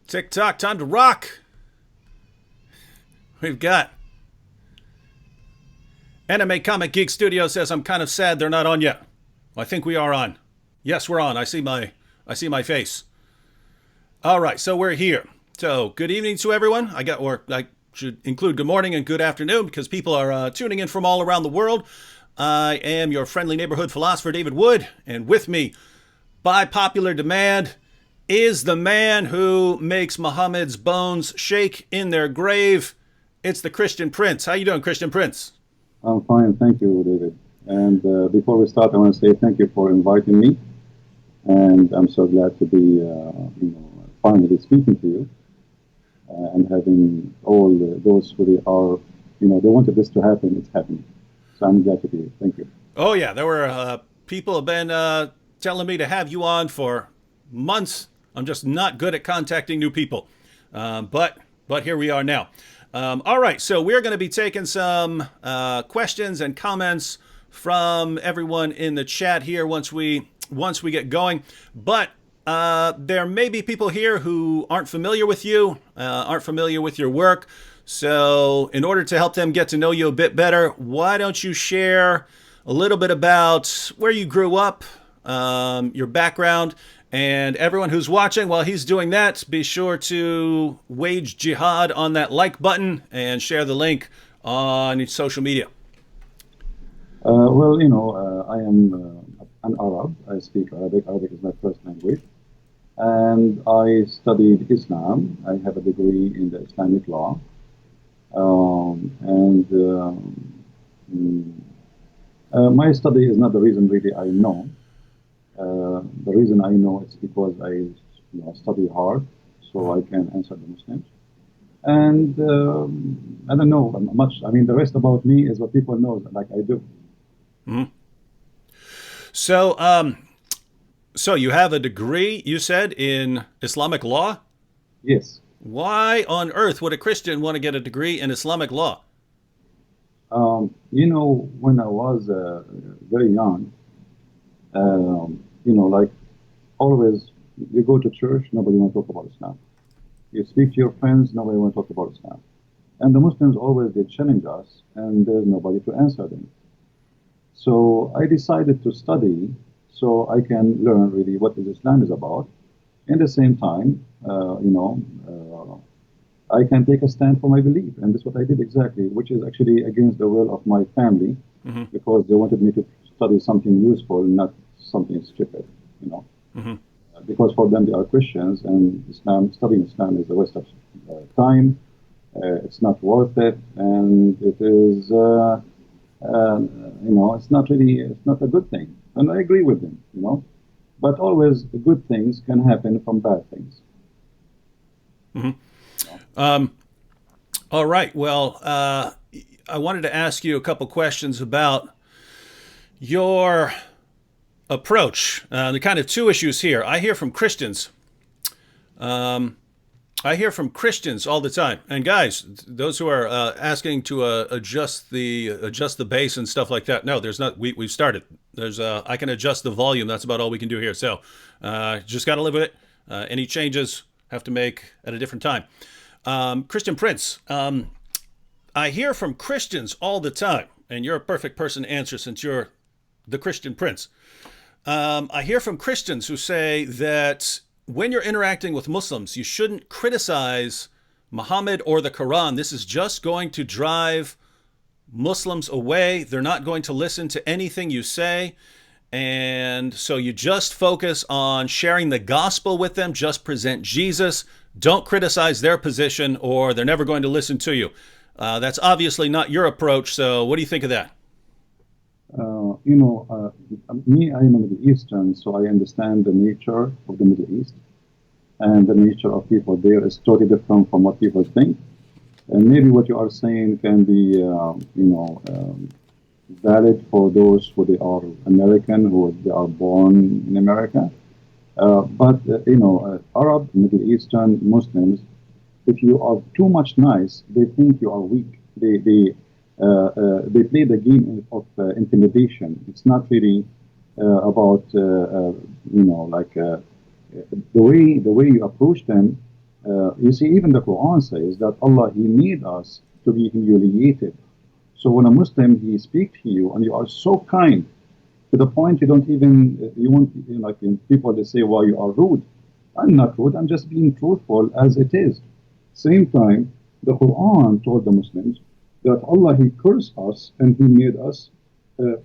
Tick-tock, time to rock. We've got Anime Comic Geek Studio says I'm kind of sad they're not on yet. Well, I think we are on. Yes, we're on. I see my face. All right, so we're here. So good evening to everyone. I should include good morning and good afternoon because people are tuning in from all around the world. I am your friendly neighborhood philosopher, David Wood, and with me, by popular demand, is the man who makes Muhammad's bones shake in their grave. It's the Christian Prince. How you doing, Christian Prince? I'm fine, thank you, David. And before we start, I want to say thank you for inviting me. And I'm so glad to be, finally speaking to you and having all those who are, they wanted this to happen. It's happening. So I'm glad to be here. Thank you. Oh yeah, there were people have been telling me to have you on for months. I'm just not good at contacting new people, but here we are now. All right, so we're going to be taking some questions and comments from everyone in the chat here once we get going. But there may be people here who aren't familiar with you, aren't familiar with your work. So in order to help them get to know you a bit better, why don't you share a little bit about where you grew up, your background, and everyone who's watching, while he's doing that, be sure to wage jihad on that like button and share the link on social media. I am an Arab. I speak Arabic. Arabic is my first language. And I studied Islam. I have a degree in the Islamic law. My study is not the reason really I know. The reason I know it's because I study hard, so I can answer the Muslims. And I don't know much. I mean, the rest about me is what people know, like I do. Mm-hmm. So you have a degree, you said, in Islamic law? Yes. Why on earth would a Christian want to get a degree in Islamic law? When I was very young, like always, you go to church, nobody want to talk about Islam. You speak to your friends, nobody want to talk about Islam. And the Muslims always, they challenge us, and there's nobody to answer them. So I decided to study so I can learn really what Islam is about. In the same time, I can take a stand for my belief. And that's what I did exactly, which is actually against the will of my family, Mm-hmm. because they wanted me to study something useful, not something stupid, Mm-hmm. Because for them, they are Christians, and studying Islam is a waste of time. It's not worth it, and it is, it's not a good thing. And I agree with them, But always good things can happen from bad things. Mm-hmm. All right. Well, I wanted to ask you a couple questions about your approach. The kind of two issues here. I hear from Christians. I hear from Christians all the time. And guys, those who are asking to adjust the bass and stuff like that. No, there's not. We've started. I can adjust the volume. That's about all we can do here. So just got to live with it. Any changes have to make at a different time. Christian Prince, I hear from Christians all the time, and you're a perfect person to answer since you're the Christian Prince. I hear from Christians who say that when you're interacting with Muslims, you shouldn't criticize Muhammad or the Quran. This is just going to drive Muslims away. They're not going to listen to anything you say. And so you just focus on sharing the gospel with them, just present Jesus. Don't criticize their position or they're never going to listen to you. That's obviously not your approach. So what do you think of that? Me, I am a Middle Eastern, so I understand the nature of the Middle East. And the nature of people there is totally different from what people think. And maybe what you are saying can be, valid for those who they are American, who they are born in America. Arab, Middle Eastern Muslims, if you are too much nice, they think you are weak. They play the game of intimidation. It's not really about the way you approach them. You see, even the Quran says that Allah, He made us to be humiliated. So when a Muslim, he speaks to you and you are so kind to the point you don't even, you won't, like people, they say, well, you are rude. I'm not rude, I'm just being truthful as it is. Same time, the Quran told the Muslims that Allah, He cursed us and He made us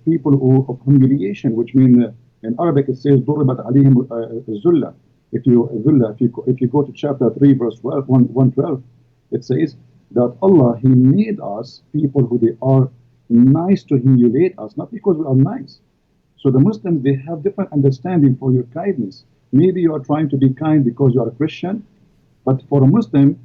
people of humiliation, which means in Arabic it says ضربت عليهم الذلة. If you go to chapter 3 verse 112, it says that Allah, He made us people who they are nice to humiliate us, not because we are nice. So the Muslims, they have different understanding for your kindness. Maybe you are trying to be kind because you are a Christian, but for a Muslim,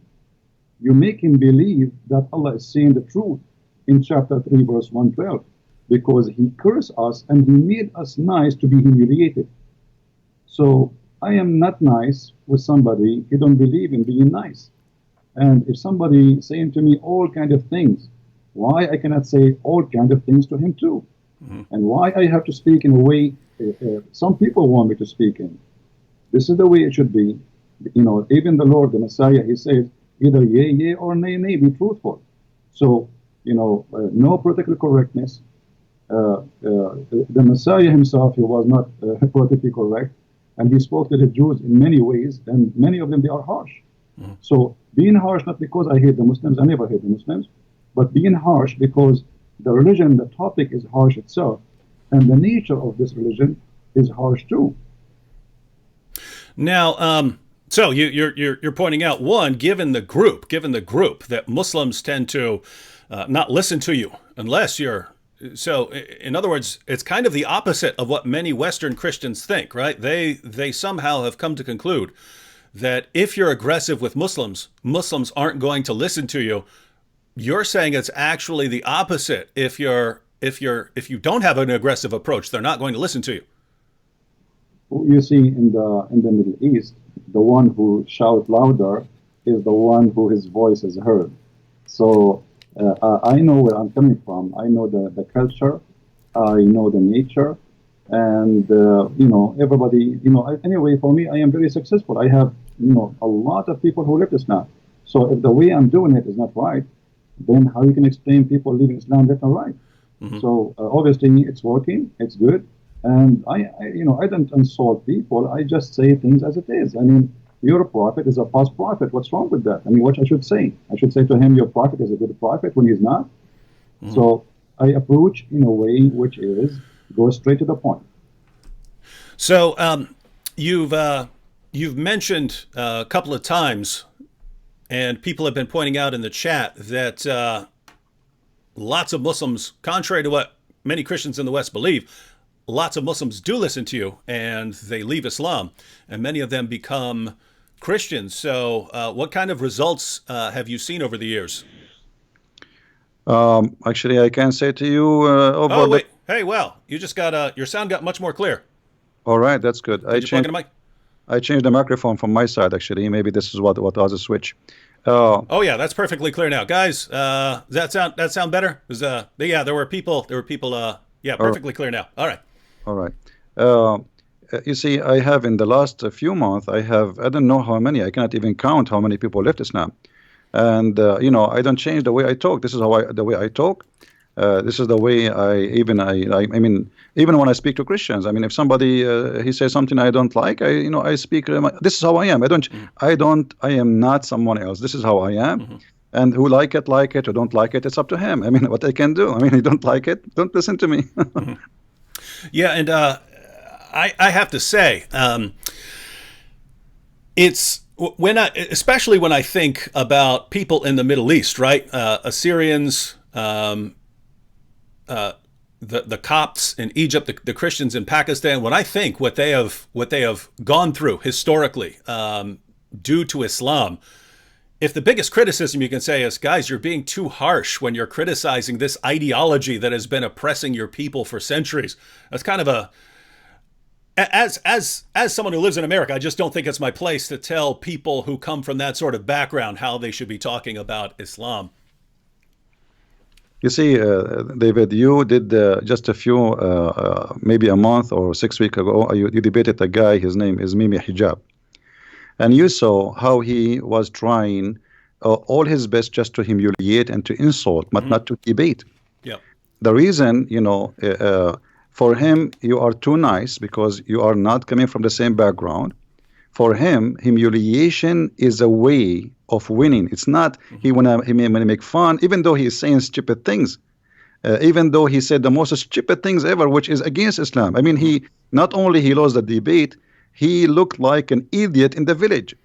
you make him believe that Allah is saying the truth in chapter 3 verse 112, because He cursed us and He made us nice to be humiliated. So I am not nice with somebody who don't believe in being nice. And if somebody saying to me all kind of things, why I cannot say all kind of things to him too? And why I have to speak in a way some people want me to speak in? This is the way it should be. Even the Lord, the Messiah, He says either yea, yea, or nay, nay, be truthful. So, no political correctness. The Messiah Himself, He was not politically correct, and He spoke to the Jews in many ways, and many of them, they are harsh. So being harsh, not because I hate the Muslims, I never hate the Muslims, but being harsh because the religion, the topic is harsh itself, and the nature of this religion is harsh too. Now, so you're pointing out, one, given the group that Muslims tend to not listen to you unless you're. So, in other words, it's kind of the opposite of what many Western Christians think, right? They somehow have come to conclude that if you're aggressive with Muslims aren't going to listen to you. You're saying it's actually the opposite. If you don't have an aggressive approach, they're not going to listen to you. You see, in the Middle East, the one who shouts louder is the one who his voice is heard. So I know where I'm coming from. I know the culture. I know the nature. And, everybody, anyway, for me, I am very successful. I have, a lot of people who live Islam. So if the way I'm doing it is not right, then how you can explain people leaving Islam left and right? So obviously it's working, it's good. And I don't insult people. I just say things as it is. I mean, your prophet is a false prophet. What's wrong with that? I mean, what I should say? I should say to him, your prophet is a good prophet when he's not. So I approach in a way which is go straight to the point. So you've mentioned a couple of times, and people have been pointing out in the chat that lots of Muslims, contrary to what many Christians in the West believe, lots of Muslims do listen to you and they leave Islam, and many of them become Christians. So what kind of results have you seen over the years? Actually, I can say to you wait. Hey, well, you just got your sound got much more clear. All right, that's good. Did you plug in a mic? I changed the microphone from my side, actually. Maybe this is what was a switch. Oh yeah, that's perfectly clear now, guys. Does that sound better? There were people. Perfectly clear now. All right. All right. You see, I have in the last few months, I don't know how many. I cannot even count how many people left Islam. And I don't change the way I talk. This is the way I talk. This is the way I mean, even when I speak to Christians, I mean, if somebody he says something I don't like, I speak. This is how I am. I am not someone else. This is how I am. And who like it, or don't like it, it's up to him. I mean, what I can do. I mean, you don't like it, don't listen to me. Yeah, and I have to say, it's especially when I think about people in the Middle East, right? Assyrians. The Copts in Egypt, the Christians in Pakistan. When I think what they have gone through historically due to Islam, if the biggest criticism you can say is, guys, you're being too harsh when you're criticizing this ideology that has been oppressing your people for centuries, that's kind of as someone who lives in America, I just don't think it's my place to tell people who come from that sort of background how they should be talking about Islam. You see, David, you did just a few, maybe a month or 6 weeks ago, you debated a guy, his name is Mimi Hijab. and you saw how he was trying all his best just to humiliate and to insult, but not to debate. Yep. The reason, for him, you are too nice because you are not coming from the same background. For him, humiliation is a way of winning. It's not he may make fun, even though he is saying stupid things, even though he said the most stupid things ever, which is against Islam. I mean, he not only he lost the debate, he looked like an idiot in the village.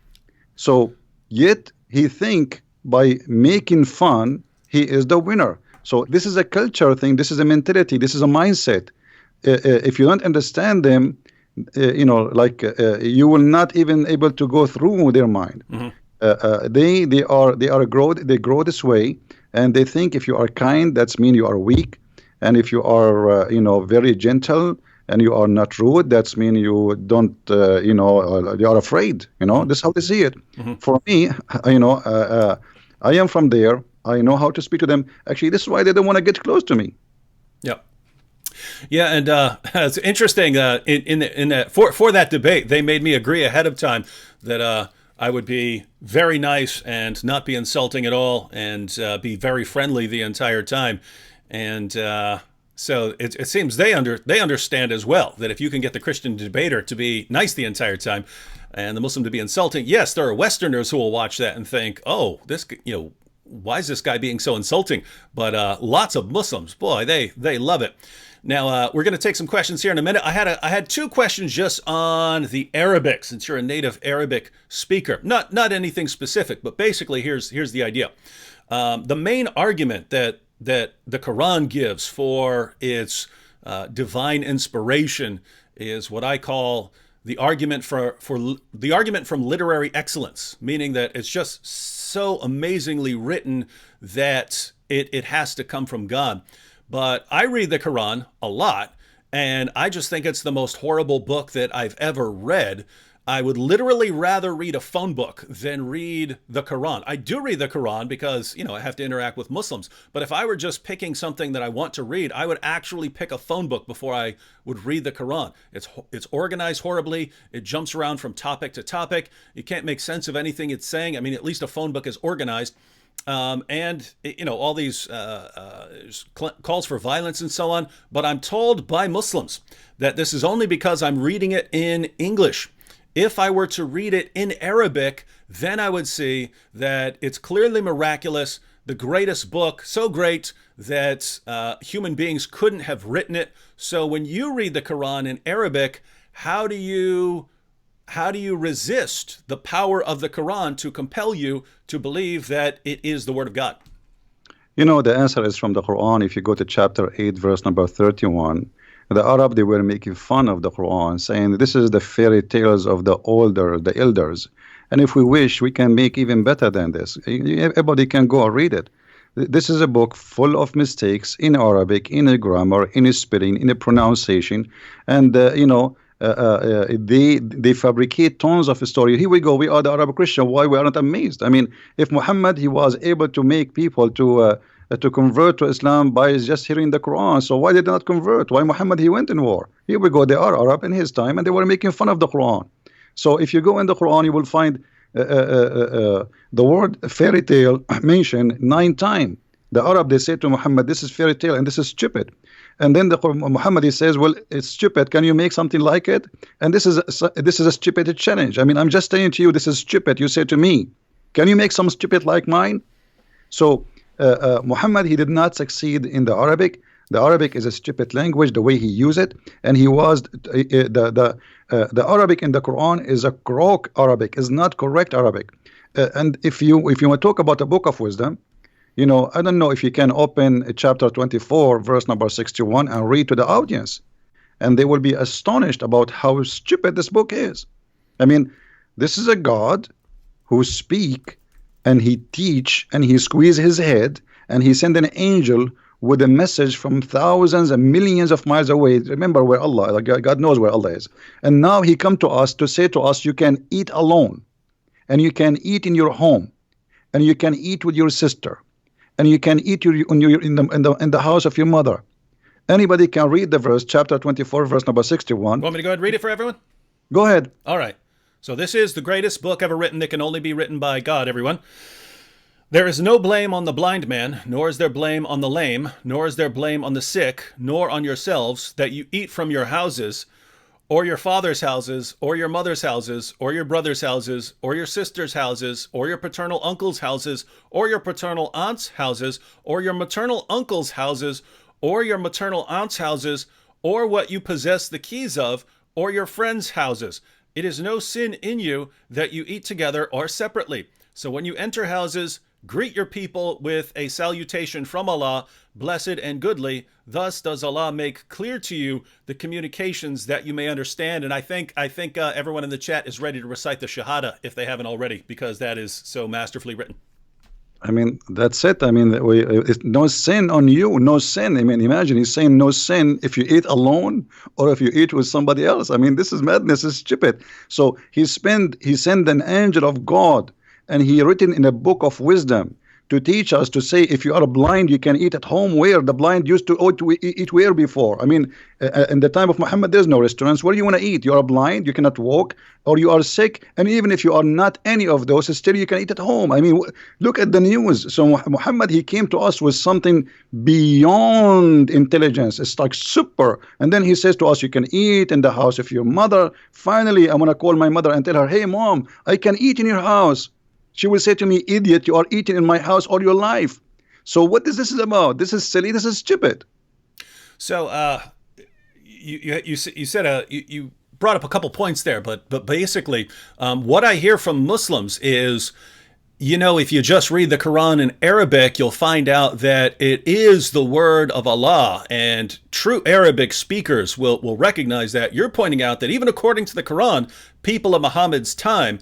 So yet he think by making fun, he is the winner. So this is a culture thing. This is a mentality. This is a mindset. If you don't understand them, you will not even able to go through their mind. They grow this way, and they think if you are kind, that's mean you are weak, and if you are very gentle and you are not rude, that's mean you don't you are afraid. This is how they see it. For me, I am from there. I know how to speak to them. Actually, this is why they don't want to get close to me. Yep. Yeah, and it's interesting. For that debate, they made me agree ahead of time that I would be very nice and not be insulting at all, and be very friendly the entire time. And so it seems they understand as well that if you can get the Christian debater to be nice the entire time, and the Muslim to be insulting, yes, there are Westerners who will watch that and think, oh, this why is this guy being so insulting? But lots of Muslims, boy, they love it. Now, we're going to take some questions here in a minute. I had two questions just on the Arabic, since you're a native Arabic speaker. Not anything specific, but basically here's the idea. The main argument that the Quran gives for its divine inspiration is what I call the argument the argument from literary excellence, meaning that it's just so amazingly written that it has to come from God. But I read the Quran a lot, and I just think it's the most horrible book that I've ever read. I would literally rather read a phone book than read the Quran. I do read the Quran because, I have to interact with Muslims. But if I were just picking something that I want to read, I would actually pick a phone book before I would read the Quran. It's organized horribly. It jumps around from topic to topic. You can't make sense of anything it's saying. I mean, at least a phone book is organized. And all these calls for violence and so on. But I'm told by Muslims that this is only because I'm reading it in English. If I were to read it in Arabic, then I would see that it's clearly miraculous, the greatest book, so great that human beings couldn't have written it. So when you read the Quran in Arabic, how do you resist the power of the Quran to compel you to believe that it is the Word of God? The answer is from the Quran. If you go to chapter 8, verse number 31, the Arab, they were making fun of the Quran, saying this is the fairy tales of the elders. And if we wish, we can make even better than this. Everybody can go and read it. This is a book full of mistakes in Arabic, in a grammar, in a spelling, in a pronunciation. And, they fabricate tons of story. Here we go. We are the Arab Christian. Why we are not amazed? I mean, if Muhammad, he was able to make people to convert to Islam by just hearing the Quran, so why did they not convert? Why Muhammad, he went in war? Here we go. They are Arab in his time, and they were making fun of the Quran. So if you go in the Quran, you will find the word fairy tale mentioned 9 times. The Arab, they say to Muhammad, this is fairy tale and this is stupid. And then Muhammad, he says, well, it's stupid. Can you make something like it? And this is a stupid challenge. I mean, I'm just saying to you, this is stupid. You say to me, can you make some stupid like mine? So Muhammad, he did not succeed in the Arabic. The Arabic is a stupid language, the way he used it, and he was the Arabic in the Quran is a crook Arabic, is not correct Arabic. And if you want to talk about a book of wisdom, I don't know if you can open chapter 24, verse number 61, and read to the audience, and they will be astonished about how stupid this book is. I mean, this is a God who speak, and he teach, and he squeeze his head, and he send an angel with a message from thousands and millions of miles away. Remember where Allah, God knows where Allah is. And now he come to us to say to us, you can eat alone, and you can eat in your home, and you can eat with your sister, and you can eat in the house of your mother. Anybody can read the verse, chapter 24, verse number 61. Want me to go ahead and read it for everyone? Go ahead. All right. So this is the greatest book ever written that can only be written by God, everyone. There is no blame on the blind man, nor is there blame on the lame, nor is there blame on the sick, nor on yourselves, that you eat from your houses, or your father's houses, or your mother's houses, or your brother's houses, or your sister's houses, or your paternal uncle's houses, or your paternal aunt's houses, or your maternal uncle's houses, or your maternal aunt's houses, or what you possess the keys of, or your friends' houses. It is no sin in you that you eat together or separately. So when you enter houses, greet your people with a salutation from Allah, blessed and goodly. Thus does Allah make clear to you the communications that you may understand. And I think everyone in the chat is ready to recite the Shahada if they haven't already, because that is so masterfully written. I mean, that's it. I mean, it's no sin on you, no sin. I mean, imagine he's saying no sin if you eat alone or if you eat with somebody else. I mean, this is madness, it's stupid. So he sent an angel of God, and he written in a book of wisdom to teach us to say, if you are blind, you can eat at home. Where the blind used to eat where before? I mean, in the time of Muhammad, there's no restaurants. Where do you want to eat? You are blind, you cannot walk, or you are sick. And even if you are not any of those, still you can eat at home. I mean, look at the news. So Muhammad, he came to us with something beyond intelligence. It's like super. And then he says to us, you can eat in the house of your mother. Finally, I'm going to call my mother and tell her, hey, mom, I can eat in your house. She will say to me, idiot, you are eating in my house all your life. So what is this about? This is silly. This is stupid. So you said you brought up a couple points there, but basically what I hear from Muslims is, you know, if you just read the Quran in Arabic, you'll find out that it is the word of Allah, and true Arabic speakers will recognize that. You're pointing out that even according to the Quran, people of Muhammad's time,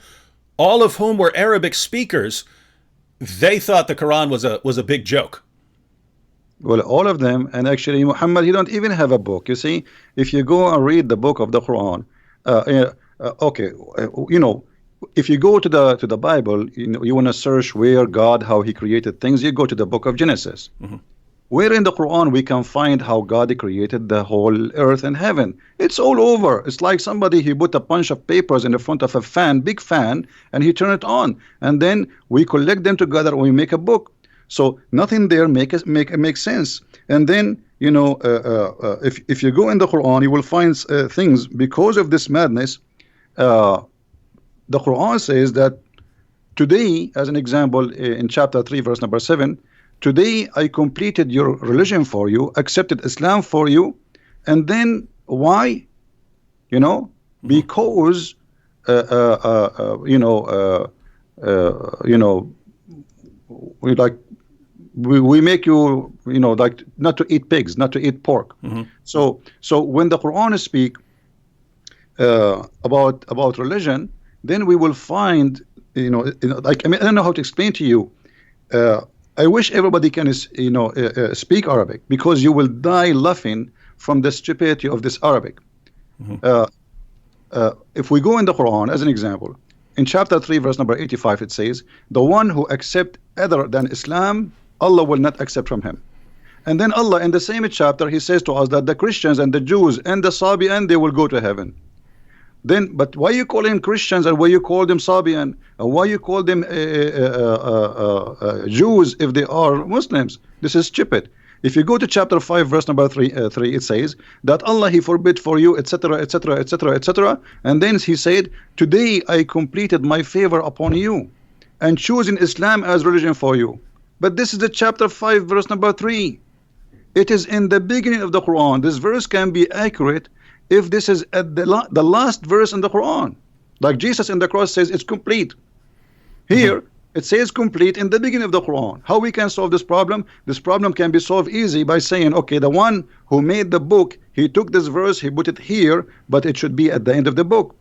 all of whom were Arabic speakers, they thought the Quran was a big joke. Well, all of them, and actually Muhammad, he don't even have a book. You see, if you go and read the book of the Quran, you know, if you go to the Bible, you know, you want to search where God, how he created things, you go to the book of Genesis. Mm-hmm. Where in the Quran we can find how God created the whole earth and heaven. It's all over. It's like somebody, he put a bunch of papers in the front of a fan, big fan, and he turned it on. And then we collect them together and we make a book. So nothing there makes sense. And then, you know, if you go in the Quran, you will find things because of this madness. The Quran says that today, as an example, in chapter 3, verse number 7, today I completed your religion for you, accepted Islam for you. And then why? You know, because we make you, you know, like not to eat pigs, not to eat pork. Mm-hmm. So when the Quran speak about religion, then we will find, you know, like, I mean, I don't know how to explain to you. I wish everybody can, you know, speak Arabic, because you will die laughing from the stupidity of this Arabic. Mm-hmm. If we go in the Quran, as an example, in chapter 3, verse number 85, it says, the one who accepts other than Islam, Allah will not accept from him. And then Allah, in the same chapter, he says to us that the Christians and the Jews and the Sabian, they will go to heaven. Then, but why you call them Christians and why you call them Sabian and why you call them Jews if they are Muslims? This is stupid. If you go to chapter 5, verse number 3, it says that Allah, he forbid for you, etc., etc., etc., etc. And then he said, today I completed my favor upon you and choosing Islam as religion for you. But this is the chapter 5, verse number 3. It is in the beginning of the Quran. This verse can be accurate if this is at the last verse in the Quran. Like Jesus in the cross says it's complete. Here, it says complete in the beginning of the Quran. How we can solve this problem? This problem can be solved easy by saying, okay, the one who made the book, he took this verse, he put it here, but it should be at the end of the book.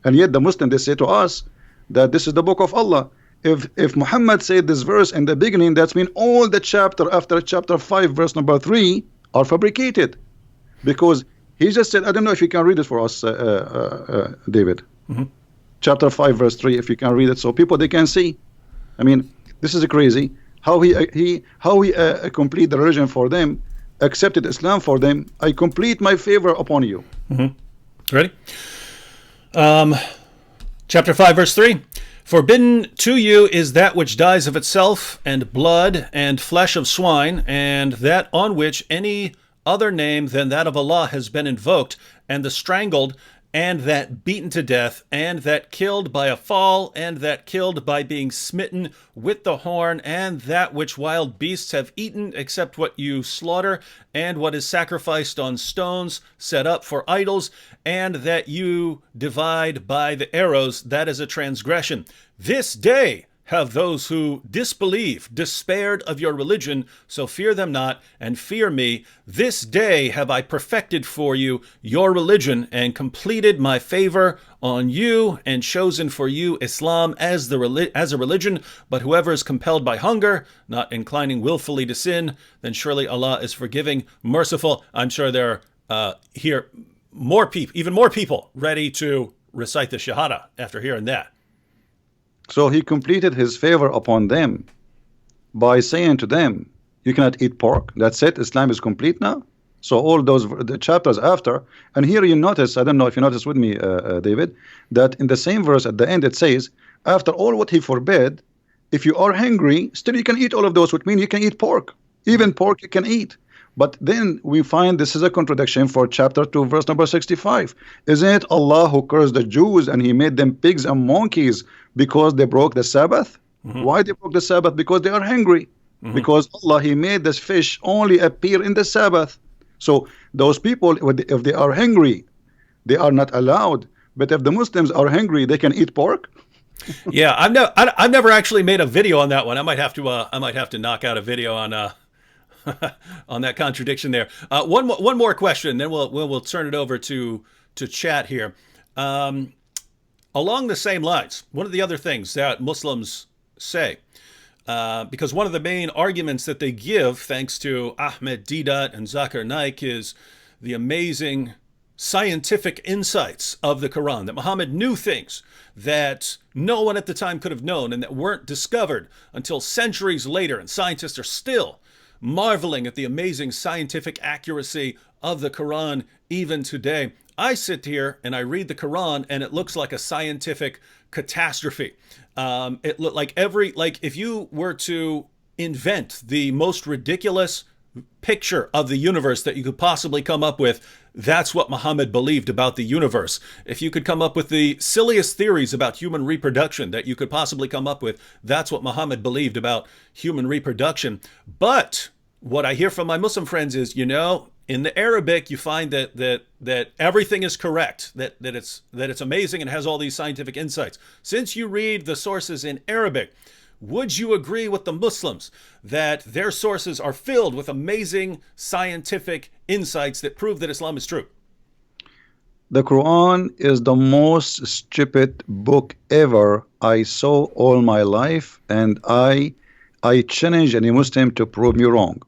And yet the Muslims, they say to us that this is the book of Allah. If Muhammad said this verse in the beginning, that means all the chapter after chapter 5, verse number 3 are fabricated. Because he just said, I don't know if you can read it for us, David. Mm-hmm. Chapter 5, verse 3, if you can read it, so people, they can see. I mean, this is crazy. How he complete the religion for them, accepted Islam for them. I complete my favor upon you. Mm-hmm. Ready? Chapter 5, verse 3. Forbidden to you is that which dies of itself, and blood, and flesh of swine, and that on which any other name than that of Allah has been invoked, and the strangled, and that beaten to death, and that killed by a fall, and that killed by being smitten with the horn, and that which wild beasts have eaten, except what you slaughter, and what is sacrificed on stones set up for idols, and that you divide by the arrows, that is a transgression. This day have those who disbelieve despaired of your religion, so fear them not, and fear me. This day have I perfected for you your religion, and completed my favor on you, and chosen for you Islam as a religion. But whoever is compelled by hunger, not inclining willfully to sin, then surely Allah is forgiving, merciful. I'm sure there are here even more people ready to recite the Shahada after hearing that. So he completed his favor upon them by saying to them, you cannot eat pork. That's it. Islam is complete now. So all the chapters after, and here you notice, I don't know if you notice with me, David, that in the same verse at the end it says, after all what he forbade, if you are hungry, still you can eat all of those, which means you can eat pork. Even pork you can eat. But then we find this is a contradiction for chapter 2, verse number 65. Isn't it Allah who cursed the Jews and he made them pigs and monkeys because they broke the Sabbath? Why they broke the Sabbath? Because they are hungry. Because Allah, he made this fish only appear in the Sabbath. So those people, if they are hungry, they are not allowed. But if the Muslims are hungry, they can eat pork. Yeah, I've never actually made a video on that one. I might have to knock out a video on on that contradiction there. One more question, then we'll turn it over to chat here. Along the same lines, one of the other things that Muslims say, because one of the main arguments that they give, thanks to Ahmed Deedat and Zakir Naik, is the amazing scientific insights of the Quran, that Muhammad knew things that no one at the time could have known and that weren't discovered until centuries later, and scientists are still marveling at the amazing scientific accuracy of the Quran even today. I sit here and I read the Quran and it looks like a scientific catastrophe. It looked like if you were to invent the most ridiculous picture of the universe that you could possibly come up with, that's what Muhammad believed about the universe. If you could come up with the silliest theories about human reproduction that you could possibly come up with, that's what Muhammad believed about human reproduction. But what I hear from my Muslim friends is, in the Arabic, you find that everything is correct, that it's amazing and has all these scientific insights. Since you read the sources in Arabic, would you agree with the Muslims that their sources are filled with amazing scientific insights that prove that Islam is true? The Quran is the most stupid book ever I saw all my life, and I challenge any Muslim to prove me wrong.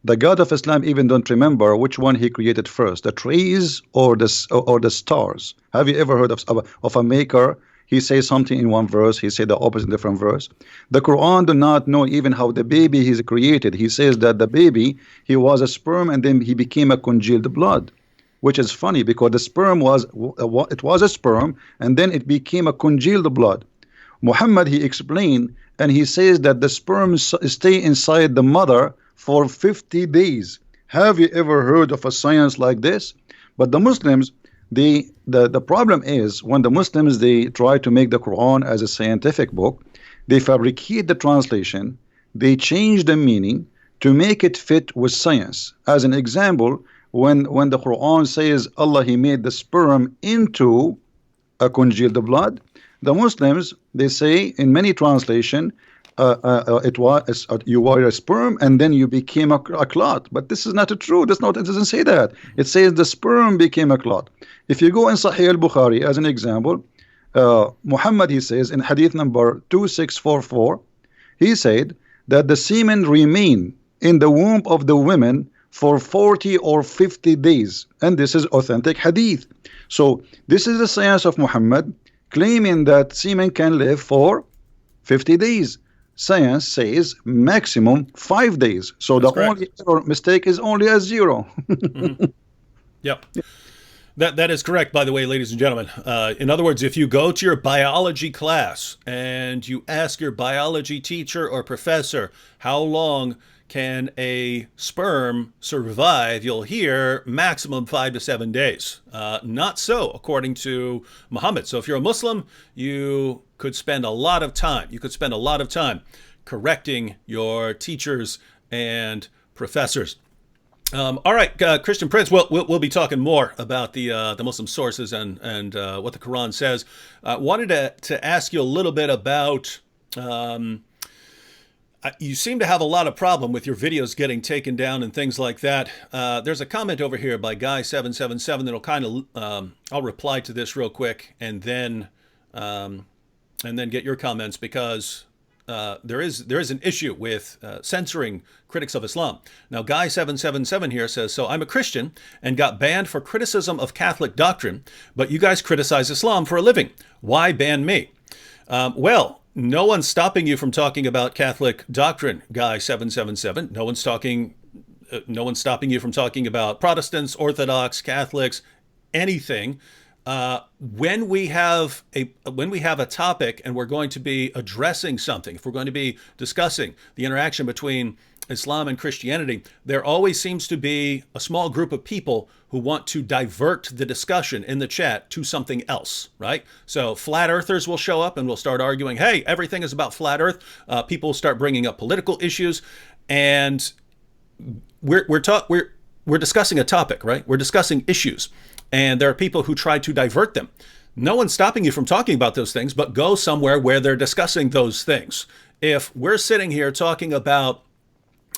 The God of Islam even don't remember which one he created first, the trees or the stars. Have you ever heard of a maker? He says something in one verse, he said the opposite in different verse. The Quran do not know even how the baby is created. He says that the baby, he was a sperm and then he became a congealed blood, which is funny because the sperm was a sperm and then it became a congealed blood. Muhammad, he explained, and he says that the sperm stay inside the mother for 50 days. Have you ever heard of a science like this? But the Muslims, the problem is when the Muslims, they try to make the Quran as a scientific book, they fabricate the translation, they change the meaning to make it fit with science. As an example, when the Quran says Allah, he made the sperm into a congealed blood, the Muslims, they say in many translation, you were a sperm and then you became a clot. But this is not true. It doesn't say that. It says the sperm became a clot. If you go in Sahih al-Bukhari as an example, Muhammad, he says in hadith number 2644, he said that the semen remain in the womb of the women for 40 or 50 days, and this is authentic hadith. So this is the science of Muhammad, claiming that semen can live for 50 days. Science says maximum 5 days. So that's the correct. only mistake is only a 0. Yep. That is correct, by the way, ladies and gentlemen. In other words, if you go to your biology class and you ask your biology teacher or professor how long can a sperm survive, you'll hear maximum 5 to 7 days. Not so, according to Muhammad. So if you're a Muslim, you could spend a lot of time. You could spend a lot of time correcting your teachers and professors. All right, Christian Prince. We'll be talking more about the Muslim sources and what the Quran says. Wanted to ask you a little bit about. You seem to have a lot of problem with your videos getting taken down and things like that. There's a comment over here by Guy777 that'll kind of. I'll reply to this real quick and then get your comments because. There is an issue with censoring critics of Islam. Now, Guy777 here says, so I'm a Christian and got banned for criticism of Catholic doctrine, but you guys criticize Islam for a living. Why ban me? Well, no one's stopping you from talking about Catholic doctrine, Guy777. No one's stopping you from talking about Protestants, Orthodox, Catholics, anything. When we have a topic and we're going to be addressing something, if we're going to be discussing the interaction between Islam and Christianity, there always seems to be a small group of people who want to divert the discussion in the chat to something else, right? So flat earthers will show up and we'll start arguing, hey, everything is about flat earth. People start bringing up political issues, and we're discussing a topic, right? We're discussing issues. And there are people who try to divert them. No one's stopping you from talking about those things, but go somewhere where they're discussing those things. If we're sitting here talking about,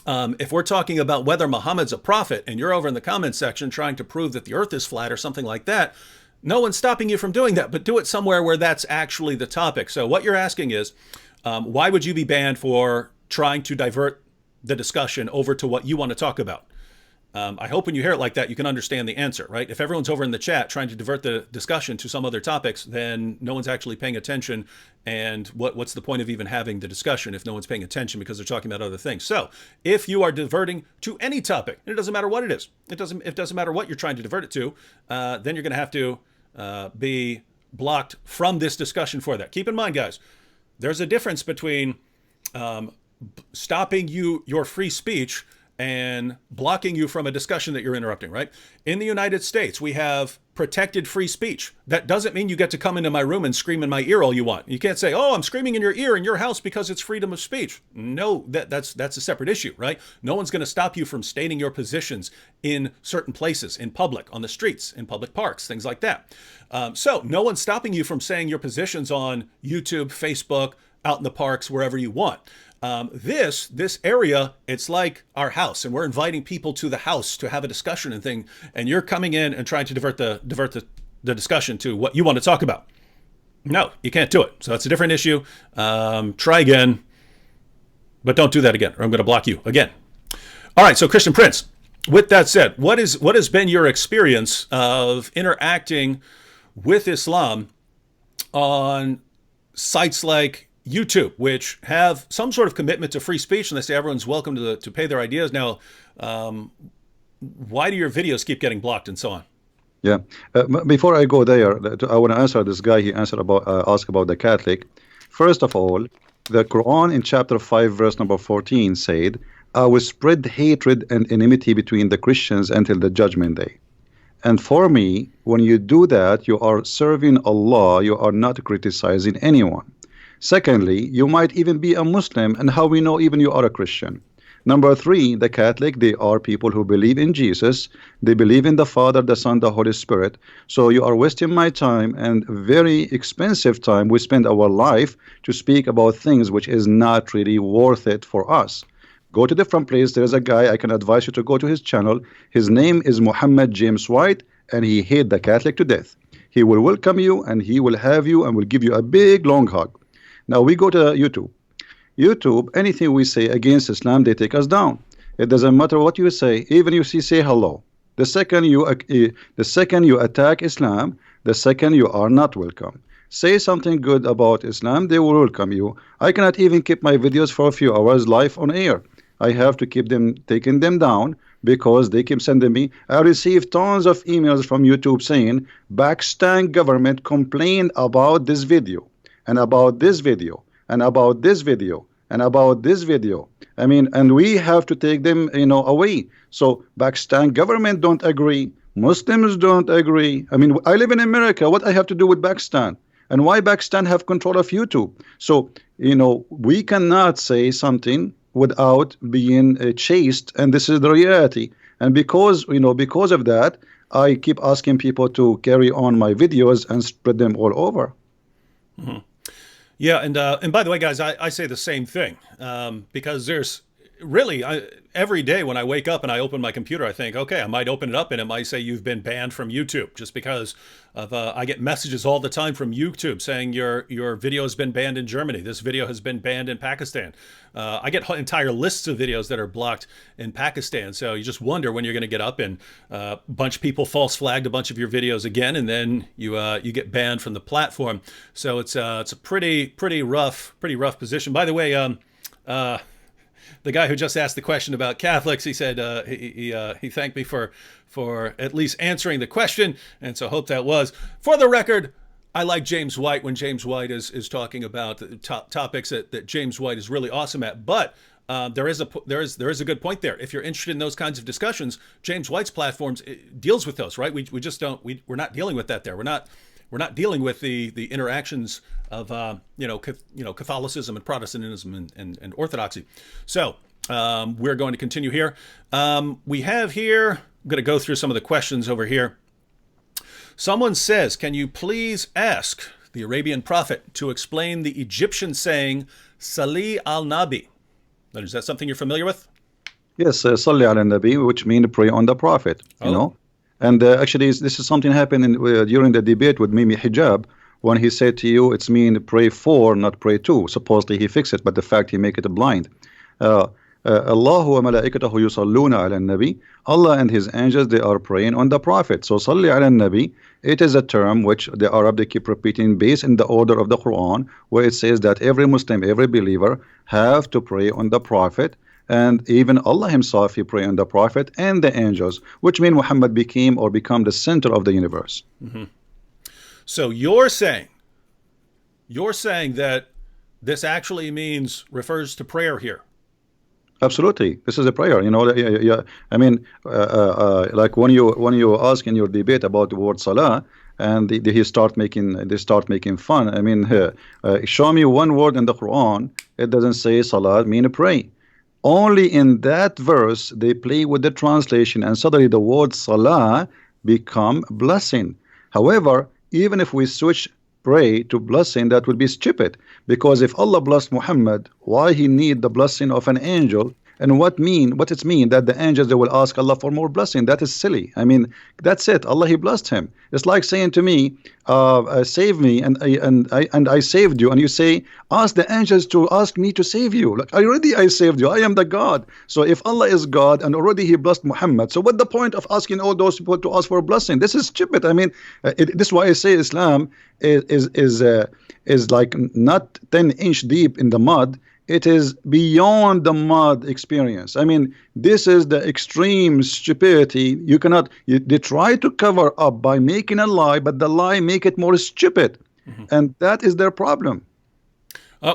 whether Muhammad's a prophet, and you're over in the comments section trying to prove that the earth is flat or something like that, no one's stopping you from doing that, but do it somewhere where that's actually the topic. So what you're asking is, why would you be banned for trying to divert the discussion over to what you want to talk about? I hope when you hear it like that, you can understand the answer, right? If everyone's over in the chat trying to divert the discussion to some other topics, then no one's actually paying attention. And what's the point of even having the discussion if no one's paying attention because they're talking about other things? So if you are diverting to any topic, and it doesn't matter what it is, it doesn't matter what you're trying to divert it to, then you're going to have to be blocked from this discussion for that. Keep in mind, guys, there's a difference between stopping your free speech and blocking you from a discussion that you're interrupting, right? In the United States, we have protected free speech. That doesn't mean you get to come into my room and scream in my ear all you want. You can't say, oh, I'm screaming in your ear in your house because it's freedom of speech. No, that's a separate issue, right? No one's going to stop you from stating your positions in certain places, in public, on the streets, in public parks, things like that. So no one's stopping you from saying your positions on YouTube, Facebook, out in the parks, wherever you want. This area, it's like our house, and we're inviting people to the house to have a discussion and thing, and you're coming in and trying to divert the discussion to what you want to talk about. No, you can't do it. So it's a different issue. Try again, but don't do that again, or I'm going to block you again. All right. So Christian Prince, with that said, what has been your experience of interacting with Islam on sites like YouTube, which have some sort of commitment to free speech, and they say everyone's welcome to pay their ideas. Now, why do your videos keep getting blocked and so on? Yeah. Before I go there, I want to answer this guy. He asked about the Catholic. First of all, the Quran in chapter 5, verse number 14 said, I will spread hatred and enmity between the Christians until the judgment day. And for me, when you do that, you are serving Allah. You are not criticizing anyone. Secondly, you might even be a Muslim, and how we know even you are a Christian. Number 3, the Catholic, they are people who believe in Jesus. They believe in the Father, the Son, the Holy Spirit. So you are wasting my time and very expensive time. We spend our life to speak about things which is not really worth it for us. Go to different place. There's a guy, I can advise you to go to his channel. His name is Muhammad James White, and he hates the Catholic to death. He will welcome you, and he will have you, and will give you a big, long hug. Now we go to YouTube. YouTube, anything we say against Islam, they take us down. It doesn't matter what you say, even you say hello. The second you attack Islam, the second you are not welcome. Say something good about Islam, they will welcome you. I cannot even keep my videos for a few hours live on air. I have to keep them, taking them down because they keep sending me. I received tons of emails from YouTube saying Pakistan government complained about this video and about this video and about this video and about this video. I mean, and we have to take them, away. So Pakistan government don't agree. Muslims don't agree. I mean, I live in America. What I have to do with Pakistan? And why Pakistan have control of YouTube? So, we cannot say something without being chased, and this is the reality. And because of that, I keep asking people to carry on my videos and spread them all over. Mm-hmm. Yeah, and by the way, guys, I say the same thing, because there's really, every day when I wake up and I open my computer, I think, okay, I might open it up and it might say you've been banned from YouTube, just because of I get messages all the time from YouTube saying your video has been banned in Germany. This video has been banned in Pakistan. I get entire lists of videos that are blocked in Pakistan. So you just wonder when you're going to get up and a bunch of people false flagged a bunch of your videos again, and then you get banned from the platform. So it's a pretty rough position. By the way, the guy who just asked the question about Catholics, he said he thanked me for at least answering the question, and so hope that was. For the record, I like James White when James White is talking about the topics that James White is really awesome at. But there is a good point there. If you're interested in those kinds of discussions, James White's platforms deals with those, right? We just don't. We're not dealing with that there. We're not dealing with the interactions of Catholicism and Protestantism and Orthodoxy. So we're going to continue here. We have here, I'm going to go through some of the questions over here. Someone says, can you please ask the Arabian prophet to explain the Egyptian saying Salli al-Nabi? Is that something you're familiar with? Yes, Salli al-Nabi, which means pray on the prophet, you know. And actually, this is something happened during the debate with Mimi Hijab, when he said to you, it's mean pray for, not pray to. Supposedly he fixed it, but the fact he make it blind. Allahu wa malaikatahu yusalluna ala nabi. Allah and his angels, they are praying on the prophet. So salli ala nabi, it is a term which the Arab, they keep repeating based in the order of the Quran, where it says that every Muslim, every believer have to pray on the prophet. And even Allah himself, he prayed on the prophet and the angels, which means Muhammad became the center of the universe. Mm-hmm. So you're saying that this actually refers to prayer here. Absolutely, this is a prayer. I mean, like when you ask in your debate about the word salah, and they start making fun. I mean, show me one word in the Quran. It doesn't say salah mean pray. Only in that verse they play with the translation, and suddenly the word salah become blessing. However, even if we switch pray to blessing, that would be stupid, because if Allah blessed Muhammad, why he need the blessing of an angel? And what it mean that the angels, they will ask Allah for more blessing? That is silly. I mean, that's it. Allah, he blessed him. It's like saying to me, save me, and I saved you, and you say, ask the angels to ask me to save you. Like, I saved you. I am the God. So if Allah is God and already he blessed Muhammad, so what the point of asking all those people to ask for a blessing? This is stupid. I mean, this is why I say Islam is like not 10 inch deep in the mud. It is beyond the mud experience. I mean, this is the extreme stupidity. They try to cover up by making a lie, but the lie make it more stupid. Mm-hmm. And that is their problem.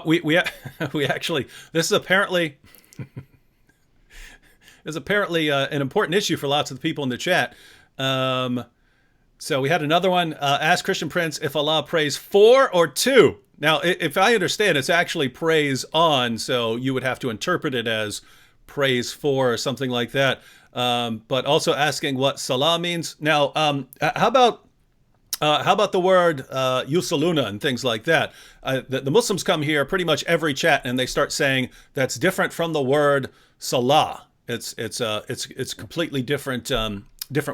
We actually, this is apparently an important issue for lots of the people in the chat. So we had another one. Ask Christian Prince if Allah prays for or to. Now, if I understand, it's actually praise on, so you would have to interpret it as praise for or something like that. But also asking what salah means. Now, how about the word yusaluna and things like that? The Muslims come here pretty much every chat and they start saying that's different from the word salah. It's completely different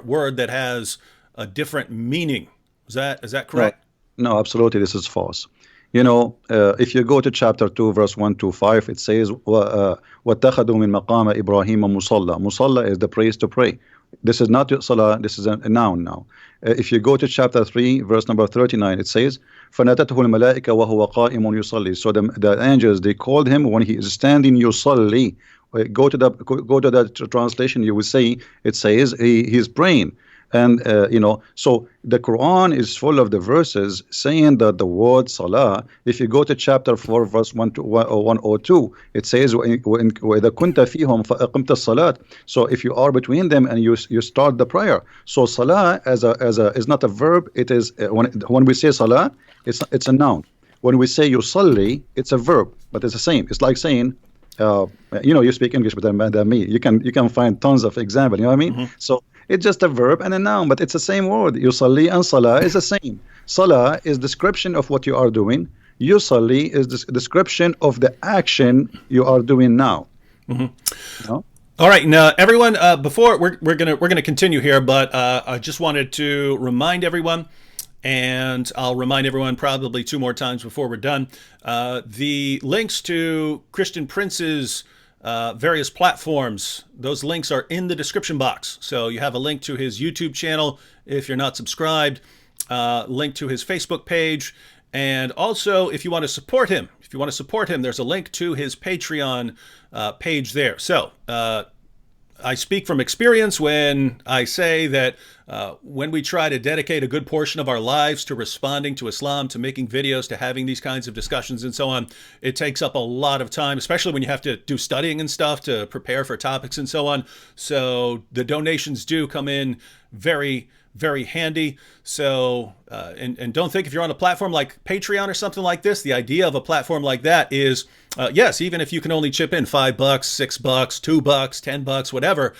word that has a different meaning. Is that correct? No, absolutely. This is false. If you go to chapter 2, verse 1 to 5, it says, وَاتَّخَذُوا مِن مَقَامَ إِبْرَاهِيمَ مُصَلَّى. Musalla is the place to pray. This is not salah, this is a noun now. If you go to chapter 3, verse number 39, it says, فَنَتَتْهُ الْمَلَائِكَ وَهُوَ قَائِمٌ يُصَلِّي. So the angels, they called him when he is standing, yusalli. go to that translation. You will see it says he's praying. And so the Quran is full of the verses saying that the word salah, if you go to chapter 4 verse 102, it says وَإِذَا كُنْتَ فِيهُمْ فَأَقِمْتَ الصَّلَاةِ. So if you are between them and you start the prayer. So salah as a is not a verb. It is when we say salah, it's a noun. When we say yusalli, it's a verb, but it's the same. It's like saying you speak English better than me. You can find tons of examples. You know what I mean? So it's just a verb and a noun, but it's the same word. Yusalli and salah is the same. Salah is description of what you are doing. Yusalli is the description of the action you are doing now. You know? All right, now everyone. Before we're gonna continue here, but I just wanted to remind everyone, and I'll remind everyone probably 2 more times before we're done. The links to Christian Prince's various platforms, those links are in the description box. So you have a link to his YouTube channel if you're not subscribed, link to his Facebook page, and also if you want to support him, there's a link to his Patreon page there. So I speak from experience when I say that when we try to dedicate a good portion of our lives to responding to Islam, to making videos, to having these kinds of discussions and so on, it takes up a lot of time, especially when you have to do studying and stuff to prepare for topics and so on. So the donations do come in very, very handy. So, and don't think if you're on a platform like Patreon or something like this, the idea of a platform like that is, yes, even if you can only chip in $5, $6, $2, $10, whatever,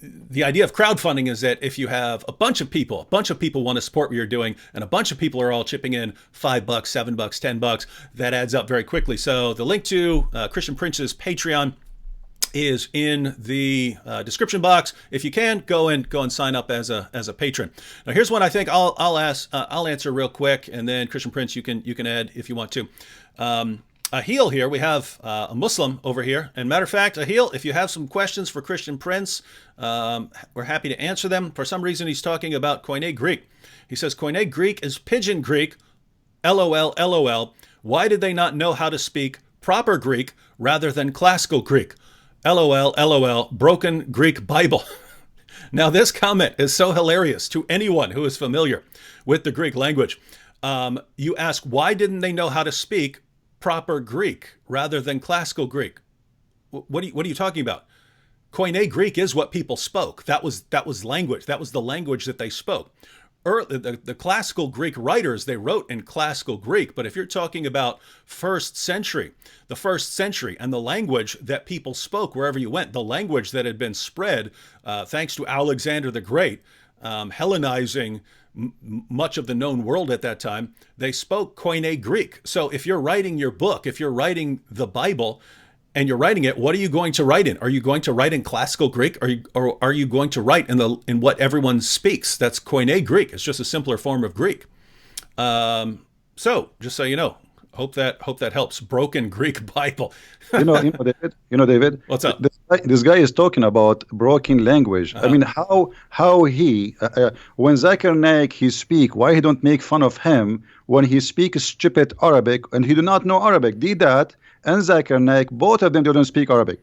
the idea of crowdfunding is that if you have a bunch of people want to support what you're doing, and a bunch of people are all chipping in $5, $7, $10, that adds up very quickly. So the link to Christian Prince's Patreon is in the description box. If you can, go and sign up as a patron. Now, here's one I think I'll answer real quick, and then Christian Prince, you can add if you want to. Ahil here, we have a Muslim over here, and matter of fact, Ahil, if you have some questions for Christian Prince, we're happy to answer them. For some reason, he's talking about Koine Greek. He says Koine Greek is Pidgin Greek. LOL, LOL. Why did they not know how to speak proper Greek rather than classical Greek? LOL, LOL, broken Greek Bible. Now, this comment is so hilarious to anyone who is familiar with the Greek language. You ask, why didn't they know how to speak proper Greek rather than classical Greek? What are you talking about? Koine Greek is what people spoke. That was language. That was the language that they spoke. The classical Greek writers, they wrote in classical Greek, but if you're talking about the first century and the language that people spoke wherever you went, the language that had been spread thanks to Alexander the Great, Hellenizing much of the known world at that time, they spoke Koine Greek. So if you're writing your book, if you're writing the Bible, and you're writing it, what are you going to write in? Are you going to write in classical Greek, or are you going to write in what everyone speaks? That's Koine Greek. It's just a simpler form of Greek. So just so you know, hope that helps. Broken Greek Bible. David. What's up? This guy is talking about broken language. I mean, how he when Zakir Naik he speak, why he don't make fun of him when he speaks stupid Arabic and he do not know Arabic? Did that? And Zakir Naik, both of them, they don't speak Arabic.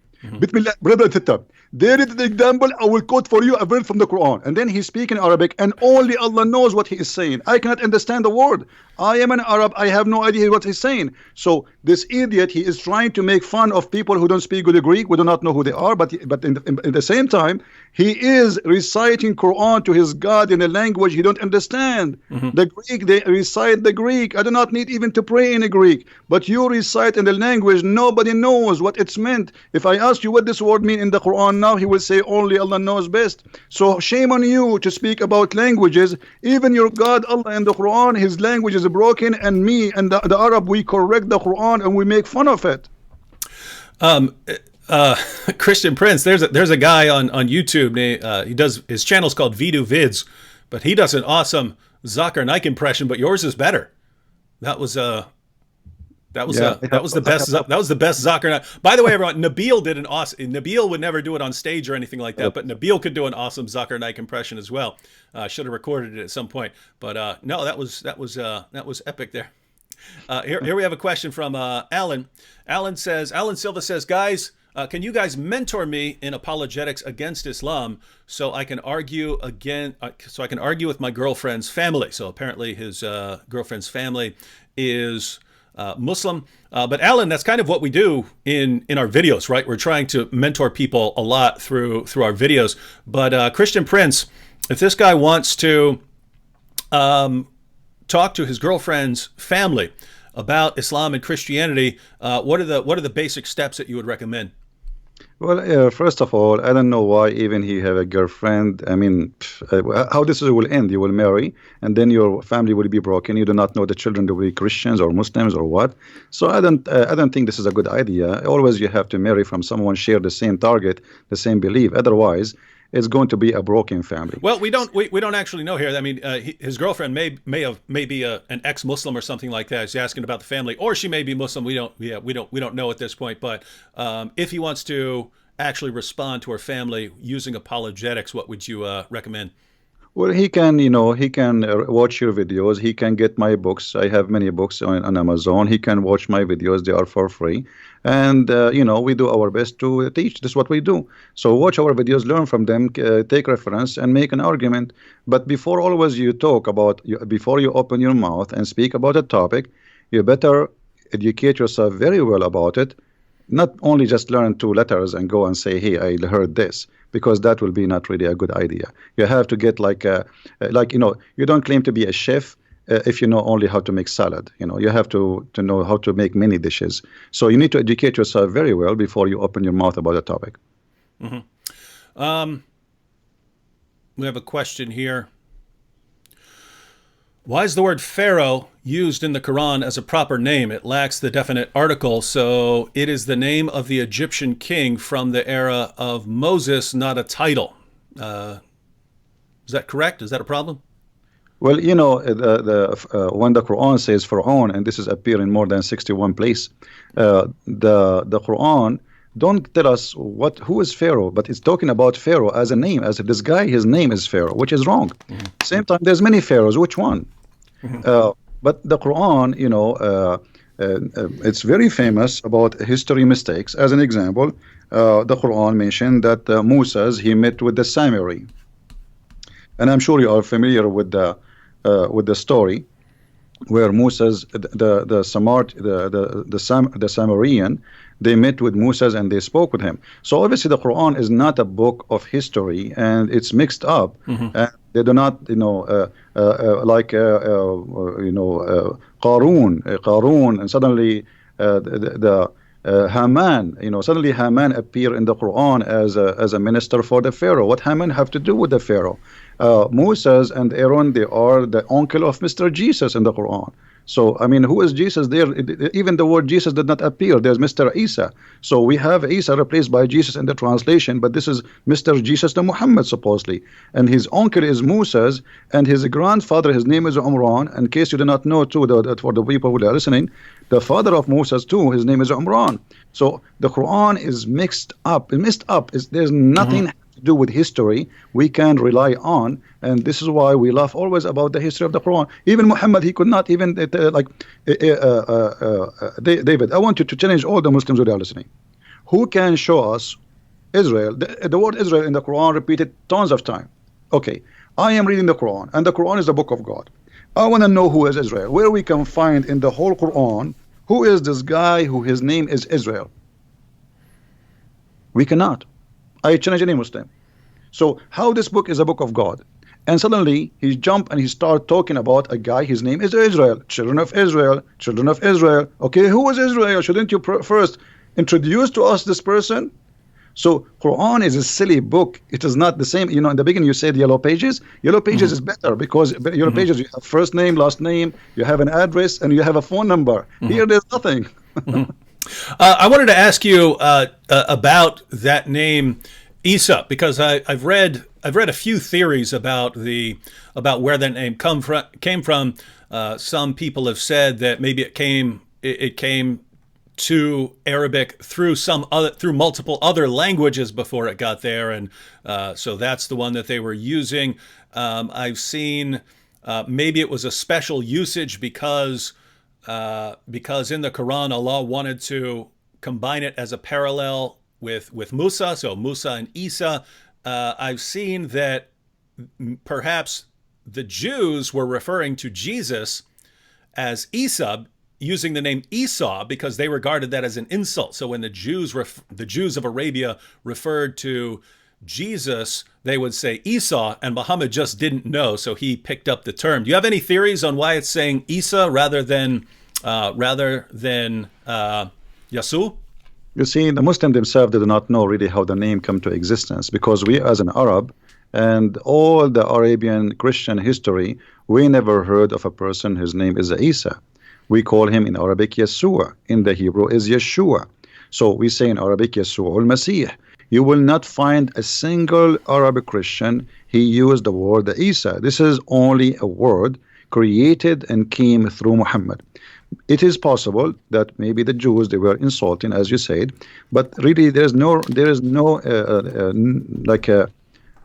There is the example. I will quote for you a verse from the Quran, and then he's speaking Arabic, and only Allah knows what he is saying. I cannot understand the word. I am an Arab. I have no idea what he's saying. So this idiot, he is trying to make fun of people who don't speak good Greek. We do not know who they are, but in the same time, he is reciting Quran to his God in a language he don't understand. The Greek, they recite the Greek. I do not need even to pray in a Greek, but you recite in the language nobody knows what it's meant. If I ask you what this word means in the Quran now, he will say only Allah knows best. So shame on you to speak about languages. Even your God Allah in the Quran, his language is broken, and me and the Arab, we correct the Quran and we make fun of it. Christian Prince, there's a guy on YouTube. He does, his channel's called Vidu Vids, but he does an awesome Zakir Naik impression. But yours is better. That was the best Zakir Naik. By the way, everyone, Nabil did an awesome. Nabil would never do it on stage or anything like that, but Nabil could do an awesome Zakir Naik impression as well. Should have recorded it at some point, but no, that was epic there. Here we have a question from Alan. Alan Silva says, guys, Can you guys mentor me in apologetics against Islam so I can argue so I can argue with my girlfriend's family? So apparently his girlfriend's family is Muslim. But Alan, that's kind of what we do in our videos, right? We're trying to mentor people a lot through our videos. But Christian Prince, if this guy wants to talk to his girlfriend's family about Islam and Christianity, what are the basic steps that you would recommend? Well, first of all, I don't know why even he have a girlfriend. I mean, how this will end? You will marry, and then your family will be broken. You do not know the children will be Christians or Muslims or what. So I don't think this is a good idea. Always you have to marry from someone share the same target, the same belief. Otherwise, it's going to be a broken family. Well, we don't actually know here. I mean, his girlfriend may be an ex-Muslim or something like that. He's asking about the family, or she may be Muslim. We don't know at this point. But if he wants to actually respond to her family using apologetics, what would you recommend? Well, he can, he can watch your videos. He can get my books. I have many books on Amazon. He can watch my videos. They are for free. And, we do our best to teach. This is what we do. So watch our videos, learn from them, take reference, and make an argument. But before always you talk about, before you open your mouth and speak about a topic, you better educate yourself very well about it. Not only just learn 2 letters and go and say, hey, I heard this, because that will be not really a good idea. You have to get you don't claim to be a chef if you know only how to make salad. You have to know how to make many dishes. So you need to educate yourself very well before you open your mouth about a topic. Mm-hmm. We have a question here. Why is the word Pharaoh used in the Quran as a proper name? It lacks the definite article, so it is the name of the Egyptian king from the era of Moses, not a title. Is that correct? Is that a problem? Well, when the Quran says Pharaoh, and this is appear in more than 61 places, the Quran don't tell us who is Pharaoh, but it's talking about Pharaoh as a name, as this guy, his name is Pharaoh, which is wrong. Mm-hmm. Same time, there's many pharaohs. Which one? Mm-hmm. But the Quran, it's very famous about history mistakes. As an example, the Quran mentioned that Moses, he met with the Samiri, and I'm sure you are familiar with the story where Moses, the Samarian, they met with Moses and they spoke with him. So obviously the Quran is not a book of history, and it's mixed up. Mm-hmm. And they do not, Qarun, and suddenly Haman, suddenly Haman appear in the Quran as a minister for the Pharaoh. What Haman have to do with the Pharaoh? Moses and Aaron, they are the uncle of Mr. Jesus in the Quran. So, I mean, who is Jesus there? Even the word Jesus did not appear. There's Mr. Isa. So we have Isa replaced by Jesus in the translation, but this is Mr. Jesus the Muhammad, supposedly. And his uncle is Moses, and his grandfather, his name is Umran. In case you do not know, too, for the people who are listening, the father of Moses, too, his name is Umran. So the Quran is mixed up. There's nothing to do with history we can rely on, and this is why we laugh always about the history of the Quran. Even Muhammad, he could not even David, I want you to challenge all the Muslims who are listening. Who can show us Israel? The word Israel in the Quran repeated tons of time. Okay, I am reading the Quran, and the Quran is the book of God. I want to know who is Israel. Where we can find in the whole Quran who is this guy who his name is Israel? We cannot. I challenge any Muslim. So how this book is a book of God, and suddenly he jump and he start talking about a guy, his name is Israel, children of Israel. Okay, who is Israel? Shouldn't you first introduce to us this person? So Quran is a silly book. It is not the same. In the beginning you said yellow pages. Yellow pages is better because yellow pages, you have first name, last name, you have an address, and you have a phone number. Here there's nothing. I wanted to ask you about that name, Isa, because I've read a few theories about where that name came from. Some people have said that maybe it came to Arabic through multiple other languages before it got there, and so that's the one that they were using. I've seen maybe it was a special usage because in the Quran Allah wanted to combine it as a parallel with Musa, so Musa and Isa. I've seen that perhaps the Jews were referring to Jesus as Isa, using the name Esau because they regarded that as an insult. So when the Jews of Arabia referred to Jesus, they would say Esau, and Muhammad just didn't know, so he picked up the term. Do you have any theories on why it's saying Isa rather than Yasu? You see, the Muslims themselves did not know really how the name came to existence, because we as an Arab and all the Arabian Christian history, we never heard of a person whose name is Isa. We call him in Arabic Yeshua. In the Hebrew is Yeshua. So we say in Arabic Yeshua al-Masih. You will not find a single Arabic Christian he used the word Isa. This is only a word created and came through Muhammad. It is possible that maybe the Jews, they were insulting, as you said, but really there is no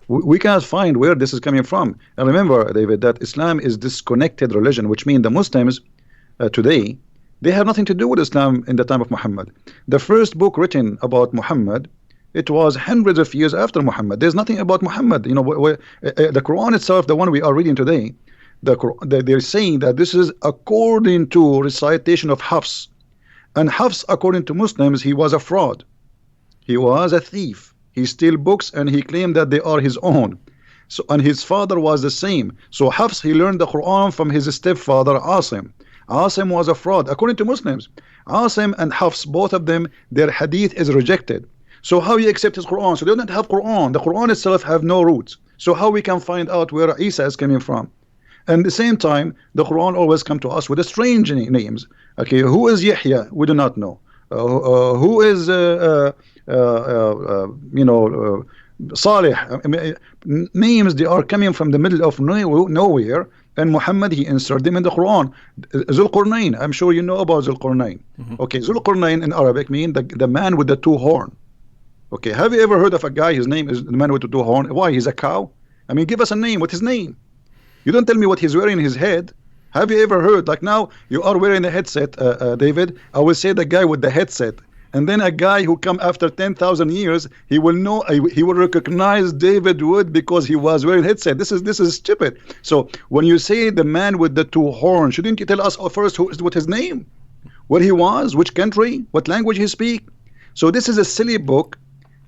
we cannot find where this is coming from. And remember, David, that Islam is disconnected religion, which means the Muslims today, they have nothing to do with Islam in the time of Muhammad. The first book written about Muhammad, it was hundreds of years after Muhammad. There's nothing about Muhammad. You know, the Quran itself, the one we are reading today, they're saying that this is according to recitation of Hafs. And Hafs, according to Muslims, he was a fraud. He was a thief. He stole books and he claimed that they are his own. So, and his father was the same. So Hafs, he learned the Quran from his stepfather Asim. Asim was a fraud, according to Muslims. Asim and Hafs, both of them, their hadith is rejected. So how you accept his Quran? So they don't have Quran. The Quran itself have no roots. So how we can find out where Isa is coming from? And at the same time, the Quran always come to us with strange names. Okay, who is Yahya? We do not know. Who is Salih? Names, they are coming from the middle of nowhere, and Muhammad, he inserted them in the Quran. Zulqarnain, I'm sure you know about Zulqarnain. Okay, Zulqarnain in Arabic means the man with the two horns. Okay, have you ever heard of a guy, his name is the man with the two horns? Why, he's a cow? I mean, give us a name. What's his name? You don't tell me what he's wearing in his head. Have you ever heard, like now, you are wearing a headset, David, I will say the guy with the headset. And then a guy who come after 10,000 years, he will know, he will recognize David Wood because he was wearing headset. This is stupid. So when you say the man with the two horns, shouldn't you tell us first what his name, where he was, which country, what language he speak? So this is a silly book,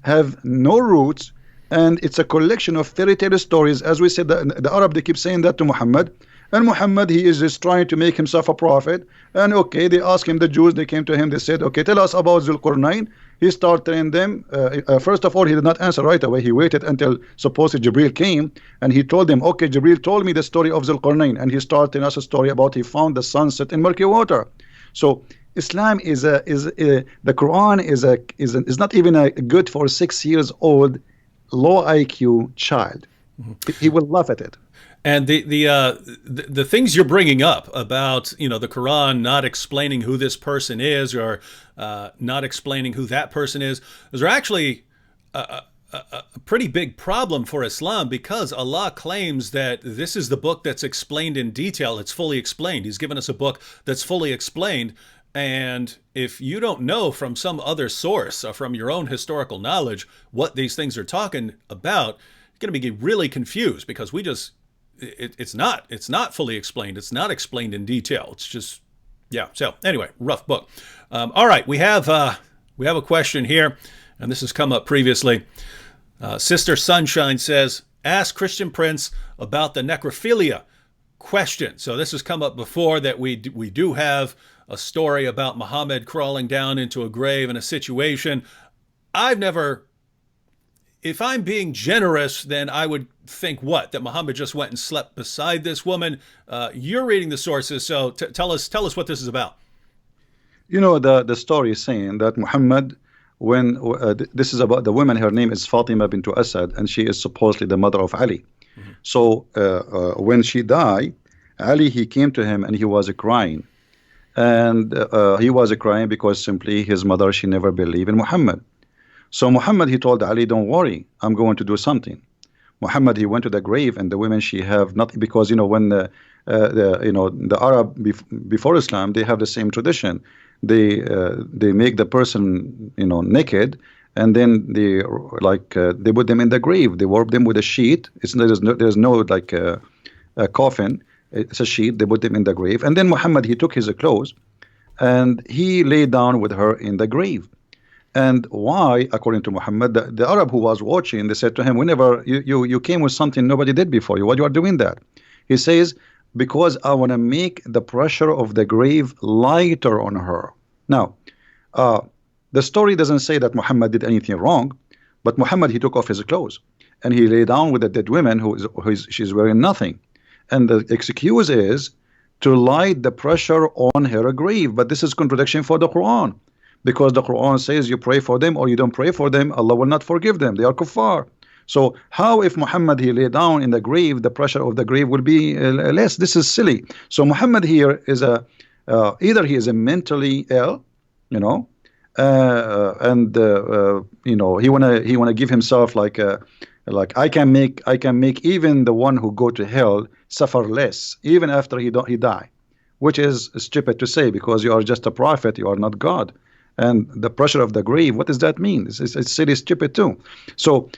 have no roots, and it's a collection of fairy tale stories. As we said, the Arab, they keep saying that to Muhammad. And Muhammad, he is just trying to make himself a prophet. And okay, they asked him, the Jews, they came to him, they said, okay, tell us about Zulqarnain. He started telling them, first of all, he did not answer right away. He waited until supposedly Jibril came, and he told them, okay, Jibril told me the story of Zulqarnain, and he started telling us a story about he found the sunset in murky water. So Islam is the Quran is not even a good for 6 years old low IQ child. He will laugh at it. And the things you're bringing up about, you know, the Quran not explaining who this person is, or not explaining who that person is, those are actually a pretty big problem for Islam, because Allah claims that this is the book that's explained in detail. It's fully explained. He's given us a book that's fully explained. And if you don't know from some other source or from your own historical knowledge what these things are talking about, you're going to be really confused, because it's not fully explained. It's not explained in detail. It's just, yeah. So anyway, rough book. All right, we have a question here, and this has come up previously. Sister Sunshine says, ask Christian Prince about the necrophilia question. So this has come up before, that we do have a story about Muhammad crawling down into a grave in a situation. I've never, if I'm being generous, then I would think that Muhammad just went and slept beside this woman. You're reading the sources, so tell us what this is about. You know, the story is saying that Muhammad, when this is about the woman, her name is Fatima bint Asad, and she is supposedly the mother of Ali. So when she died, Ali, he came to him and he was crying. And he was crying because simply his mother, she never believed in Muhammad. So Muhammad, he told Ali, don't worry, I'm going to do something. Muhammad, he went to the grave, and the women, she have nothing, because you know, when the Arab before Islam, they have the same tradition. They make the person, you know, naked, and then they put them in the grave. They warp them with a sheet. There's no like a coffin. It's a sheet. They put them in the grave, and then Muhammad, he took his clothes and he lay down with her in the grave. And why? According to Muhammad, the Arab who was watching, they said to him, whenever you came with something nobody did before you, why you are doing that? He says, because I want to make the pressure of the grave lighter on her. Now, the story doesn't say that Muhammad did anything wrong, but Muhammad, he took off his clothes and he lay down with a dead woman she's wearing nothing. And the excuse is to light the pressure on her grave. But this is contradiction for the Quran, because the Quran says you pray for them or you don't pray for them, Allah will not forgive them. They are kuffar. So how, if Muhammad he lay down in the grave, the pressure of the grave will be less? This is silly. So Muhammad here is either he is a mentally ill, and he wanna give himself like I can make even the one who go to hell suffer less even after he die, which is stupid to say, because you are just a prophet, you are not God. And the pressure of the grave, what does that mean? It's silly, stupid too. So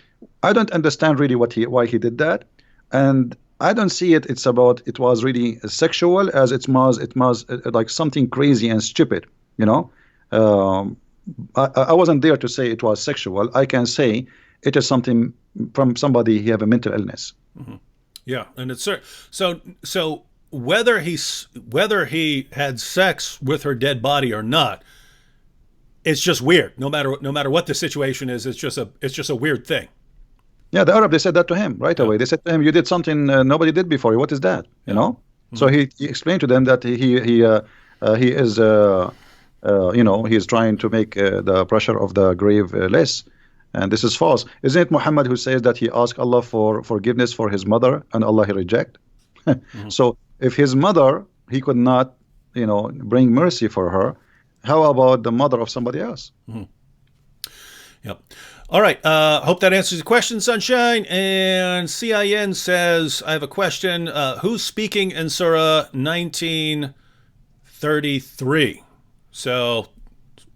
I don't understand really why he did that, and I don't see it. It was really sexual as it was like something crazy and stupid. I wasn't there to say it was sexual. I can say it is something from somebody who have a mental illness. Mm-hmm. Yeah, and it's so whether he had sex with her dead body or not, it's just weird. No matter what the situation is, it's just a weird thing. Yeah, the Arab, they said that to him right away. They said to him, "You did something nobody did before you. What is that?" Mm-hmm. So he explained to them that he is he is trying to make the pressure of the grave less, and this is false. Isn't it Muhammad who says that he asked Allah for forgiveness for his mother and Allah he reject? Mm-hmm. So if his mother he could not bring mercy for her, how about the mother of somebody else? Mm-hmm. Yep. All right. Hope that answers the question, Sunshine. And CIN says, I have a question. Who's speaking in Surah 1933? So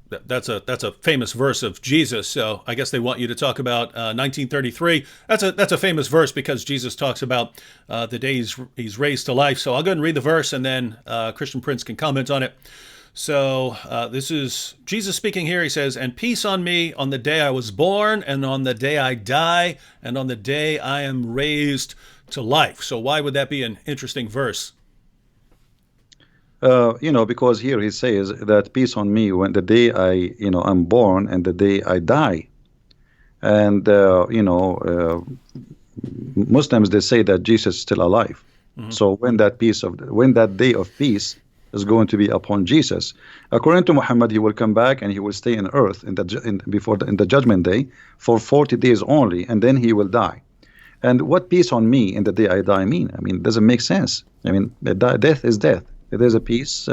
that's a famous verse of Jesus. So I guess they want you to talk about 1933. That's a famous verse because Jesus talks about the day he's raised to life. So I'll go ahead and read the verse, and then Christian Prince can comment on it. So this is Jesus speaking here. He says, "And peace on me on the day I was born, and on the day I die, and on the day I am raised to life." So why would that be an interesting verse? Because here he says that peace on me when the day I'm born and the day I die. And, Muslims, they say that Jesus is still alive. Mm-hmm. So when that day of peace is going to be upon Jesus, according to Muhammad, he will come back and he will stay in earth in the judgment day for 40 days only, and then he will die. And what peace on me in the day I die mean? I mean, it doesn't make sense. I mean, death is death. If there's a peace,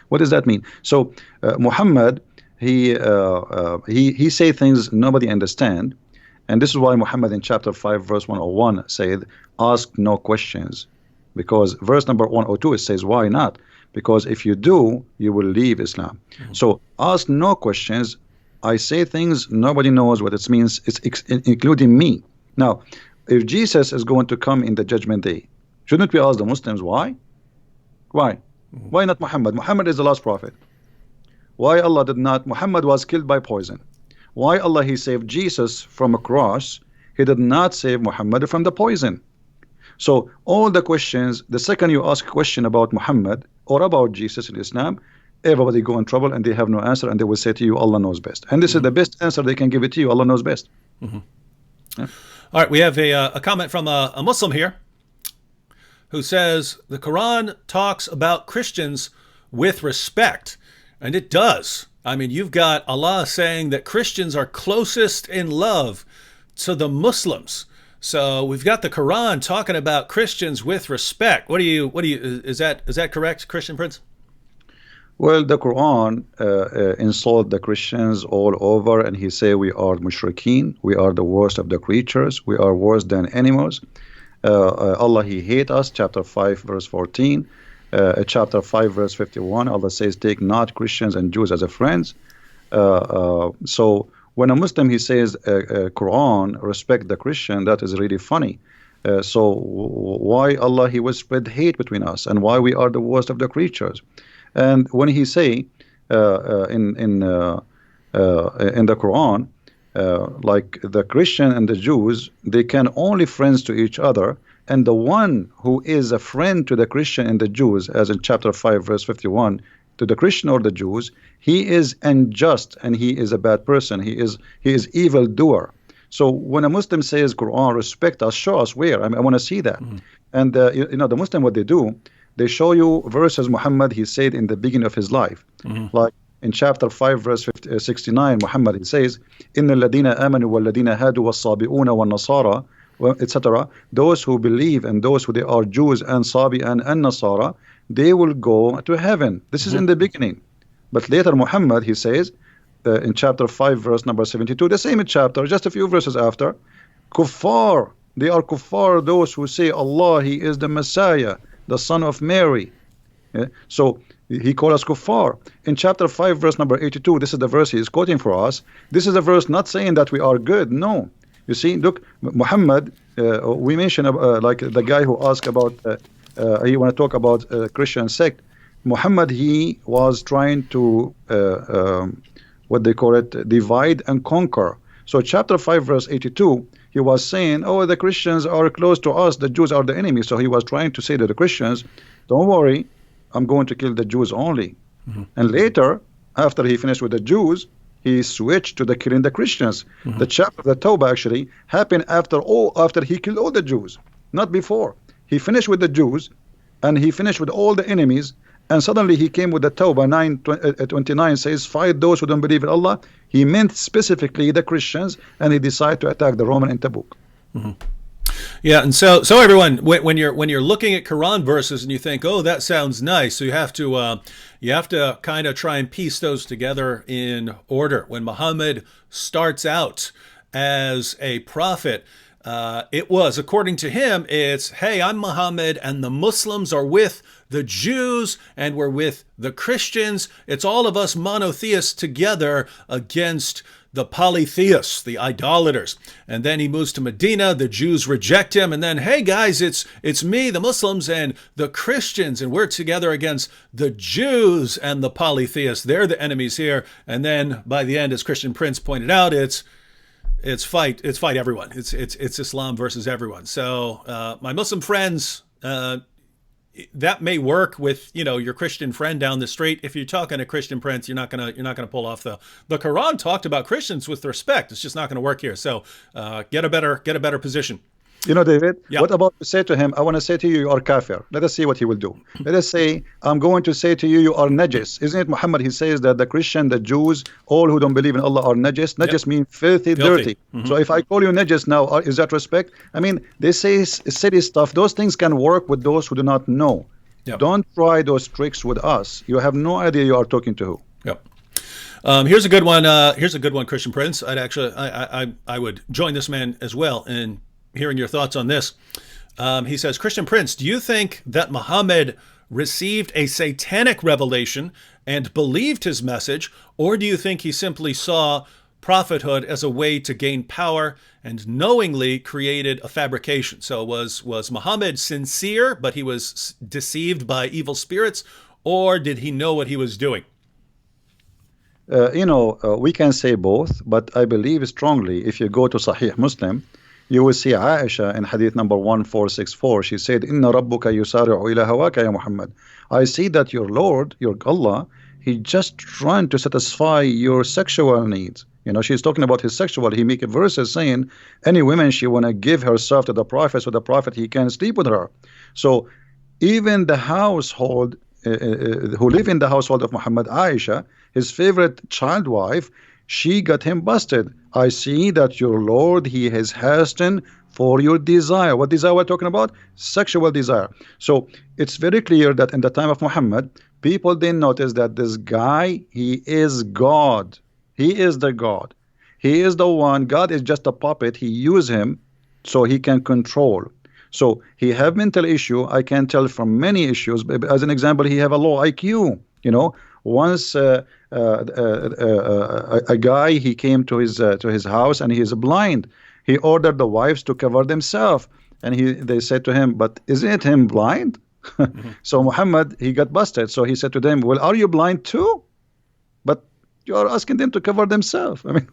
what does that mean? So Muhammad, he say things nobody understand, and this is why Muhammad in chapter 5 verse 101 said, "Ask no questions," because verse number 102 it says, "Why not? Because if you do, you will leave Islam." Mm-hmm. So ask no questions. I say things nobody knows what it means. It's including me. Now, if Jesus is going to come in the judgment day, shouldn't we ask the Muslims why? Why? Why not Muhammad? Muhammad is the last prophet. Why Allah did not? Muhammad was killed by poison. Why Allah he saved Jesus from a cross? He did not save Muhammad from the poison. So all the questions, the second you ask a question about Muhammad or about Jesus in Islam, everybody go in trouble and they have no answer, and they will say to you, Allah knows best. And this is the best answer they can give it to you. Allah knows best. Mm-hmm. Yeah. All right, we have a comment from a Muslim here who says the Quran talks about Christians with respect, and it does. I mean, you've got Allah saying that Christians are closest in love to the Muslims. So we've got the Quran talking about Christians with respect. Is that correct, Christian Prince? Well, the Quran insult the Christians all over, and he say we are mushrikeen, we are the worst of the creatures, we are worse than animals. Allah he hate us, chapter 5 verse 14, chapter 5 verse 51, Allah says take not Christians and Jews as a friends. So when a Muslim he says Quran respect the Christian, that is really funny. So why Allah he will spread hate between us, and why we are the worst of the creatures? And when he say in the Quran, like the Christian and the Jews, they can only friends to each other, and the one who is a friend to the Christian and the Jews, as in chapter 5 verse 51, to the Christian or the Jews, he is unjust and he is a bad person. He is evil doer. So when a Muslim says Quran respect us, show us where. I want to see that. And the Muslim, what they do, they show you verses Muhammad he said in the beginning of his life, like in chapter 5 verse 69, Muhammad he says, "Inna alladhina amanu walladhina hadu was-sabi'una wan-nasara," etc. Those who believe and those who they are Jews and Sabi and Nasara, they will go to heaven. This is in the beginning. But later Muhammad he says in chapter 5 verse number 72, the same chapter, just a few verses after, kuffar, they are kuffar, those who say Allah he is the Messiah, the son of Mary. So he called us kuffar. In chapter 5 verse number 82, this is the verse he is quoting for us. This is a verse not saying that we are good. No, you see, look, Muhammad, we mentioned like the guy who asked about you want to talk about Christian sect. Muhammad he was trying to what they call it, divide and conquer. So chapter 5 verse 82, he was saying, oh, the Christians are close to us, the Jews are the enemy. So he was trying to say to the Christians, don't worry, I'm going to kill the Jews only. And later, after he finished with the Jews, he switched to the killing the Christians. The chapter of the Tawbah actually happened after he killed all the Jews, not before. He finished with the Jews and he finished with all the enemies, and suddenly he came with the Tawbah 9:29 says, fight those who don't believe in Allah. He meant specifically the Christians, and he decided to attack the Roman in Tabuk. Yeah, and so everyone, when you're looking at Quran verses and you think, oh, that sounds nice, so you have to kind of try and piece those together in order. When Muhammad starts out as a prophet, it was, according to him, it's, hey, I'm Muhammad and the Muslims are with the Jews and we're with the Christians. It's all of us monotheists together against the polytheists, the idolaters. And then he moves to Medina, the Jews reject him, and then, hey guys, it's me, the Muslims, and the Christians, and we're together against the Jews and the polytheists. They're the enemies here. And then by the end, as Christian Prince pointed out, it's fight everyone. It's Islam versus everyone. So my Muslim friends, that may work with your Christian friend down the street. If you're talking to Christian Prince, you're not gonna pull off the Quran talked about Christians with respect. It's just not gonna work here. So get a better position. David, Yeah. What about to say to him, I want to say to you, you are kafir. Let us see what he will do. Let us say, I'm going to say to you, you are najis. Isn't it Muhammad? He says that the Christian, the Jews, all who don't believe in Allah are najis. Najis means filthy, dirty. So if I call you najis now, is that respect? I mean, they say silly stuff. Those things can work with those who do not know. Yep. Don't try those tricks with us. You have no idea you are talking to who. Yep. Here's a good one, Christian Prince. I would join this man as well in hearing your thoughts on this. He says, Christian Prince, do you think that Muhammad received a satanic revelation and believed his message, or do you think he simply saw prophethood as a way to gain power and knowingly created a fabrication? So was Muhammad sincere, but he was deceived by evil spirits, or did he know what he was doing? We can say both, but I believe strongly if you go to Sahih Muslim, you will see Aisha in hadith number 1464. She said, Inna rabbuka yusari'u ila hawaka ya Muhammad. I see that your Lord, your Allah, he just trying to satisfy your sexual needs. She's talking about his sexual. He make verses saying any woman she want to give herself to the prophet, so the prophet he can sleep with her. So even the household who live in the household of Muhammad, Aisha, his favorite child wife, she got him busted. I see that your Lord, he has hastened for your desire. What desire we're talking about? Sexual desire. So it's very clear that in the time of Muhammad, people didn't notice that this guy, he is God. He is the God. He is the one. God is just a puppet. He use him so he can control. So he have mental issue. I can tell from many issues. As an example, he have a low IQ. Once a guy, he came to his house and he is blind. He ordered the wives to cover themselves, and they said to him, "But isn't him blind?" So Muhammad, he got busted. So he said to them, "Well, are you blind too? But you are asking them to cover themselves." I mean,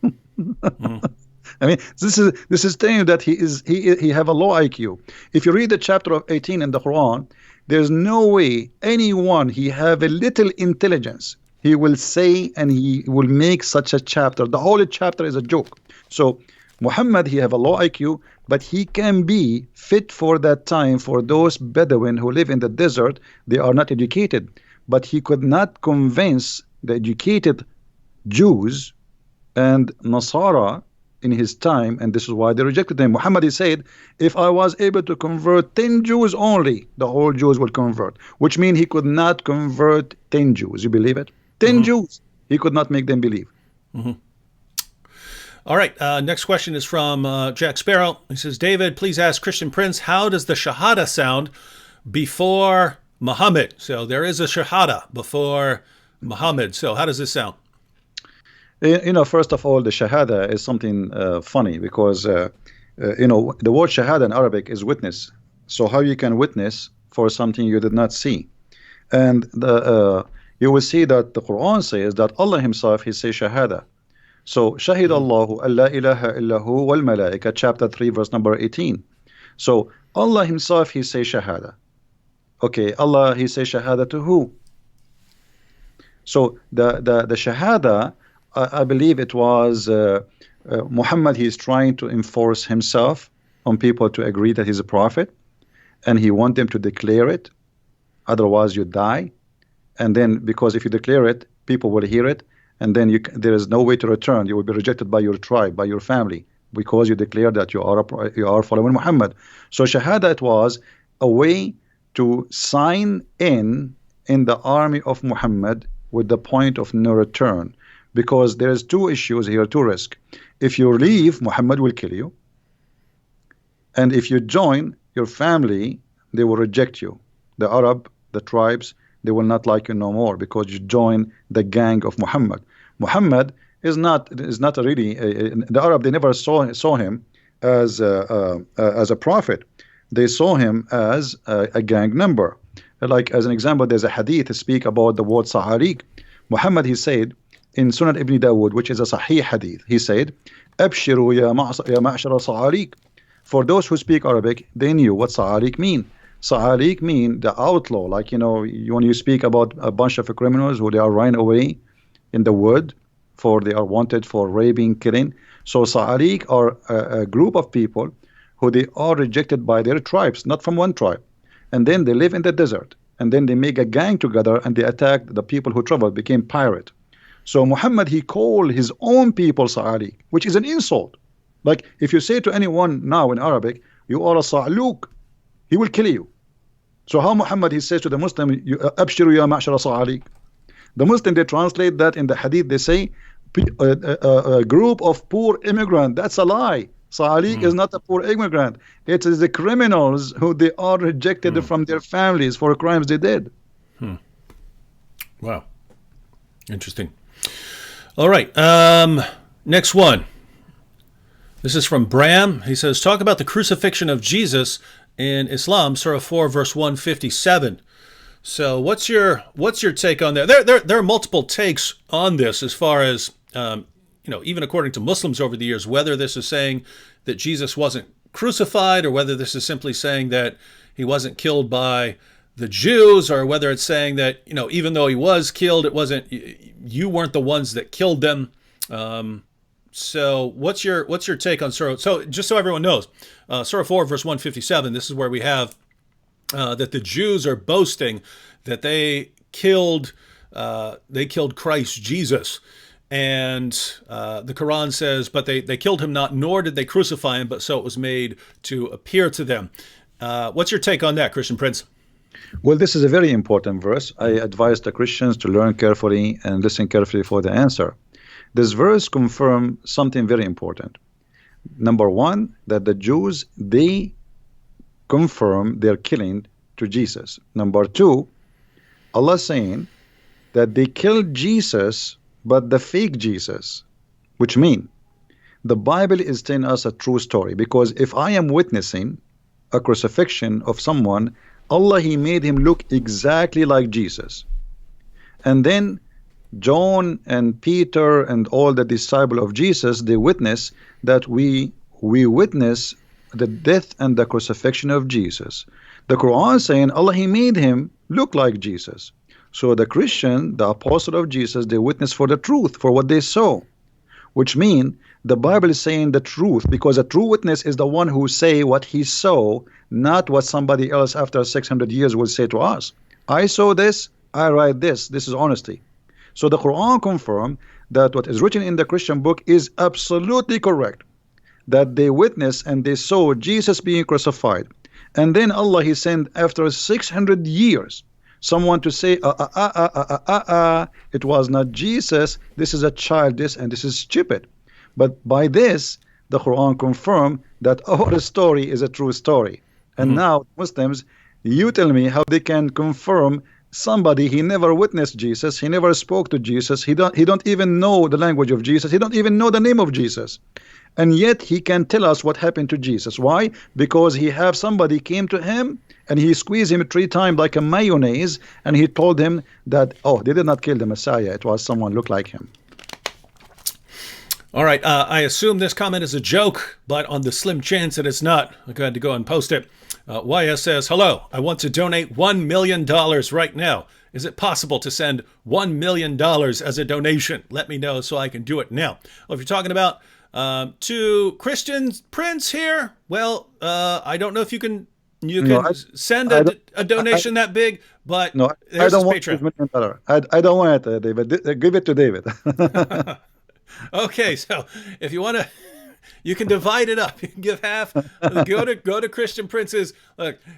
I mean, this is saying that he have a low IQ. If you read the chapter of 18 in the Quran, there's no way anyone he have a little intelligence he will say and he will make such a chapter. The whole chapter is a joke. So Muhammad, he have a low IQ, but he can be fit for that time for those Bedouin who live in the desert. They are not educated, but he could not convince the educated Jews and Nasara in his time, and this is why they rejected him. Muhammad, he said, if I was able to convert 10 Jews only, the whole Jews will convert, which means he could not convert 10 Jews. You believe it? 10 Jews, he could not make them believe. All right, next question is from Jack Sparrow. He says, David, please ask Christian Prince, how does the Shahada sound before Muhammad? So there is a Shahada before Muhammad. So how does this sound? You know, first of all, the Shahada is something funny because, you know, the word Shahada in Arabic is witness. So how you can witness for something you did not see? And you will see that the Quran says that Allah himself, he says Shahada. So Shahid Allahu an la ilaha illahu wal malaika, chapter 3, verse number 18. So Allah himself, he says Shahada. Okay, Allah, he says Shahada to who? So the Shahada, I believe it was Muhammad, he is trying to enforce himself on people to agree that he's a prophet, and he wants them to declare it, otherwise you die. And then because if you declare it, people will hear it, and then there is no way to return. You will be rejected by your tribe, by your family, because you declare that you are following Muhammad. So Shahada, it was a way to sign in the army of Muhammad with the point of no return. Because there is two issues here, two risks. If you leave, Muhammad will kill you. And if you join your family, they will reject you. The Arab, the tribes, they will not like you no more because you join the gang of Muhammad. Muhammad is not really the Arab. They never saw him as a prophet. They saw him as a gang member. Like as an example, there's a hadith to speak about the word Sa'ariq. Muhammad, he said in Sunan Ibn Dawood, which is a Sahih hadith, he said, "Abshiru ya ma'shara Sa'ariq." For those who speak Arabic, they knew what Sa'ariq mean. Sa'ariq mean the outlaw. Like, you know, when you speak about a bunch of criminals who they are running away in the wood, for they are wanted for raping, killing. So Sa'ariq are a group of people who they are rejected by their tribes, not from one tribe. And then they live in the desert. And then they make a gang together and they attack the people who traveled, became pirate. So Muhammad, he called his own people Sa'ariq, which is an insult. Like if you say to anyone now in Arabic, you are a Sa'luq, he will kill you. So how Muhammad, he says to the Muslim, Abshiru ya ma'shara Sa'ariq. The Muslim, they translate that in the hadith, they say, a group of poor immigrant. That's a lie. Sa'ariq is not a poor immigrant. It is the criminals who they are rejected from their families for crimes they did. Wow. Interesting. All right. Next one. This is from Bram. He says, talk about the crucifixion of Jesus in Islam, Surah 4, verse 157. So what's your take on that? There are multiple takes on this as far as, even according to Muslims over the years, whether this is saying that Jesus wasn't crucified or whether this is simply saying that he wasn't killed by the Jews, or whether it's saying that, even though he was killed, it wasn't, you weren't the ones that killed them. So what's your take on Surah? So just so everyone knows, Surah 4, verse 157, this is where we have that the Jews are boasting that they killed Christ Jesus. And the Quran says, but they killed him not, nor did they crucify him, but so it was made to appear to them. What's your take on that, Christian Prince? Well, this is a very important verse. I advise the Christians to learn carefully and listen carefully for the answer. This verse confirms something very important. Number one, that the Jews, they confirm their killing to Jesus. Number two, Allah saying that they killed Jesus, but the fake Jesus, which mean the Bible is telling us a true story. Because if I am witnessing a crucifixion of someone, Allah, He made him look exactly like Jesus. And then John and Peter and all the disciples of Jesus, they witness that we witness the death and the crucifixion of Jesus. The Quran saying Allah, He made him look like Jesus. So the Christian, the apostle of Jesus, they witness for the truth, for what they saw, which mean the Bible is saying the truth, because a true witness is the one who say what he saw, not what somebody else after 600 years will say to us. I saw this, I write this. This is honesty. So the Quran confirmed that what is written in the Christian book is absolutely correct, that they witnessed and they saw Jesus being crucified. And then Allah, He sent after 600 years someone to say, it was not Jesus, this is a child, and this is stupid. But by this, the Quran confirmed that our story is a true story. And now Muslims, you tell me how they can confirm somebody, he never witnessed Jesus, he never spoke to Jesus, he don't even know the language of Jesus, he don't even know the name of Jesus, and yet he can tell us what happened to Jesus. Why? Because he have somebody came to him and he squeezed him 3 times like a mayonnaise, and he told him that, oh, they did not kill the Messiah, it was someone looked like him. All right, I assume this comment is a joke, but on the slim chance that it's not, I'm going to go and post it. YS says, hello, I want to donate $1 million right now. Is it possible to send $1 million as a donation? Let me know so I can do it now. Well, if you're talking about to Christian Prince here, well, I don't know if you can send a donation that big, but no, there's I don't his want Patreon. $1 million. I don't want it, David. Give it to David. Okay, so if you want to, you can divide it up. You can give half. Go to Christian Prince's.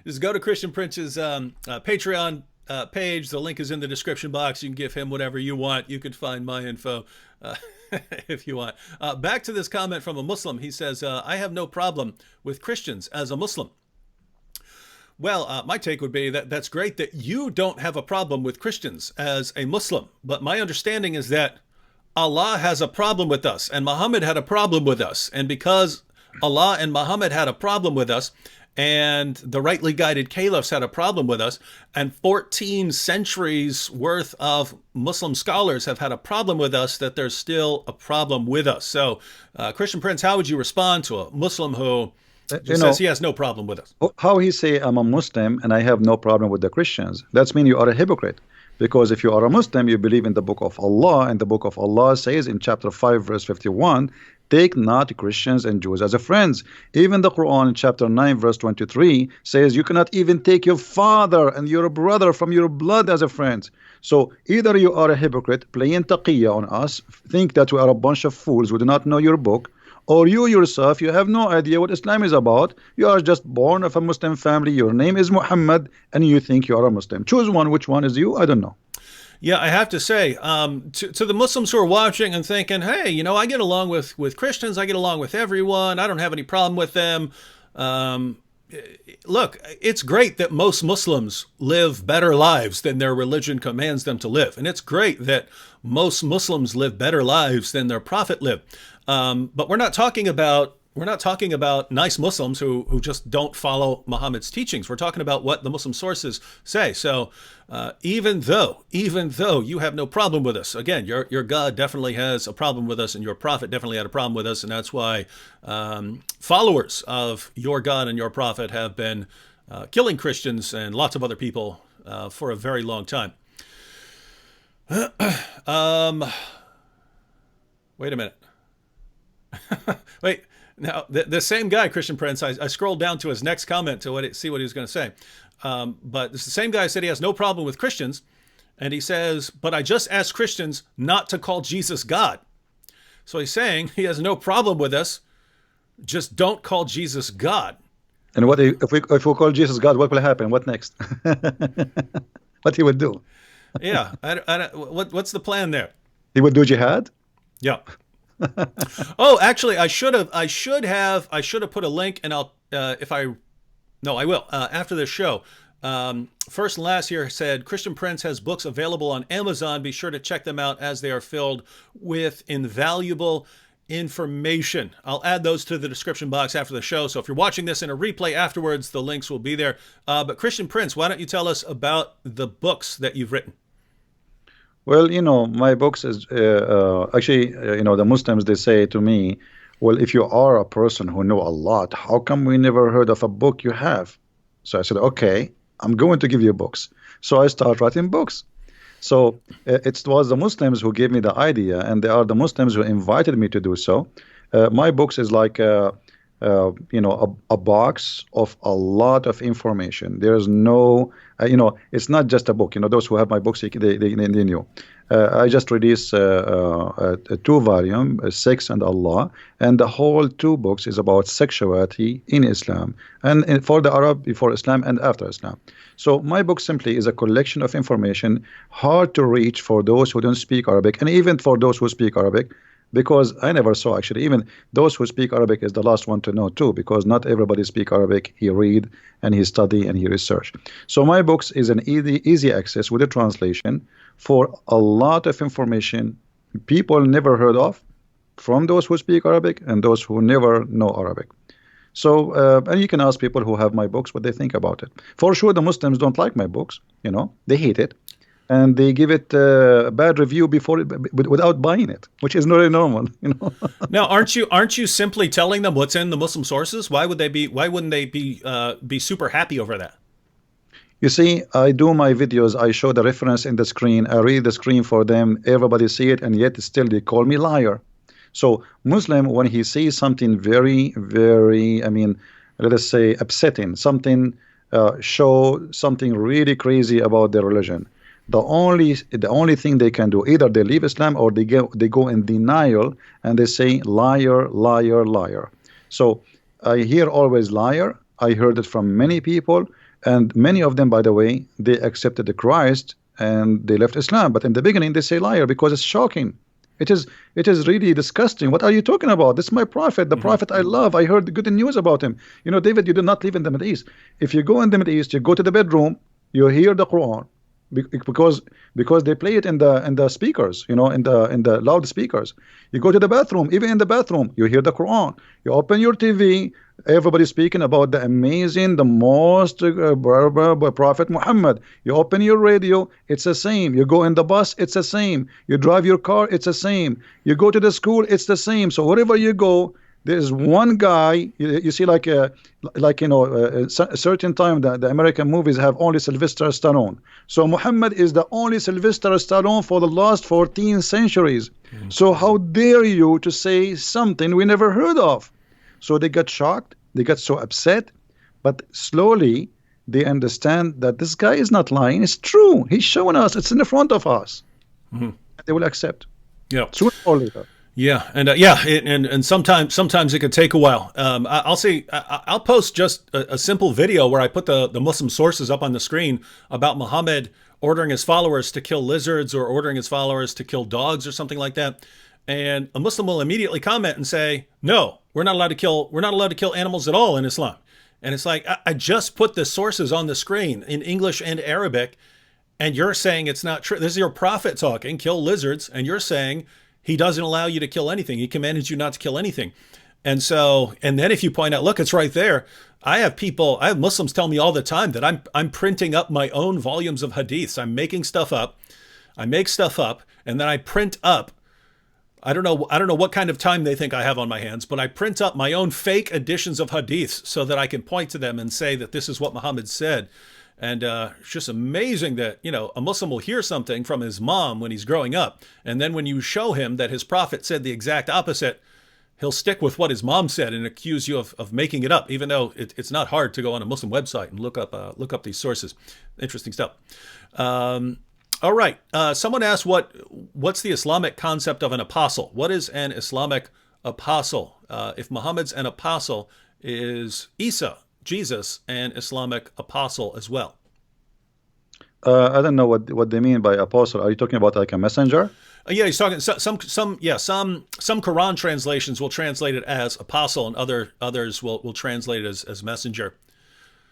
Just go to Christian Prince's Patreon page. The link is in the description box. You can give him whatever you want. You can find my info if you want. Back to this comment from a Muslim. He says, "I have no problem with Christians as a Muslim." Well, my take would be that that's great that you don't have a problem with Christians as a Muslim. But my understanding is that Allah has a problem with us, and Muhammad had a problem with us. And because Allah and Muhammad had a problem with us, and the rightly guided caliphs had a problem with us, and 14 centuries worth of Muslim scholars have had a problem with us, that there's still a problem with us. So, Christian Prince, how would you respond to a Muslim who says he has no problem with us? How he say, I'm a Muslim and I have no problem with the Christians? That's mean you are a hypocrite. Because if you are a Muslim, you believe in the book of Allah, and the book of Allah says in chapter 5, verse 51, take not Christians and Jews as a friends. Even the Quran in chapter 9, verse 23 says you cannot even take your father and your brother from your blood as a friend. So either you are a hypocrite, playing taqiyya on us, think that we are a bunch of fools who do not know your book, or you yourself, you have no idea what Islam is about. You are just born of a Muslim family. Your name is Muhammad, and you think you are a Muslim. Choose one. Which one is you? I don't know. Yeah, I have to say, to the Muslims who are watching and thinking, hey, I get along with Christians. I get along with everyone. I don't have any problem with them. Look, it's great that most Muslims live better lives than their religion commands them to live. And it's great that most Muslims live better lives than their prophet lived. But we're not talking about nice Muslims who just don't follow Muhammad's teachings. We're talking about what the Muslim sources say. So even though you have no problem with us, again, your God definitely has a problem with us, and your prophet definitely had a problem with us, and that's why followers of your God and your prophet have been killing Christians and lots of other people for a very long time. Wait a minute. Wait. Now, the same guy, Christian Prince, I scrolled down to his next comment to see what he was going to say. But it's the same guy said he has no problem with Christians. And he says, but I just asked Christians not to call Jesus God. So he's saying he has no problem with us. Just don't call Jesus God. And what if we call Jesus God, what will happen? What next? What he would do? Yeah. What's the plan there? He would do jihad? Yeah. Oh, actually, I should have put a link, and I will after this show. First and last here said Christian Prince has books available on Amazon. Be sure to check them out as they are filled with invaluable information. I'll add those to the description box after the show. So if you're watching this in a replay afterwards, the links will be there. But Christian Prince, why don't you tell us about the books that you've written? Well, my books is actually, the Muslims, they say to me, well, if you are a person who know a lot, how come we never heard of a book you have? So I said, okay, I'm going to give you books. So I start writing books. So it was the Muslims who gave me the idea, and they are the Muslims who invited me to do so. My books is like a box of a lot of information. There's no, it's not just a book. Those who have my books, they knew. I just released a 2-volume, Sex and Allah, and the whole 2 books is about sexuality in Islam, and for the Arab, before Islam and after Islam. So my book simply is a collection of information, hard to reach for those who don't speak Arabic, and even for those who speak Arabic, because I never saw actually, even those who speak Arabic is the last one to know too, because not everybody speak Arabic. He read and he study and he research. So my books is an easy access with a translation for a lot of information people never heard of, from those who speak Arabic and those who never know Arabic. So and you can ask people who have my books what they think about it. For sure, the Muslims don't like my books. They hate it. And they give it a bad review without buying it, which is very normal. Now, aren't you simply telling them what's in the Muslim sources? Why wouldn't they be super happy over that? You see, I do my videos. I show the reference in the screen. I read the screen for them. Everybody see it, and yet still they call me liar. So Muslim, when he sees something very, very, let us say upsetting, something show something really crazy about their religion, the only thing they can do, either they leave Islam or they go in denial and they say liar, liar, liar. So I hear always liar. I heard it from many people, and many of them, by the way, they accepted the Christ and they left Islam. But in the beginning, they say liar because it's shocking. It is really disgusting. What are you talking about? This is my prophet, the prophet I love. I heard good news about him. David, you do not live in the Middle East. If you go in the Middle East, you go to the bedroom, you hear the Quran. Because they play it in the speakers, in the loudspeakers. You go to the bathroom, even in the bathroom, you hear the Quran. You open your TV, everybody speaking about the amazing, the most Prophet Muhammad. You open your radio, it's the same. You go in the bus, it's the same. You drive your car, it's the same. You go to the school, it's the same. So wherever you go, there's one guy. You see, a certain time the American movies have only Sylvester Stallone. So Muhammad is the only Sylvester Stallone for the last 14 centuries. So how dare you to say something we never heard of? So they got shocked, they got so upset, but slowly they understand that this guy is not lying. It's true. He's showing us. It's in the front of us. They will accept. Yeah. Sooner or later. Yeah, and sometimes it could take a while. I'll post just a simple video where I put the Muslim sources up on the screen about Muhammad ordering his followers to kill lizards or ordering his followers to kill dogs or something like that. And a Muslim will immediately comment and say, "No, we're not allowed to kill animals at all in Islam." And it's like, I just put the sources on the screen in English and Arabic, and you're saying it's not true. This is your prophet talking, kill lizards, and you're saying he doesn't allow you to kill anything. He commanded you not to kill anything. And then if you point out, look, it's right there. I have Muslims tell me all the time that I'm printing up my own volumes of hadiths. I'm making stuff up. I make stuff up, and then I print up. I don't know what kind of time they think I have on my hands, but I print up my own fake editions of hadiths so that I can point to them and say that this is what Muhammad said. And it's just amazing that, a Muslim will hear something from his mom when he's growing up. And then when you show him that his prophet said the exact opposite, he'll stick with what his mom said and accuse you of making it up, even though it's not hard to go on a Muslim website and look up these sources. Interesting stuff. All right. Someone asked what's the Islamic concept of an apostle? What is an Islamic apostle? If Muhammad's an apostle, is Isa, Jesus, an Islamic apostle as well? I don't know what they mean by apostle. Are you talking about like a messenger? Yeah, he's talking some Quran translations will translate it as apostle, and others will translate it as messenger.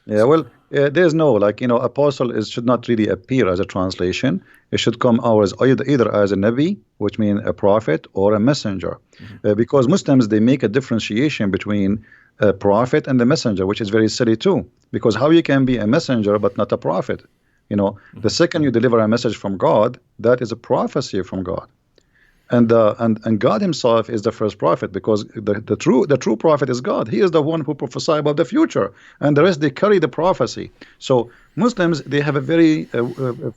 Yeah, well, there's no, like, apostle should not really appear as a translation. It should come out as either as a Nabi, which means a prophet, or a messenger. Because Muslims, they make a differentiation between a prophet and the messenger, which is very silly too. Because how you can be a messenger but not a prophet? The second you deliver a message from God, that is a prophecy from God. And God Himself is the first prophet, because the true prophet is God. He is the one who prophesies about the future, and the rest, they carry the prophecy. So Muslims, they have a very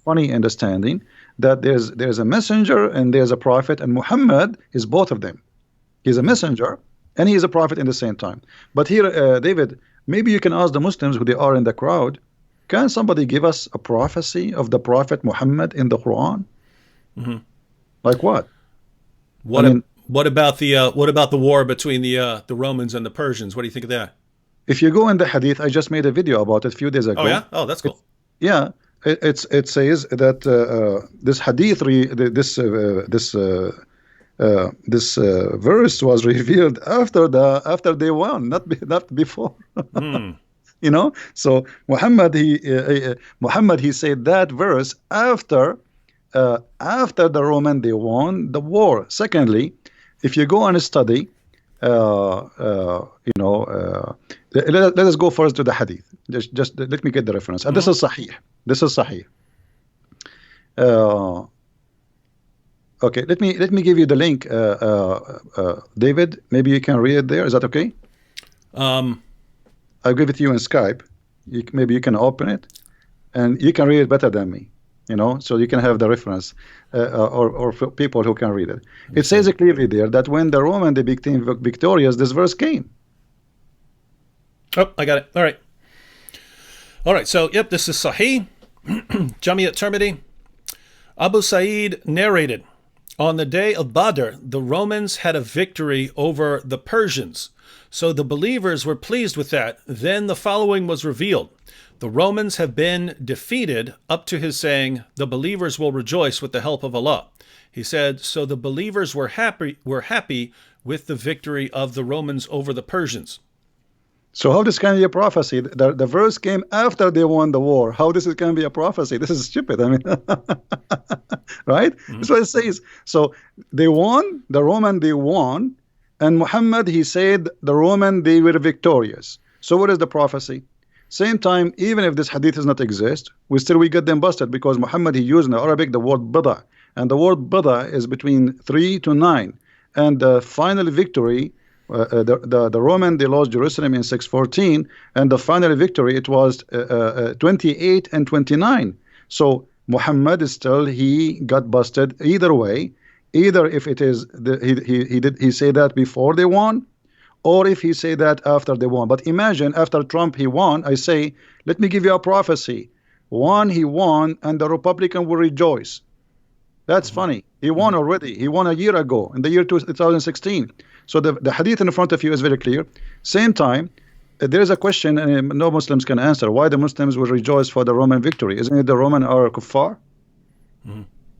funny understanding that there's a messenger and there's a prophet, and Muhammad is both of them. He's a messenger and he is a prophet in the same time. But here, David, maybe you can ask the Muslims who they are in the crowd, can somebody give us a prophecy of the prophet Muhammad in the Quran? Like what? What about the war between the Romans and the Persians? What do you think of that? If you go in the hadith, I just made a video about it a few days ago. Oh yeah, oh that's cool. It says that this hadith, this verse was revealed after they won, not before. So Muhammad he said that verse after the Roman they won the war. Secondly, if you go and study, let us go first to the hadith. Just let me get the reference. And this is Sahih. Okay, let me give you the link. David, maybe you can read it there. Is that okay? I'll give it to you in Skype. Maybe you can open it, and you can read it better than me. So you can have the reference, or for people who can read it. It says clearly there that when the Roman they became victorious, this verse came. Oh, I got it. All right. So, yep, this is Sahih, Jami at-Tirmidhi. Abu Sa'id narrated, on the day of Badr, the Romans had a victory over the Persians. So the believers were pleased with that. Then the following was revealed. The Romans have been defeated, up to his saying, the believers will rejoice with the help of Allah. He said, so the believers were happy with the victory of the Romans over the Persians. So how this can be a prophecy? The verse came after they won the war. How this can be a prophecy? This is stupid. I mean, right? That's what it says. So they won, the Roman they won, and Muhammad, he said the Roman they were victorious. So what is the prophecy? Same time, even if this hadith does not exist, we get them busted, because Muhammad, he used in the Arabic the word bada, and the word bada is between 3 to 9, and the final victory, the Roman they lost Jerusalem in 614, and the final victory it was 28 and 29. So Muhammad is still, he got busted either way, either if it is he say that before they won, or if he say that after they won. But imagine after Trump he won, I say, let me give you a prophecy. He won, and the Republican will rejoice. That's funny. He won already. He won a year ago, in the year 2016. So the hadith in front of you is very clear. Same time, there is a question, and no Muslims can answer, why the Muslims will rejoice for the Roman victory. Isn't it the Roman are kuffar?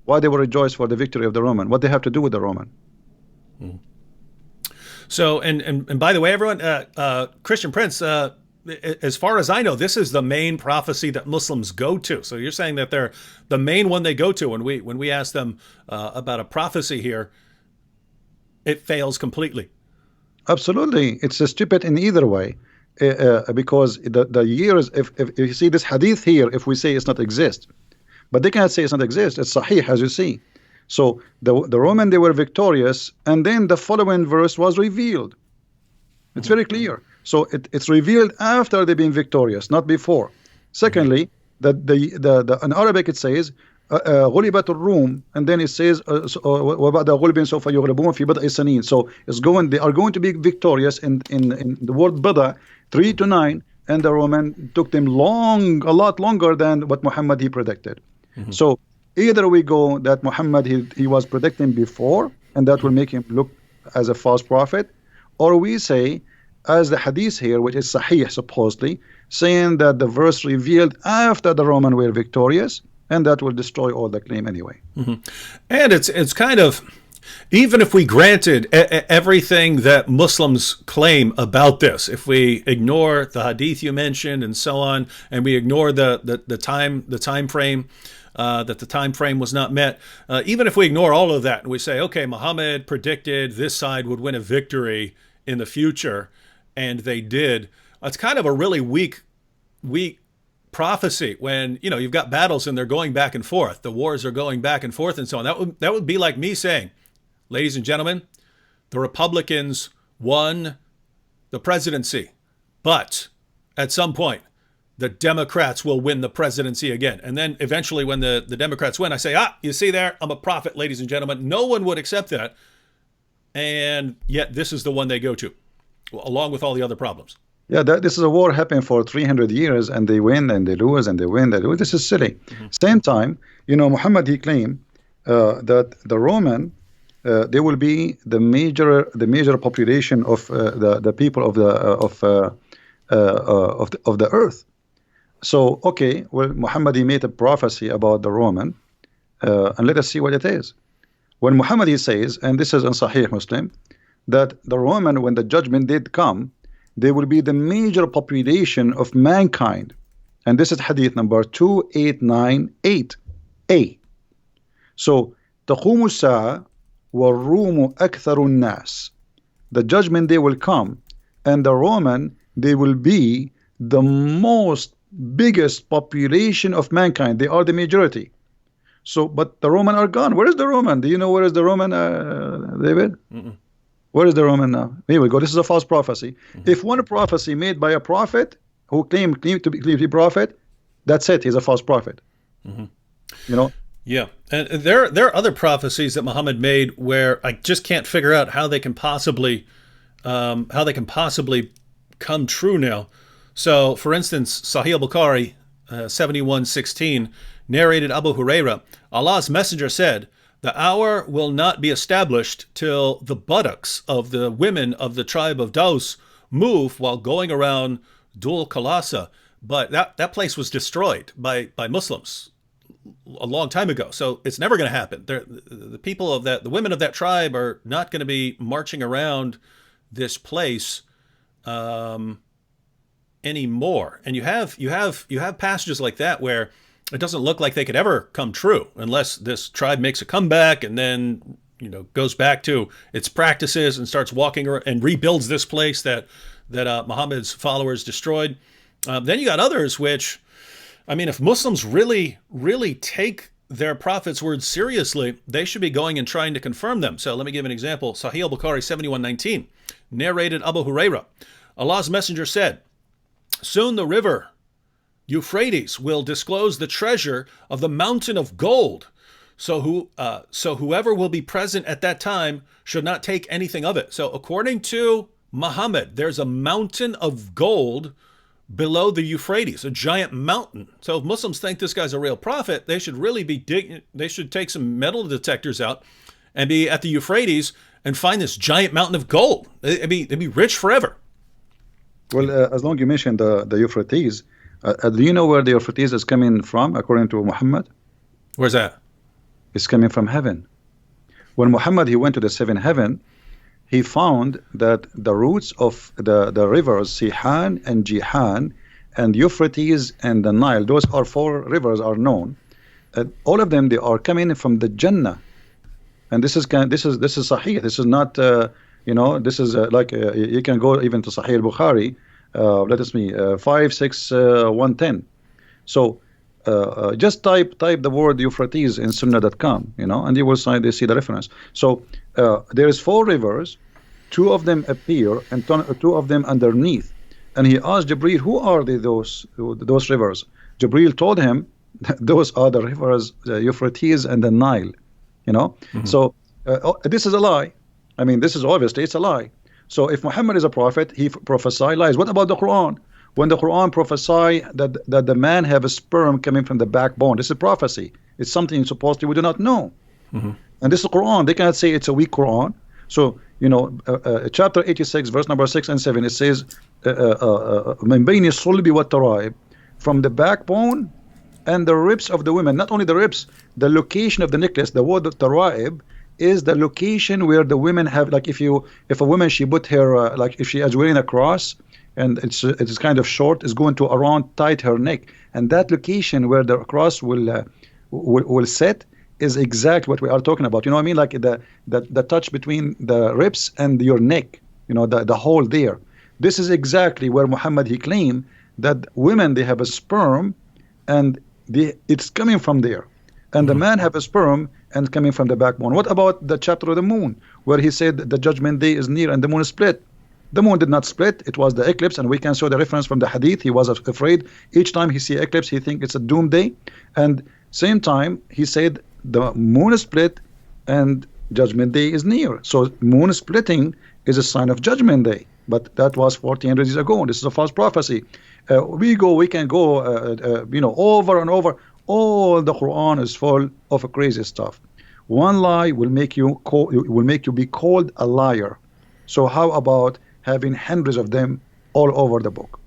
Why they will rejoice for the victory of the Roman? What they have to do with the Roman? So, and by the way, everyone, Christian Prince, as far as I know, this is the main prophecy that Muslims go to. So you're saying that they're the main one they go to when we ask them about a prophecy here, it fails completely. Absolutely, it's stupid in either way, because the years. If you see this hadith here, if we say it's not exist, but they cannot say it's not exist. It's sahih, as you see. So the Roman they were victorious, and then the following verse was revealed. It's very clear. So it's revealed after they've been victorious, not before. Secondly, that in Arabic it says غُلِبَتُ الروم, and then it says وَبَعْدَ غُلْبٍ سَوْفَ يُغْلَبُونَ فِي بَضْعِ سَنِينَ. So they are going to be victorious in the word bada 3 to 9, and the Roman took them a lot longer than what Muhammad he predicted. So either we go that Muhammad he was predicting before, and that will make him look as a false prophet, or we say, as the hadith here, which is sahih supposedly, saying that the verse revealed after the Roman were victorious, and that will destroy all the claim anyway. And it's kind of, Even if we granted everything that Muslims claim about this, if we ignore the hadith you mentioned and so on, and we ignore the time frame, that the time frame was not met, even if we ignore all of that and we say, okay, Muhammad predicted this side would win a victory in the future, and they did. It's kind of a really weak prophecy when, you know, you've got battles and they're going back and forth. The wars are going back and forth and so on. That would be like me saying, ladies and gentlemen, the Republicans won the presidency, but at some point, the Democrats will win the presidency again. And then eventually when the Democrats win, I say, you see there, I'm a prophet, ladies and gentlemen. No one would accept that. And yet this is the one they go to, along with all the other problems. Yeah, this is a war happening for 300 years, and they win and they lose and they win, they lose. This is silly. Same time, you know, Muhammad, he claimed that the Roman, they will be the major population of the people of the earth. So, okay, well, Muhammad, he made a prophecy about the Roman, and let us see what it is. When Muhammad, he says, and this is in Sahih Muslim, that the Roman, when the judgment did come, they will be the major population of mankind. And this is hadith number 2898a. So, تقوم الساعة والروم أكثر الناس. The judgment day will come, and the Roman, they will be the most biggest population of mankind. They are the majority. So, but the Roman are gone. Where is the Roman? Do you know where is the Roman, David? Where is the Roman now? Here we go. This is a false prophecy. If one prophecy made by a prophet who claimed to be prophet, that's it. He's a false prophet. You know. Yeah, and there are other prophecies that Muhammad made where I just can't figure out how they can possibly come true now. So, for instance, Sahih al-Bukhari 71:16 narrated Abu Huraira, Allah's messenger said, "The hour will not be established till the buttocks of the women of the tribe of Daus move while going around Dhul Khalasa." But that place was destroyed by Muslims a long time ago, so it's never going to happen. The people of the women of that tribe are not going to be marching around this place anymore. And you have passages like that where it doesn't look like they could ever come true unless this tribe makes a comeback and then, you know, goes back to its practices and starts walking around and rebuilds this place that Muhammad's followers destroyed. Then you got others which, I mean, if Muslims really take their prophet's words seriously, they should be going and trying to confirm them. So let me give an example. Sahih al-Bukhari 71:19 narrated Abu Huraira, Allah's messenger said, "Soon the river Euphrates will disclose the treasure of the mountain of gold. So whoever will be present at that time should not take anything of it." So according to Muhammad, there's a mountain of gold below the Euphrates, a giant mountain. So if Muslims think this guy's a real prophet, they should really they should take some metal detectors out and be at the Euphrates and find this giant mountain of gold. They'd be rich forever. Well, as long as you mentioned the Euphrates, do you know where the Euphrates is coming from, according to Muhammad? Where's that? It's coming from heaven. When Muhammad, he went to the seventh heaven, he found that the roots of the rivers Sihan and Jihan and Euphrates and the Nile, those are 4 rivers are known. All of them, they are coming from the Jannah. And this is Sahih. This is not, this is you can go even to Sahih al-Bukhari, 56110. So just type the word Euphrates in Sunnah.com, and you will see the reference. So there is 4 rivers, 2 of them appear and 2 of them underneath. And he asked Jibreel, who are those rivers? Jibreel told him, those are the rivers, Euphrates and the Nile. So this is a lie. I mean, this is obviously, it's a lie. So if Muhammad is a prophet, he prophesied lies. What about the Quran? When the Quran prophesy that the man have a sperm coming from the backbone, this is prophecy. It's something supposedly we do not know. And this is the Quran. They cannot say it's a weak Quran. So, chapter 86, verse number 6 and 7, it says, من بين الصلب والترائب, from the backbone and the ribs of the women. Not only the ribs, the location of the necklace, the word tara'ib, is the location where the women have, like, if a woman, she put her like if she is wearing a cross and it's kind of short, is going to around tight her neck, and that location where the cross will set is exact what we are talking about. You know what I mean? Like the touch between the ribs and your neck, you know, the hole there. This is exactly where Muhammad, he claimed that women, they have a sperm and it's coming from there, and the man have a sperm and coming from the backbone. What about the chapter of the moon where he said the judgment day is near and the moon is split? The moon did not split, it was the eclipse, and we can show the reference from the hadith. He was afraid each time he see eclipse, he think it's a doomsday, and same time he said the moon is split and judgment day is near. So moon splitting is a sign of judgment day, but that was 1400 years ago. This is a false prophecy. We can go you know, over and over. All the Quran is full of crazy stuff. One lie will make you be called a liar. So how about having hundreds of them all over the book?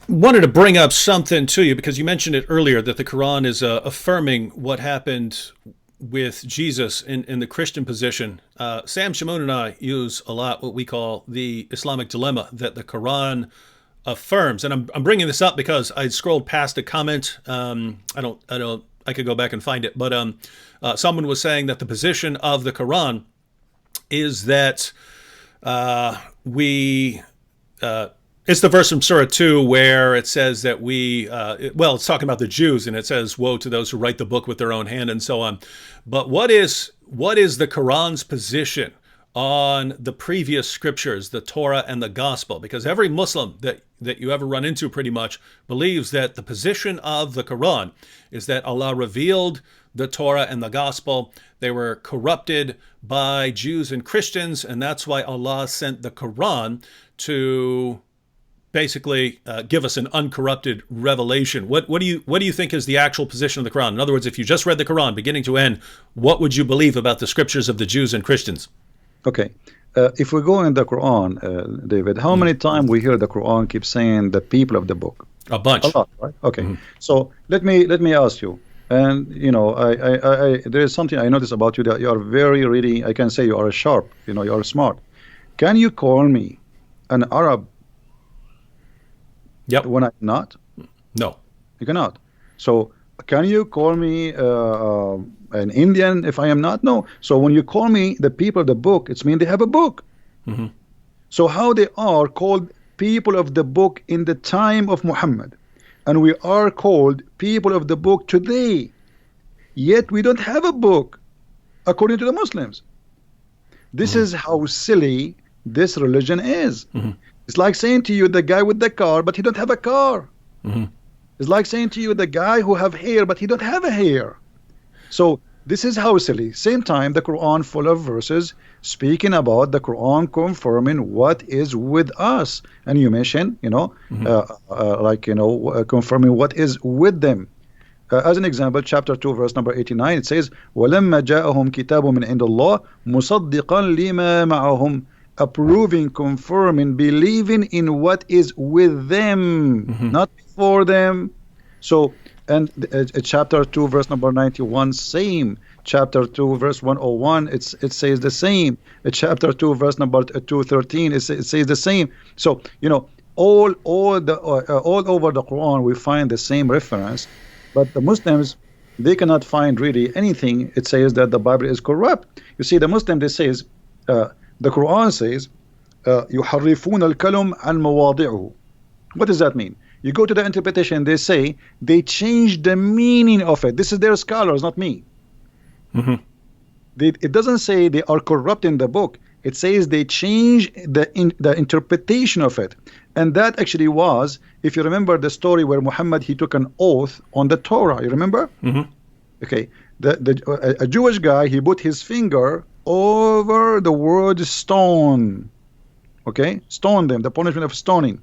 Wanted to bring up something to you because you mentioned it earlier that the Quran is affirming what happened with Jesus in the Christian position. Sam Shamoun and I use a lot what we call the Islamic dilemma that the Quran affirms, and I'm bringing this up because I scrolled past a comment. I could go back and find it, but someone was saying that the position of the Quran is that it's the verse from Surah 2 where it says that it's talking about the Jews, and it says, woe to those who write the book with their own hand, and so on. But what is the Quran's position on the previous scriptures, the Torah and the Gospel? Because every Muslim that you ever run into pretty much believes that the position of the Quran is that Allah revealed the Torah and the Gospel. They were corrupted by Jews and Christians, and that's why Allah sent the Quran to basically give us an uncorrupted revelation. What do you think is the actual position of the Quran? In other words, if you just read the Quran beginning to end, what would you believe about the scriptures of the Jews and Christians? Okay, if we go in the Quran, David, how many times we hear the Quran keep saying the people of the book? A bunch. A lot, right? Okay. So let me ask you, and you know, I there is something I notice about you, that you are very ready. I can say you are sharp. You know, you are smart. Can you call me an Arab? Yep. When I'm not? No. You cannot. So can you call me an Indian if I am not? No. So when you call me the people of the book, it's mean they have a book. So how they are called people of the book in the time of Muhammad, and we are called people of the book today, yet we don't have a book according to the Muslims. This is how silly this religion is. It's like saying to you the guy with the car, but he don't have a car. It's like saying to you the guy who have hair, but he don't have a hair. So this is how silly. Same time, the Quran full of verses speaking about the Quran confirming what is with us. And you mentioned, you know, confirming what is with them. As an example, chapter 2, verse number 89, it says, وَلَمَّا جَاءَهُمْ كِتَابٌ مِّنْ عِنْدِ اللَّهِ مُصَدِّقًا لِمَا مَعَهُمْ, approving, confirming, believing in what is with them, not before them. So, and chapter 2, verse number 91, same. Chapter 2, verse 101, it says the same. Chapter 2, verse number 213, it says the same. So, you know, all over the Quran, we find the same reference. But the Muslims, they cannot find really anything. It says that the Bible is corrupt. You see, the Muslim, they says, the Quran says, يُحَرِّفُونَ الْكَلُمْ عَنْ مَوَاضِعُهُ. What does that mean? You go to the interpretation, they say they change the meaning of it. This is their scholars, not me. It doesn't say they are corrupting the book. It says they change the interpretation of it. And that actually was, if you remember the story where Muhammad, he took an oath on the Torah. You remember? Okay. A Jewish guy, he put his finger over the word stone. Okay, stone them, the punishment of stoning.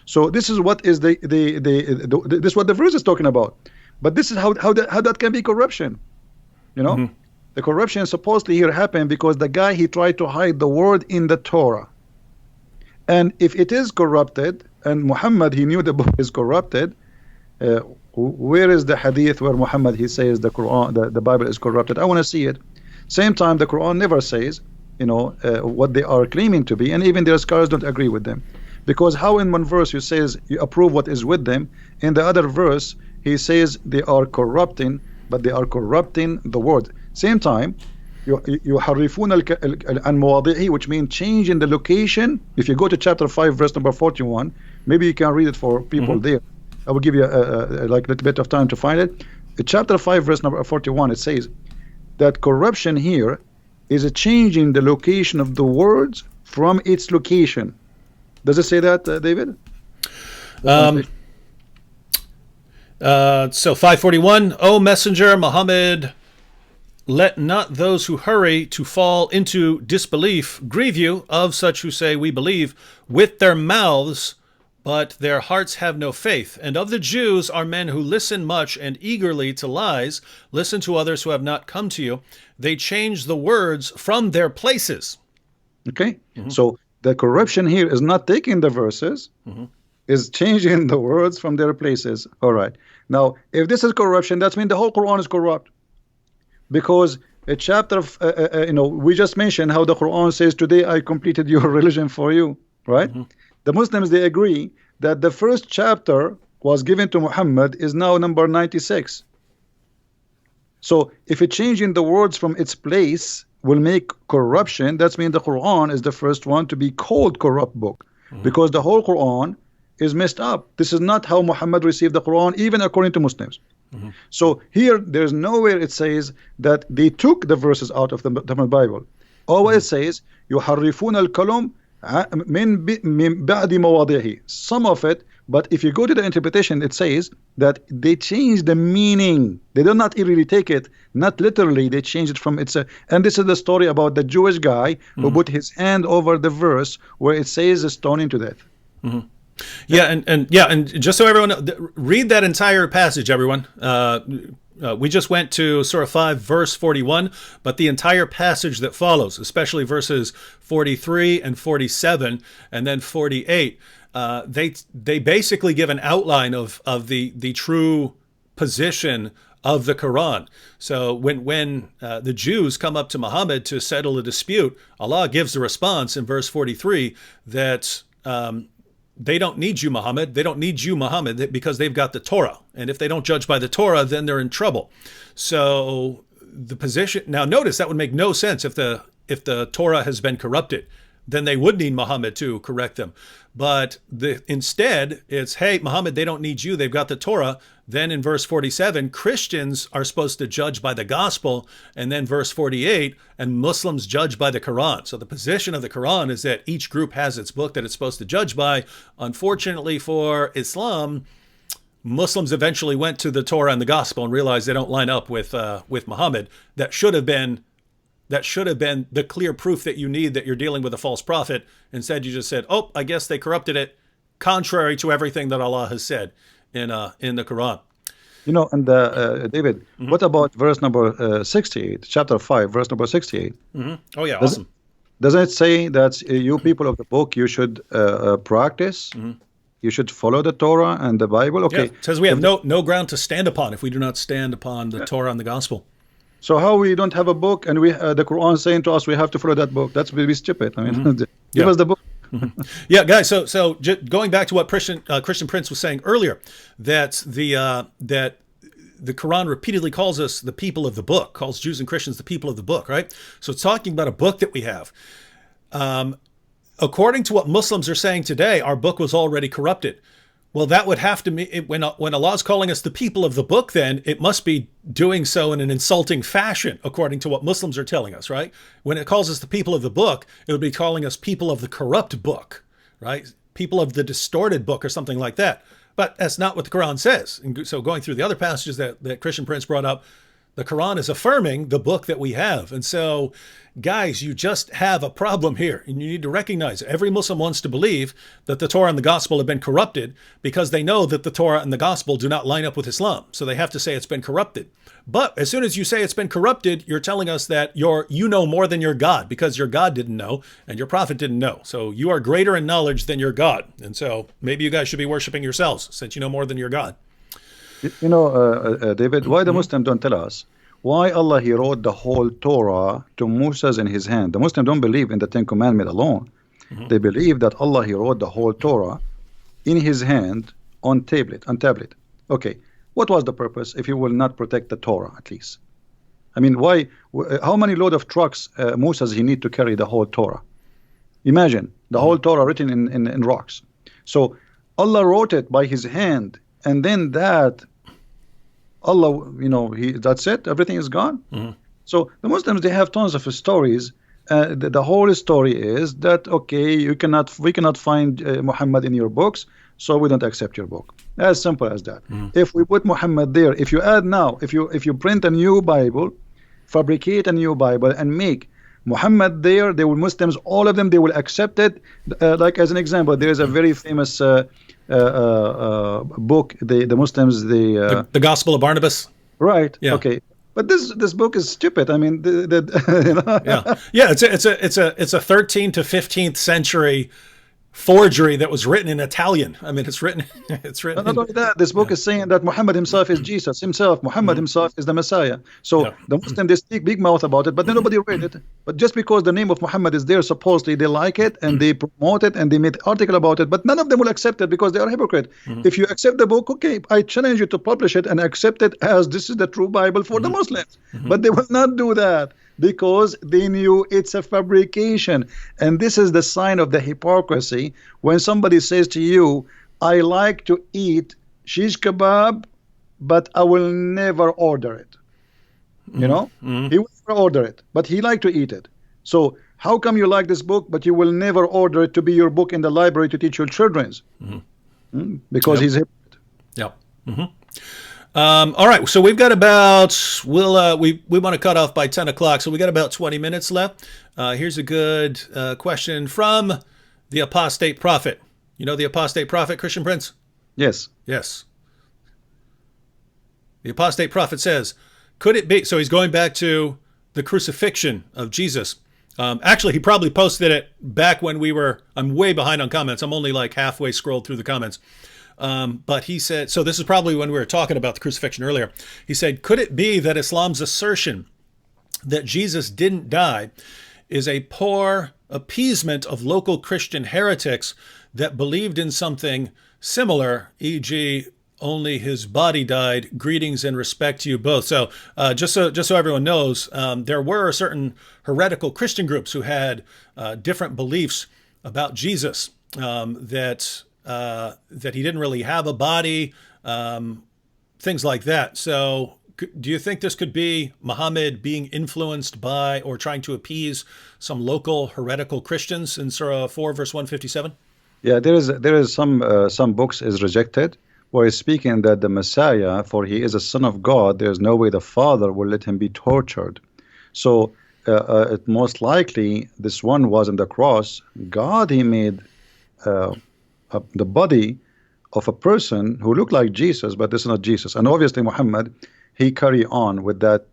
So this is what is this is what the verse is talking about. But this is how that can be corruption. You know, the corruption supposedly here happened because the guy, he tried to hide the word in the Torah. And if it is corrupted, and Muhammad, he knew the book is corrupted, Where is the hadith where Muhammad he says the Quran, the Bible is corrupted? I want to see it. Same time, the Quran never says, what they are claiming to be, and even their scholars don't agree with them. Because how in one verse you says you approve what is with them, in the other verse he says they are corrupting, but they are corrupting the word. Same time, يحرفون عن مواضعه, which means changing the location. If you go to chapter 5 verse number 41, maybe you can read it for people there. I will give you like a little bit of time to find it. Chapter 5 verse number 41, it says that corruption here is a change in the location of the words from its location. Does it say that, David? So 541, O Messenger Muhammad, let not those who hurry to fall into disbelief grieve you of such who say we believe with their mouths, but their hearts have no faith. And of the Jews are men who listen much and eagerly to lies, listen to others who have not come to you. They change the words from their places. Okay, so the corruption here is not taking the verses, is changing the words from their places. All right. Now, if this is corruption, that means the whole Quran is corrupt. Because a chapter of, we just mentioned how the Quran says, today I completed your religion for you, right? The Muslims, they agree that the first chapter was given to Muhammad is now number 96. So if it changing the words from its place will make corruption, that means the Quran is the first one to be called corrupt book, because the whole Quran is messed up. This is not how Muhammad received the Quran, even according to Muslims. So here, there's nowhere it says that they took the verses out of the Bible. Always says, يُحَرِّفُونَ الْكَلُمْ مِنْ بَعْدِ مَوَاضِعِهِ. Some of it, but if you go to the interpretation, it says that they change the meaning. They do not really take it, not literally, they change it from its... and this is the story about the Jewish guy who put his hand over the verse where it says stoning to death. Yeah, and just so everyone read that entire passage, everyone. We just went to Surah 5, verse 41, but the entire passage that follows, especially verses 43 and 47, and then 48, they basically give an outline of the true position of the Quran. So when the Jews come up to Muhammad to settle a dispute, Allah gives the response in verse 43 that they don't need you, Muhammad. They don't need you, Muhammad, because they've got the Torah. And if they don't judge by the Torah, then they're in trouble. So the position... Now notice that would make no sense if the Torah has been corrupted. Then they would need Muhammad to correct them. But instead, it's, hey, Muhammad, they don't need you. They've got the Torah. Then in verse 47, Christians are supposed to judge by the gospel. And then verse 48, and Muslims judge by the Quran. So the position of the Quran is that each group has its book that it's supposed to judge by. Unfortunately for Islam, Muslims eventually went to the Torah and the gospel and realized they don't line up with Muhammad. That should have been the clear proof that you need that you're dealing with a false prophet. Instead, you just said, oh, I guess they corrupted it, contrary to everything that Allah has said in the Quran. And David, what about verse number 68, chapter 5, verse number 68? Oh, yeah, awesome. Doesn't it say that you people of the book, you should practice, you should follow the Torah and the Bible? Okay. Yeah, it says we have no ground to stand upon if we do not stand upon the Torah and the gospel. So how we don't have a book and we the Quran is saying to us we have to follow that book? That's really stupid. I mean, give us the book. Yeah, guys. So going back to what Christian Prince was saying earlier, that the Quran repeatedly calls us the people of the book, calls Jews and Christians the people of the book, right? So it's talking about a book that we have. According to what Muslims are saying today, our book was already corrupted. Well, that would have to be, when Allah is calling us the people of the book, then it must be doing so in an insulting fashion, according to what Muslims are telling us, right? When it calls us the people of the book, it would be calling us people of the corrupt book, right? People of the distorted book or something like that. But that's not what the Quran says. And so going through the other passages that Christian Prince brought up, the Quran is affirming the book that we have. And so, guys, you just have a problem here. And you need to recognize every Muslim wants to believe that the Torah and the gospel have been corrupted because they know that the Torah and the gospel do not line up with Islam. So they have to say it's been corrupted. But as soon as you say it's been corrupted, you're telling us that you know more than your God because your God didn't know and your prophet didn't know. So you are greater in knowledge than your God. And so maybe you guys should be worshiping yourselves since you know more than your God. David, why the Muslims don't tell us why Allah he wrote the whole Torah to Moses in his hand? The Muslims don't believe in the Ten Commandments alone. They believe that Allah he wrote the whole Torah in his hand on tablet. Okay, what was the purpose if he will not protect the Torah at least? I mean, why? How many load of trucks Moses he need to carry the whole Torah? Imagine the whole Torah written in rocks. So Allah wrote it by his hand, and then that Allah, that's it. Everything is gone. So the Muslims they have tons of stories. The whole story is that okay, we cannot find Muhammad in your books, so we don't accept your book. As simple as that. If we put Muhammad there, if you add now, if you print a new Bible, fabricate a new Bible and make Muhammad there, they will Muslims, all of them, they will accept it. Like as an example, there is a very famous book. The Muslims, the Gospel of Barnabas. Right. Yeah. Okay. But this book is stupid. I mean, Yeah. It's a 13th to 15th century forgery that was written in Italian. I mean, it's written. Not only that, this book is saying that Muhammad himself is Jesus himself. Muhammad himself is the Messiah. So the Muslims they speak big mouth about it, but then nobody read it. But just because the name of Muhammad is there, supposedly they like it and they promote it and they made article about it. But none of them will accept it because they are hypocrite. If you accept the book, okay, I challenge you to publish it and accept it as this is the true Bible for the Muslims. But they will not do that, because they knew it's a fabrication. And this is the sign of the hypocrisy when somebody says to you, I like to eat shish kebab, but I will never order it. He will never order it, but he like to eat it. So how come you like this book, but you will never order it to be your book in the library to teach your children? Because he's a hypocrite. Yep. All right, so we've got about we want to cut off by 10 o'clock, so we got about 20 minutes left. Here's a good question from the apostate prophet. You know the apostate prophet, Christian Prince? Yes. Yes. The apostate prophet says, could it be, so he's going back to the crucifixion of Jesus. Actually, he probably posted it back when I'm way behind on comments. I'm only like halfway scrolled through the comments. But he said, so this is probably when we were talking about the crucifixion earlier. He said, could it be that Islam's assertion that Jesus didn't die is a poor appeasement of local Christian heretics that believed in something similar, e.g., only his body died? Greetings and respect to you both. So just so everyone knows, there were certain heretical Christian groups who had different beliefs about Jesus, that he didn't really have a body, things like that. So do you think this could be Muhammad being influenced by or trying to appease some local heretical Christians in Surah 4, verse 157? Yeah, there is some books is rejected where he's speaking that the Messiah, for he is a son of God, there's no way the Father will let him be tortured. So it most likely this one was on the cross. God, he made the body of a person who looked like Jesus, but this is not Jesus. And obviously Muhammad, he carry on with that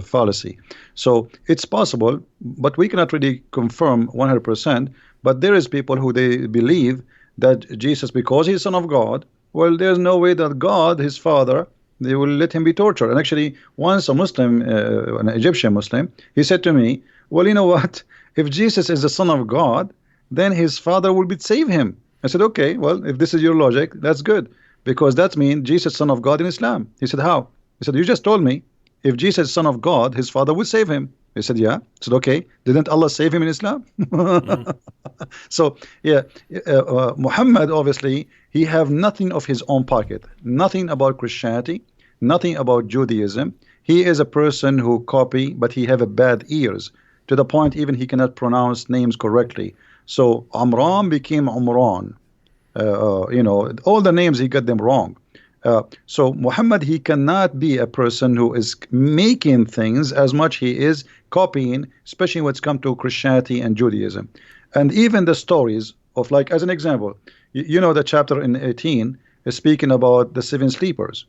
fallacy. So it's possible, but we cannot really confirm 100%. But there is people who they believe that Jesus, because he's son of God, well, there's no way that God, his father, they will let him be tortured. And actually, once a Muslim, an Egyptian Muslim, he said to me, well, you know what? If Jesus is the son of God, then his father will save him. I said, okay, well, if this is your logic, that's good. Because that means Jesus, son of God in Islam. He said, how? He said, you just told me if Jesus is son of God, his father will save him. He said, yeah. I said, okay, didn't Allah save him in Islam? So, yeah, Muhammad, obviously, he have nothing of his own pocket, nothing about Christianity, nothing about Judaism. He is a person who copy, but he have a bad ears, to the point even he cannot pronounce names correctly. So Amran became Umran. All the names, he got them wrong. So Muhammad, he cannot be a person who is making things as much he is copying, especially when it's come to Christianity and Judaism. And even the stories of, like, as an example, the chapter in 18 is speaking about the 7 sleepers.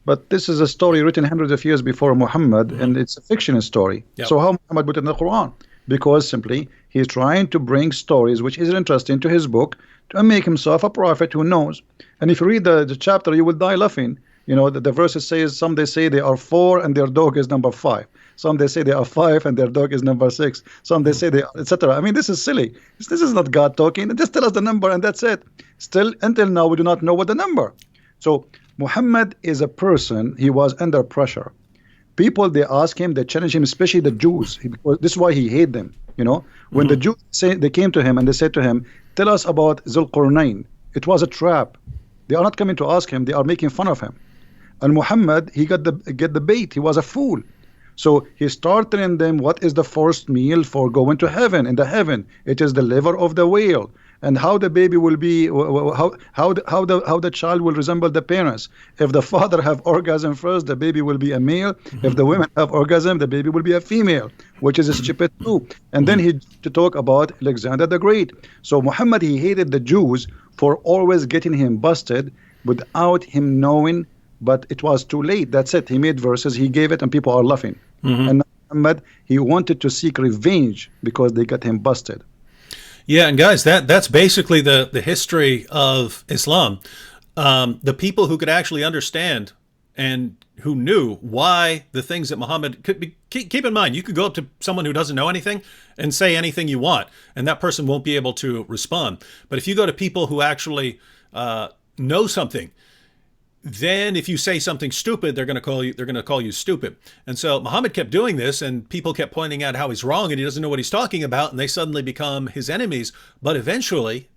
But this is a story written hundreds of years before Muhammad, and it's a fictional story. Yep. So how Muhammad put it in the Quran? Because simply he's trying to bring stories which is interesting to his book and make himself a prophet who knows. And if you read the chapter, you will die laughing. You know, the verses says, some they say they are 4 and their dog is number 5. Some they say they are 5 and their dog is number 6. Some they say they are, etc. I mean, this is silly. This is not God talking. Just tell us the number and that's it. Still, until now, we do not know what the number. So Muhammad is a person, he was under pressure. People, they ask him, they challenge him, especially the Jews. Because this is why he hated them. You know, when the Jews they came to him and they said to him, tell us about Zulqarnain. It was a trap. They are not coming to ask him, they are making fun of him. And Muhammad, he get the bait. He was a fool. So he started telling them what is the first meal for going to heaven. In the heaven, it is the liver of the whale, and how the baby will be, how the child will resemble the parents. If the father have orgasm first, the baby will be a male. If the women have orgasm, the baby will be a female, which is stupid too. And then he to talk about Alexander the Great. So Muhammad, he hated the Jews for always getting him busted without him knowing. But it was too late. That's it. He made verses, he gave it, and people are laughing. And Muhammad, he wanted to seek revenge because they got him busted. Yeah, and guys, that's basically the history of Islam. The people who could actually understand and who knew why the things that Muhammad could be. Keep in mind, you could go up to someone who doesn't know anything and say anything you want, and that person won't be able to respond. But if you go to people who actually know something, then if you say something stupid, they're going to call you stupid. And so Muhammad kept doing this, and people kept pointing out how he's wrong and he doesn't know what he's talking about, and they suddenly become his enemies. But eventually,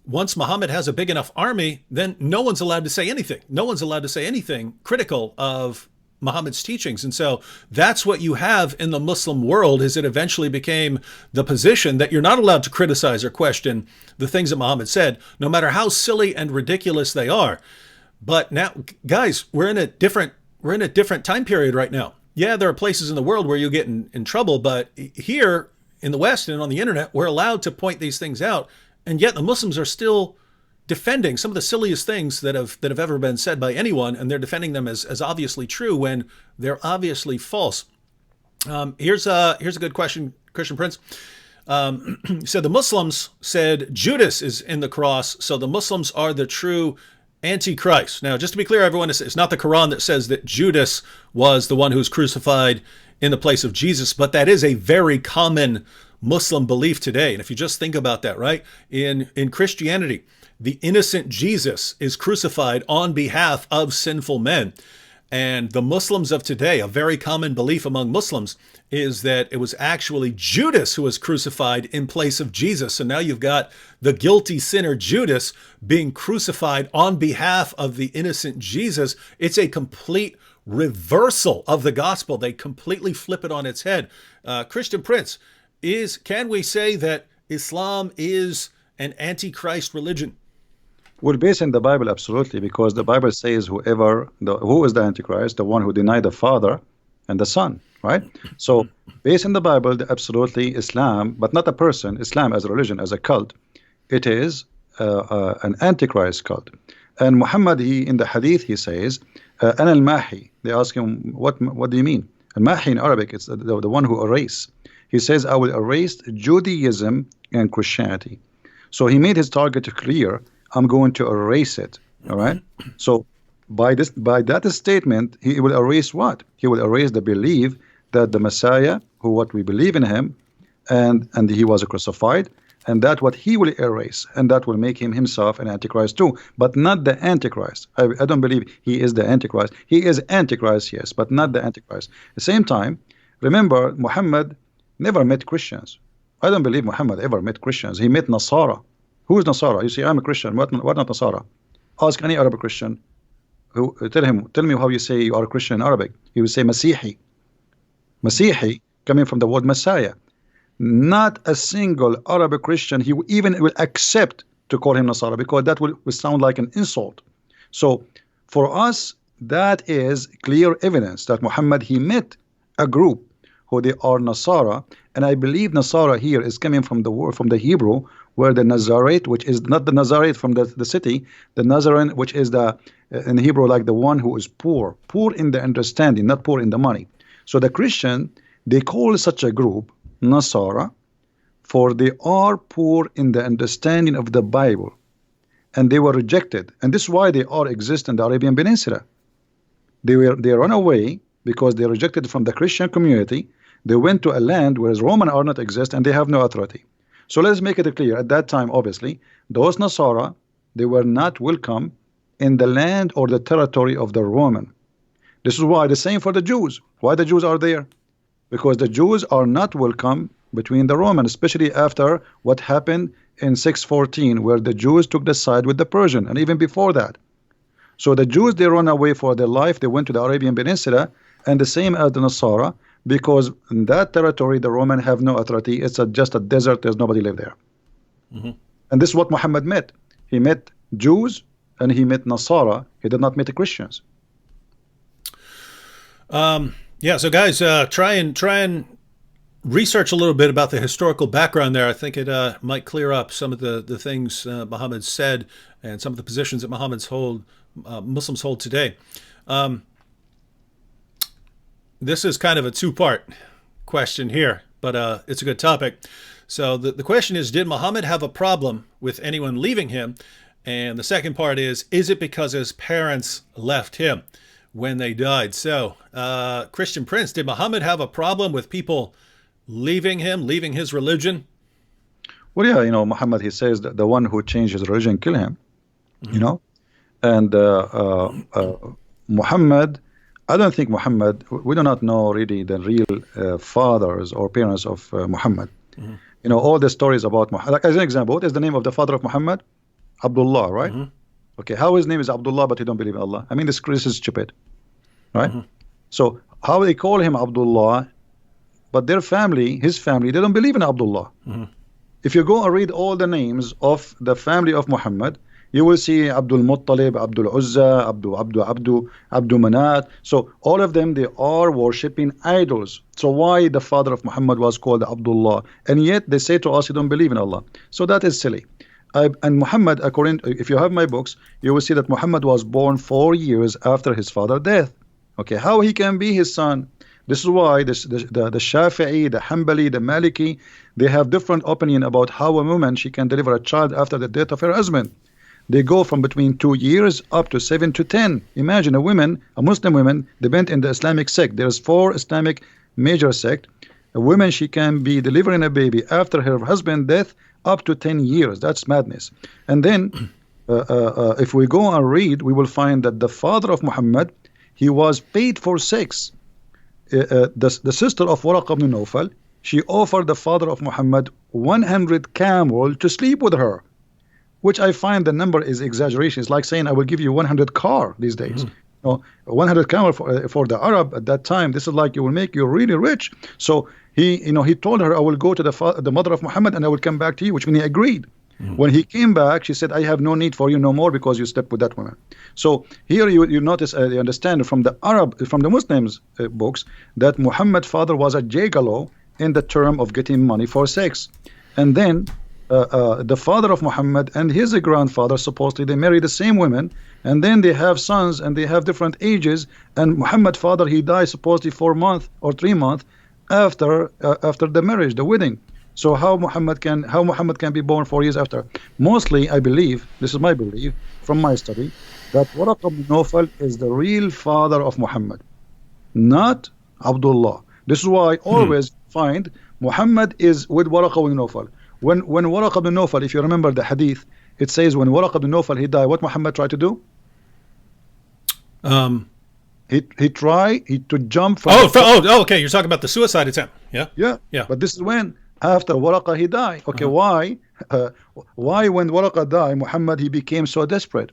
once Muhammad has a big enough army, then no one's allowed to say anything. No one's allowed to say anything critical of Muhammad's teachings. And so that's what you have in the Muslim world, is it eventually became the position that you're not allowed to criticize or question the things that Muhammad said, no matter how silly and ridiculous they are. But now, guys, we're in a different time period right now. Yeah, there are places in the world where you get in trouble, but here in the West and on the internet, we're allowed to point these things out, and yet the Muslims are still defending some of the silliest things that have ever been said by anyone, and they're defending them as obviously true when they're obviously false. Here's a good question, Christian Prince. So the Muslims said Judas is in the cross, so the Muslims are the true Antichrist. Now, just to be clear, everyone, it's not the Quran that says that Judas was the one who was crucified in the place of Jesus, but that is a very common Muslim belief today. And if you just think about that, right? In Christianity, the innocent Jesus is crucified on behalf of sinful men. And the Muslims of today, a very common belief among Muslims, is that it was actually Judas who was crucified in place of Jesus. So now you've got the guilty sinner Judas being crucified on behalf of the innocent Jesus. It's a complete reversal of the gospel. They completely flip it on its head. Christian Prince, can we say that Islam is an antichrist religion? Well, based in the Bible, absolutely, because the Bible says who is the Antichrist? The one who denied the Father and the Son, right? So based in the Bible, absolutely Islam, but not a person, Islam as a religion, as a cult, it is an Antichrist cult. And Muhammad, in the Hadith, he says, Ana al-Mahi. They ask him, what do you mean? Al-Mahi in Arabic, it's the one who erase. He says, I will erase Judaism and Christianity. So he made his target clear. I'm going to erase it. All right. So by that statement, he will erase what? He will erase the belief that the Messiah, what we believe in him, and he was crucified, and that what he will erase, and that will make him himself an Antichrist too, but not the Antichrist. I don't believe he is the Antichrist. He is Antichrist, yes, but not the Antichrist. At the same time, remember, Muhammad never met Christians. I don't believe Muhammad ever met Christians. He met Nasara. Who is Nasara? You say, I'm a Christian. What not Nasara? Ask any Arabic Christian. Tell me how you say you are a Christian in Arabic. He will say Masihi. Masihi, coming from the word Messiah. Not a single Arabic Christian he even will accept to call him Nasara, because that will sound like an insult. So for us, that is clear evidence that Muhammad, he met a group who they are Nasara, and I believe Nasara here is coming from the word, from the Hebrew, where the Nazarite, which is not the Nazarite from the city, the Nazarene, which is in Hebrew like the one who is poor in the understanding, not poor in the money. So the Christian, they call such a group Nasara, for they are poor in the understanding of the Bible, and they were rejected. And this is why they are exist in the Arabian Peninsula. They run away because they rejected from the Christian community. They went to a land whereas Roman are not exist and they have no authority. So let's make it clear. At that time, obviously, those Nasara, they were not welcome in the land or the territory of the Roman. This is why the same for the Jews. Why the Jews are there? Because the Jews are not welcome between the Romans, especially after what happened in 614, where the Jews took the side with the Persian, and even before that. So the Jews, they run away for their life. They went to the Arabian Peninsula, and the same as the Nasara, because in that territory the Roman have no authority. It's just a desert. There's nobody live there. And this is what Muhammad met. He met Jews and he met Nasara. He did not meet Christians. Yeah, so guys, try and research a little bit about the historical background there. I think it might clear up some of the things Muhammad said and some of the positions that Muslims hold today. This is kind of a two-part question here, but it's a good topic. So the question is, did Muhammad have a problem with anyone leaving him? And the second part is it because his parents left him when they died? So, Christian Prince, did Muhammad have a problem with people leaving him, leaving his religion? Well, yeah, Muhammad, he says that the one who changed his religion, kill him, and Muhammad, I don't think Muhammad, we do not know really the real fathers or parents of Muhammad. All the stories about Muhammad, like as an example, what is the name of the father of Muhammad? Abdullah, right? Okay, how his name is Abdullah, but he don't believe in Allah? I mean, this is stupid, right? So how they call him Abdullah, but their family, his family, they don't believe in Abdullah. If you go and read all the names of the family of Muhammad, you will see Abdul Muttalib, Abdul Uzza, Abdul Manat. So all of them, they are worshipping idols. So why the father of Muhammad was called Abdullah? And yet they say to us, you don't believe in Allah. So that is silly. And Muhammad, if you have my books, you will see that Muhammad was born 4 years after his father's death. Okay, how he can be his son? This is why the Shafi'i, the Hanbali, the Maliki, they have different opinion about how a woman, she can deliver a child after the death of her husband. They go from between 2 years up to 7 to 10. Imagine a Muslim woman, depend in the Islamic sect. There's 4 Islamic major sect. A woman, she can be delivering a baby after her husband's death up to 10 years. That's madness. And then if we go and read, we will find that the father of Muhammad, he was paid for sex. The sister of Waraq ibn Nawfal, she offered the father of Muhammad 100 camel to sleep with her, which I find the number is exaggeration. It's like saying I will give you 100 car these days. 100 camel for the Arab at that time, this is like you will make you really rich. So he told her, I will go to the mother of Muhammad and I will come back to you, which means he agreed. When he came back, she said, I have no need for you no more because you slept with that woman. So here you notice, you understand from the Muslims books that Muhammad's father was a gigolo in the term of getting money for sex. And then the father of Muhammad and his grandfather, supposedly they marry the same women, and then they have sons and they have different ages, and Muhammad's father, he died supposedly 4 months or 3 months after the marriage, the wedding. So how Muhammad can be born 4 years after? Mostly, I believe, this is my belief from my study, that Waraq ibn Nawfal is the real father of Muhammad, not Abdullah. This is why I always find Muhammad is with Waraq ibn Nawfal. When Waraq ibn Nawfal, if you remember the hadith, it says when Waraq ibn Nawfal, he died, what Muhammad tried to do? He tried to jump from okay, you're talking about the suicide attempt. Yeah. But this is when after Waraqah he died. Okay, why when Waraqah died, Muhammad, he became so desperate?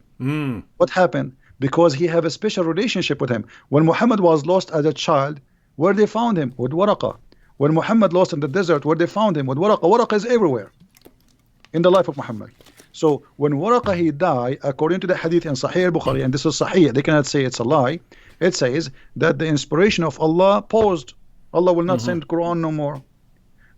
What happened? Because he have a special relationship with him. When Muhammad was lost as a child, where they found him? With Waraqah. When Muhammad lost in the desert, where they found him? With Waraqah. Waraqah is everywhere in the life of Muhammad. So when Waraqah he died, according to the hadith in Sahih al-Bukhari, and this is Sahih, they cannot say it's a lie, it says that the inspiration of Allah paused. Allah will not send Quran no more.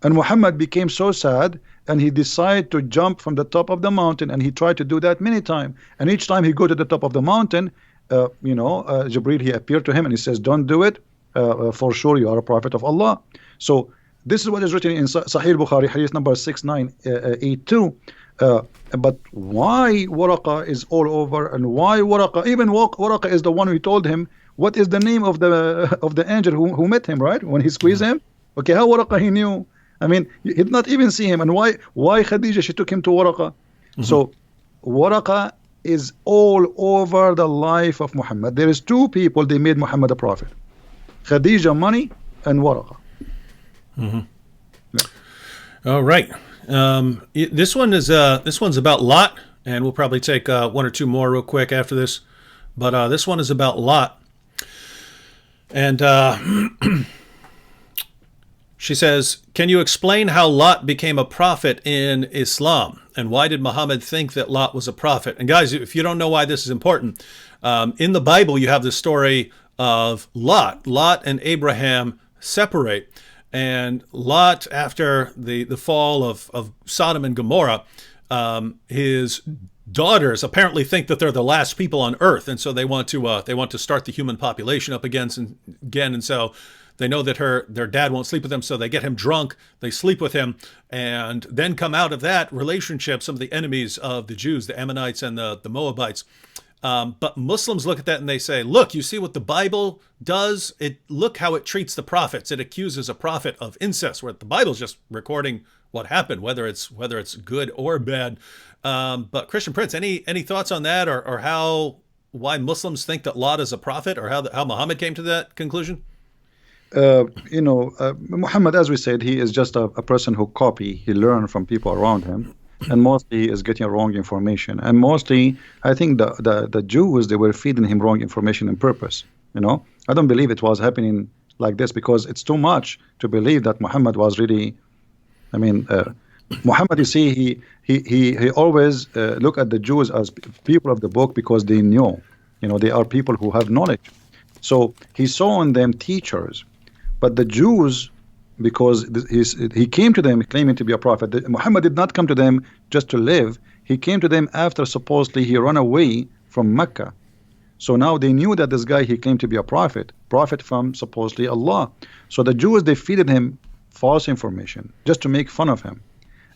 And Muhammad became so sad, and he decided to jump from the top of the mountain, and he tried to do that many times. And each time he go to the top of the mountain, Jibreel, he appeared to him and he says, don't do it, for sure you are a prophet of Allah. So this is what is written in Sahih Bukhari, hadith number 6982. But why Waraqa is all over, and why Waraqa, even Waraqa is the one who told him what is the name of the angel who met him, right? When he squeezed him. Okay, how Waraqa he knew? I mean, he did not even see him. And why Khadija, she took him to Waraqa? So Waraqa is all over the life of Muhammad. There is two people, they made Muhammad a prophet. Khadija money and Waraqa. All right. This one's about Lot, and we'll probably take one or two more real quick after this. But this one is about Lot. And she says, can you explain how Lot became a prophet in Islam? And why did Muhammad think that Lot was a prophet? And guys, if you don't know why this is important, in the Bible you have the story of Lot. Lot and Abraham separate. And Lot, after the fall of Sodom and Gomorrah, his daughters apparently think that they're the last people on earth, and so they want to start the human population up again. And so they know that their dad won't sleep with them, so they get him drunk, they sleep with him, and then come out of that relationship some of the enemies of the Jews, the Ammonites and the Moabites. But Muslims look at that and they say, look, you see what the Bible does? Look how it treats the prophets. It accuses a prophet of incest, where the Bible's just recording what happened, whether it's good or bad. But Christian Prince, any thoughts on that, or why Muslims think that Lot is a prophet, or how Muhammad came to that conclusion? Muhammad, as we said, he is just a person who he learned from people around him. And mostly he is getting wrong information. And mostly, I think the Jews, they were feeding him wrong information on purpose. I don't believe it was happening like this, because it's too much to believe that Muhammad was really. I mean, Muhammad, you see, he always look at the Jews as people of the book, because they know, they are people who have knowledge. So he saw in them teachers, but the Jews, because he came to them claiming to be a prophet. Muhammad did not come to them just to live. He came to them after supposedly he ran away from Mecca. So now they knew that this guy, he claimed to be a prophet from supposedly Allah. So the Jews, they feeded him false information just to make fun of him.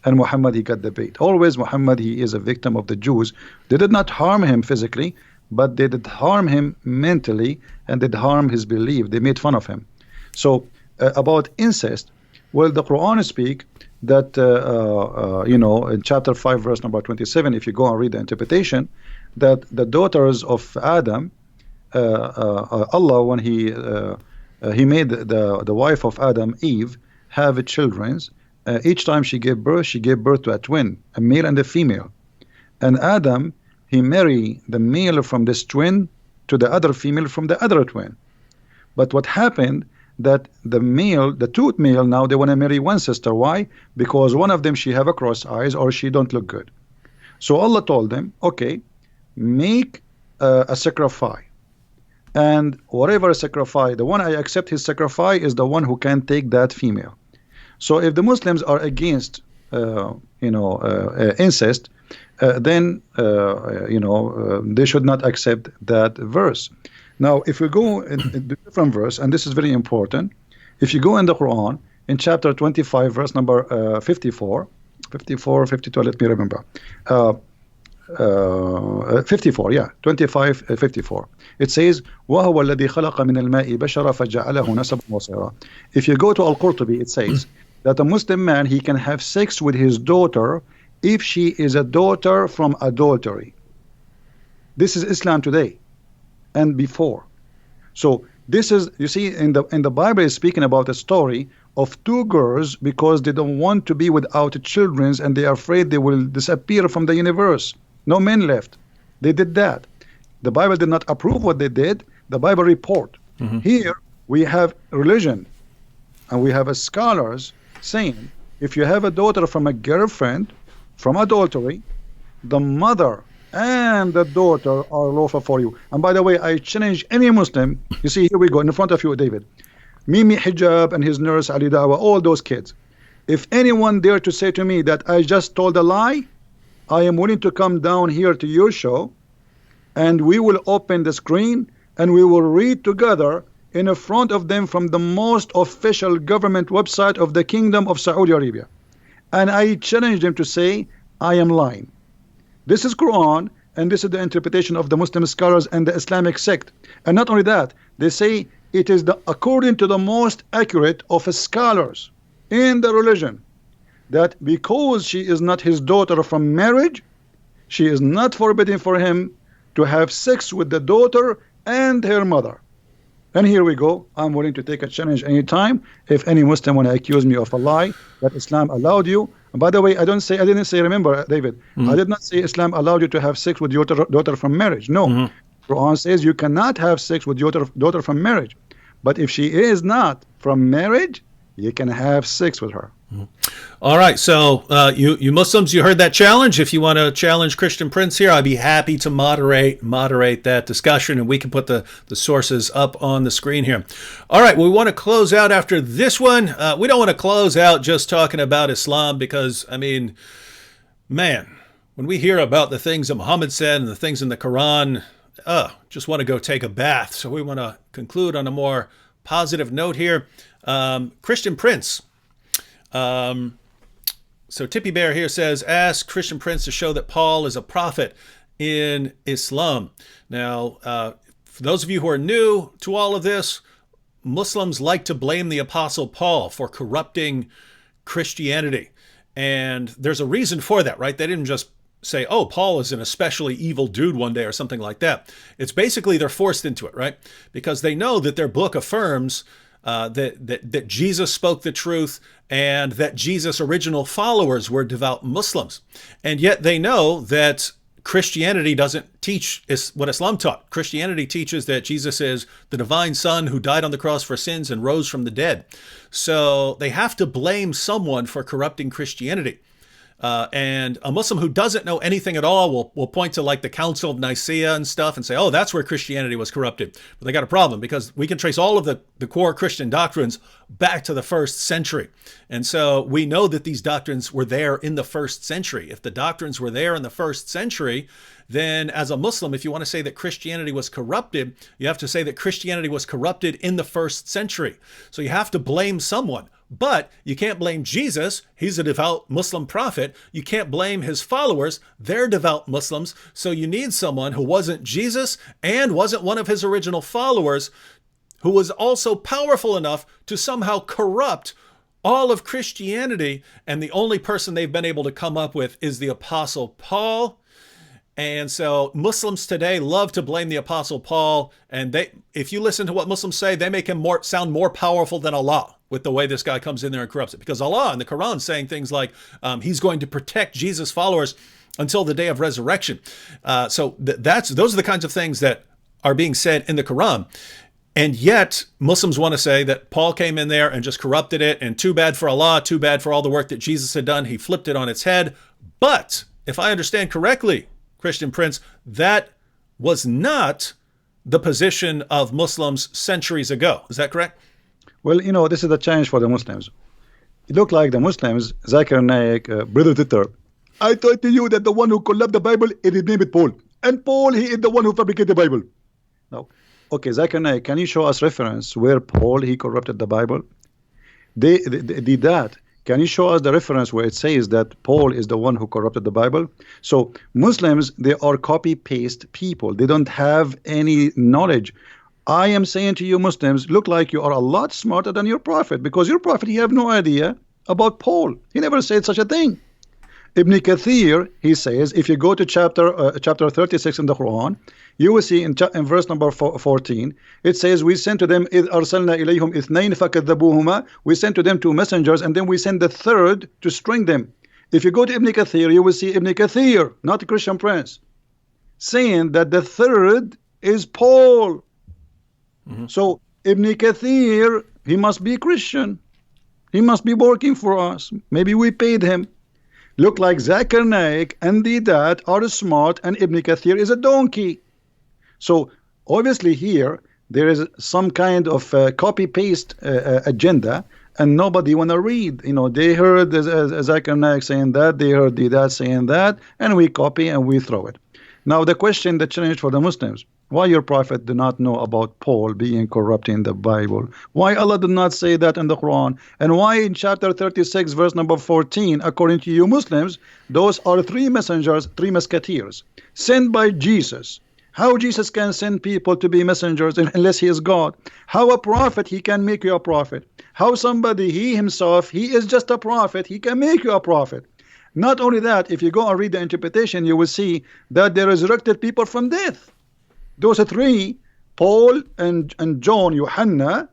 And Muhammad, he got the bait. Always Muhammad, he is a victim of the Jews. They did not harm him physically, but they did harm him mentally, and did harm his belief. They made fun of him. So about incest, well, the Quran speak that in chapter 5 verse number 27, if you go and read the interpretation, that the daughters of Adam, Allah, when he made the wife of Adam, Eve, have children. Each time she gave birth to a twin, a male and a female. And Adam, he married the male from this twin to the other female from the other twin. But what happened, that the two male, now they want to marry one sister. Why? Because one of them, she have a cross eyes, or she don't look good. So Allah told them, okay, make a sacrifice, and whatever sacrifice, the one I accept his sacrifice is the one who can take that female. So if the Muslims are against incest, then they should not accept that verse. Now, if we go in a different verse, and this is very important, if you go in the Quran, in chapter 25, verse number 54, 52, let me remember. 54, yeah, 25, 54. It says, وَهُوَ الَّذِي خَلَقَ مِنَ الْمَاءِ بَشَرًا فَجَعَلَهُ نَسَبًا وَصِهْرًا. If you go to Al-Qurtubi, it says that a Muslim man, he can have sex with his daughter if she is a daughter from adultery. This is Islam today and before. So this is, you see, in the Bible is speaking about a story of two girls, because they don't want to be without children, and they are afraid they will disappear from the universe. No men left. They did that. The Bible did not approve what they did. The Bible report. Here we have religion, and we have scholars saying, if you have a daughter from a girlfriend from adultery, the mother and the daughter are lawful for you. And by the way, I challenge any Muslim. You see, here we go in front of you, David, Mimi Hijab and his nurse Ali Dawa, all those kids. If anyone dare to say to me that I just told a lie, I am willing to come down here to your show, and we will open the screen and we will read together in front of them from the most official government website of the Kingdom of Saudi Arabia. And I challenged them to say, I am lying. This is Quran, and this is the interpretation of the Muslim scholars and the Islamic sect. And not only that, they say it is according to the most accurate of scholars in the religion, that because she is not his daughter from marriage, she is not forbidden for him to have sex with the daughter and her mother. And here we go. I'm willing to take a challenge anytime. If any Muslim want to accuse me of a lie that Islam allowed you. And by the way, I didn't say, remember, David, I did not say Islam allowed you to have sex with your daughter from marriage. No. Quran says you cannot have sex with your daughter from marriage. But if she is not from marriage, you can have sex with her. All right, so you Muslims, you heard that challenge. If you want to challenge Christian Prince here, I'd be happy to moderate that discussion, and we can put the sources up on the screen here. All right, we want to close out after this one. We don't want to close out just talking about Islam because, I mean, man, when we hear about the things that Muhammad said and the things in the Quran, just want to go take a bath. So we want to conclude on a more positive note here. Christian Prince. So Tippy Bear here says, ask Christian Prince to show that Paul is a prophet in Islam. Now, for those of you who are new to all of this, Muslims like to blame the Apostle Paul for corrupting Christianity. And there's a reason for that, right? They didn't just say, oh, Paul is an especially evil dude one day or something like that. It's basically they're forced into it, right? Because they know that their book affirms that Jesus spoke the truth and that Jesus' original followers were devout Muslims. And yet they know that Christianity doesn't teach what Islam taught. Christianity teaches that Jesus is the divine Son who died on the cross for sins and rose from the dead. So they have to blame someone for corrupting Christianity. And a Muslim who doesn't know anything at all will point to like the Council of Nicaea and stuff and say, oh, that's where Christianity was corrupted. But they got a problem because we can trace all of the core Christian doctrines back to the 1st century. And so we know that these doctrines were there in the 1st century. If the doctrines were there in the 1st century, then as a Muslim, if you want to say that Christianity was corrupted, you have to say that Christianity was corrupted in the 1st century. So you have to blame someone. But you can't blame Jesus. He's a devout Muslim prophet. You can't blame his followers. They're devout Muslims. So you need someone who wasn't Jesus and wasn't one of his original followers, who was also powerful enough to somehow corrupt all of Christianity. And the only person they've been able to come up with is the Apostle Paul. And so Muslims today love to blame the Apostle Paul. And if you listen to what Muslims say, they make him sound more powerful than Allah with the way this guy comes in there and corrupts it. Because Allah in the Quran is saying things like he's going to protect Jesus' followers until the day of resurrection. So those are the kinds of things that are being said in the Quran. And yet Muslims want to say that Paul came in there and just corrupted it. And too bad for Allah, too bad for all the work that Jesus had done. He flipped it on its head. But if I understand correctly, Christian Prince, that was not the position of Muslims centuries ago. Is that correct? Well, this is the challenge for the Muslims. It looked like the Muslims, Zakir Naik, Brother Titter, I thought to you that the one who collapsed the Bible, it is named Paul. And Paul, he is the one who fabricated the Bible. Now, okay, Zakir Naik, can you show us reference where Paul, he corrupted the Bible? They did that. Can you show us the reference where it says that Paul is the one who corrupted the Bible? So Muslims, they are copy-paste people. They don't have any knowledge. I am saying to you Muslims, look like you are a lot smarter than your prophet, because your prophet, he have no idea about Paul. He never said such a thing. Ibn Kathir, he says, if you go to chapter 36 in the Quran, you will see in verse number 14, it says, we sent to them, إِذْ أَرْسَلْنَا إِلَيْهُمْ إِثْنَيْنِ فَكَذَّبُوهُمَا, we sent to them 2 messengers, and then we sent the 3rd to string them. If you go to Ibn Kathir, you will see Ibn Kathir, not the Christian Prince, saying that the 3rd is Paul. So Ibn Kathir, he must be Christian. He must be working for us. Maybe we paid him. Look like Zakir Naik and Didat are smart, and Ibn Kathir is a donkey. So obviously here there is some kind of copy-paste agenda, and nobody want to read. They heard Zakir Naik saying that, they heard Didat saying that, and we copy and we throw it. Now the question, the challenge for the Muslims, Why your prophet do not know about Paul being corrupt in the Bible? Why Allah did not say that in the Quran? And why in chapter 36, verse number 14, according to you Muslims, those are three messengers, three musketeers, sent by Jesus. How Jesus can send people to be messengers unless he is God? How a prophet, he can make you a prophet? How somebody, he himself, he is just a prophet, he can make you a prophet? Not only that, if you go and read the interpretation, you will see that they resurrected people from death. Those three, Paul and John, Johanna,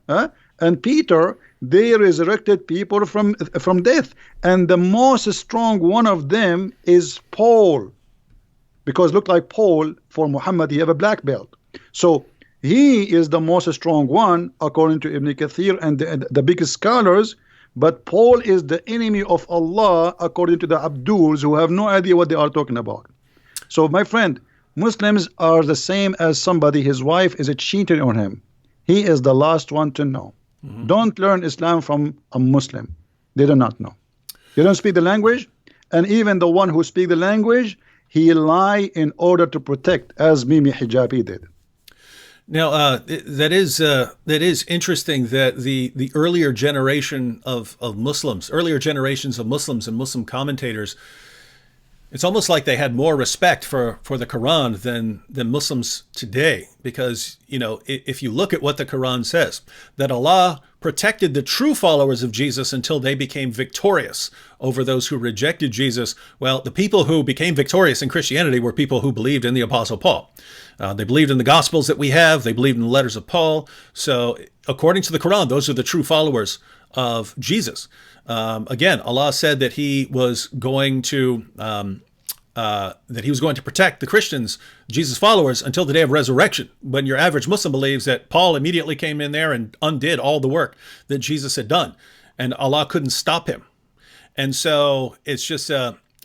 and Peter, they resurrected people from death. And the most strong one of them is Paul. Because look like Paul, for Muhammad, he have a black belt. So he is the most strong one, according to Ibn Kathir and the biggest scholars. But Paul is the enemy of Allah, according to the Abduls, who have no idea what they are talking about. So, my friend, Muslims are the same as somebody, his wife is a cheater on him. He is the last one to know. Don't learn Islam from a Muslim. They do not know. You don't speak the language, and even the one who speaks the language, he lie in order to protect, as Mimi Hijabi did. Now, that is interesting that the earlier generation of Muslims, earlier generations of Muslims and Muslim commentators, it's almost like they had more respect for the Quran than Muslims today. Because, you know, if you look at what the Quran says, that Allah protected the true followers of Jesus until they became victorious over those who rejected Jesus. Well, the people who became victorious in Christianity were people who believed in the Apostle Paul. They believed in the Gospels that we have. They believed in the letters of Paul. So according to the Quran, those are the true followers of Jesus. Again, Allah said that he was going to protect the Christians, Jesus followers, until the day of resurrection. When your average Muslim believes that Paul immediately came in there and undid all the work that Jesus had done, and Allah couldn't stop him. And so it's just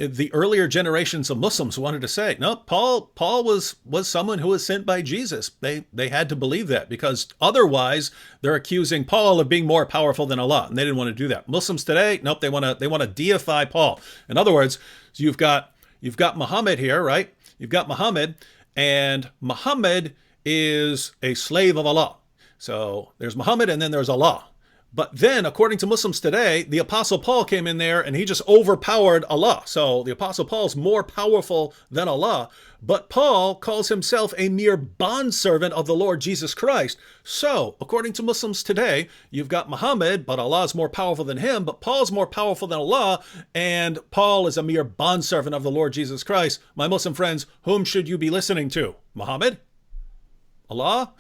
the earlier generations of Muslims wanted to say, no, Paul was someone who was sent by Jesus. They had to believe that, because otherwise they're accusing Paul of being more powerful than Allah, and they didn't want to do that. Muslims today, nope, they want to deify Paul. In other words, you've got Muhammad here, right? You've got Muhammad, and Muhammad is a slave of Allah. So there's Muhammad and then there's Allah. But then, according to Muslims today, the Apostle Paul came in there and he just overpowered Allah. So the Apostle Paul's more powerful than Allah. But Paul calls himself a mere bondservant of the Lord Jesus Christ. So, according to Muslims today, you've got Muhammad, but Allah is more powerful than him. But Paul's more powerful than Allah, and Paul is a mere bondservant of the Lord Jesus Christ. My Muslim friends, whom should you be listening to? Muhammad? Allah?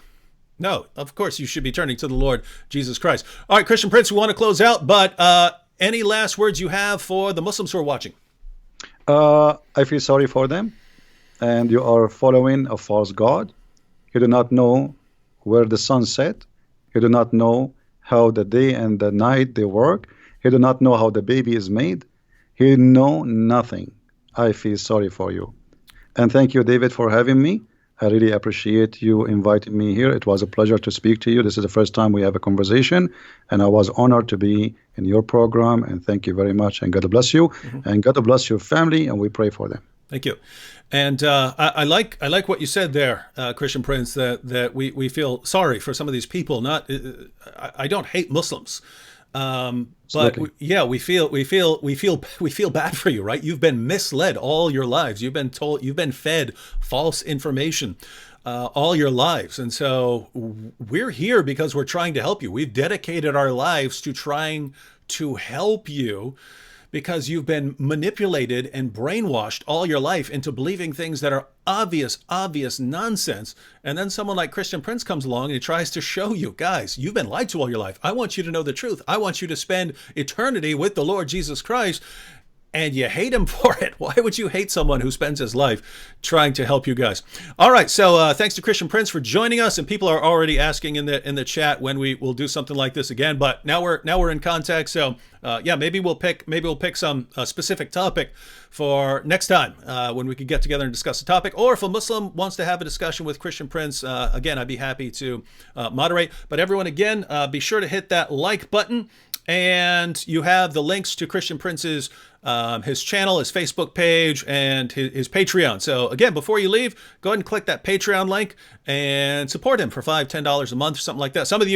No, of course you should be turning to the Lord Jesus Christ. All right, Christian Prince, we want to close out, but any last words you have for the Muslims who are watching? I feel sorry for them. And you are following a false god. You do not know where the sun set. You do not know how the day and the night they work. You do not know how the baby is made. You know nothing. I feel sorry for you. And thank you, David, for having me. I really appreciate you inviting me here. It was a pleasure to speak to you. This is the first time we have a conversation, and I was honored to be in your program. And thank you very much. And God bless you, and God bless your family. And we pray for them. Thank you. And I like what you said there, Christian Prince, that we feel sorry for some of these people. I don't hate Muslims. But we feel bad for you, right? You've been misled all your lives. You've been fed false information all your lives. And so we're here because we're trying to help you. We've dedicated our lives to trying to help you, because you've been manipulated and brainwashed all your life into believing things that are obvious nonsense. And then someone like Christian Prince comes along and he tries to show you, guys, you've been lied to all your life. I want you to know the truth. I want you to spend eternity with the Lord Jesus Christ. And you hate him for it. Why would you hate someone who spends his life trying to help you guys? All right, so thanks to Christian Prince for joining us, and people are already asking in the chat when we will do something like this again. But now we're in contact, so maybe we'll pick some specific topic for next time when we could get together and discuss a topic. Or if a Muslim wants to have a discussion with Christian Prince, again, I'd be happy to moderate. But everyone, again, be sure to hit that like button. And you have the links to Christian Prince's his channel, his Facebook page, and his Patreon. So again, before you leave, go ahead and click that Patreon link and support him for $5-10 a month or something like that. Some of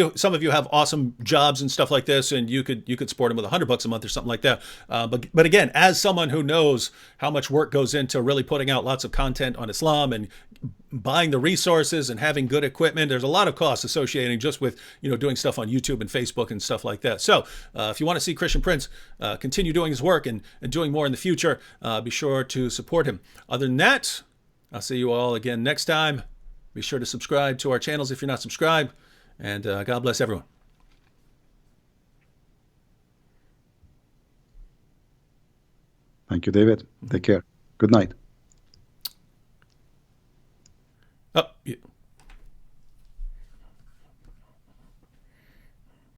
you have awesome jobs and stuff like this, and you could support him with $100 a month or something like that. But again, as someone who knows how much work goes into really putting out lots of content on Islam and buying the resources and having good equipment, there's a lot of costs associating just with doing stuff on YouTube and Facebook and stuff like that. So if you want to see Christian Prince continue doing his work and doing more in the future, be sure to support him. Other than that, I'll see you all again next time. Be sure to subscribe to our channels if you're not subscribed, and God bless everyone. Thank you, David. Take care. Good night. Oh,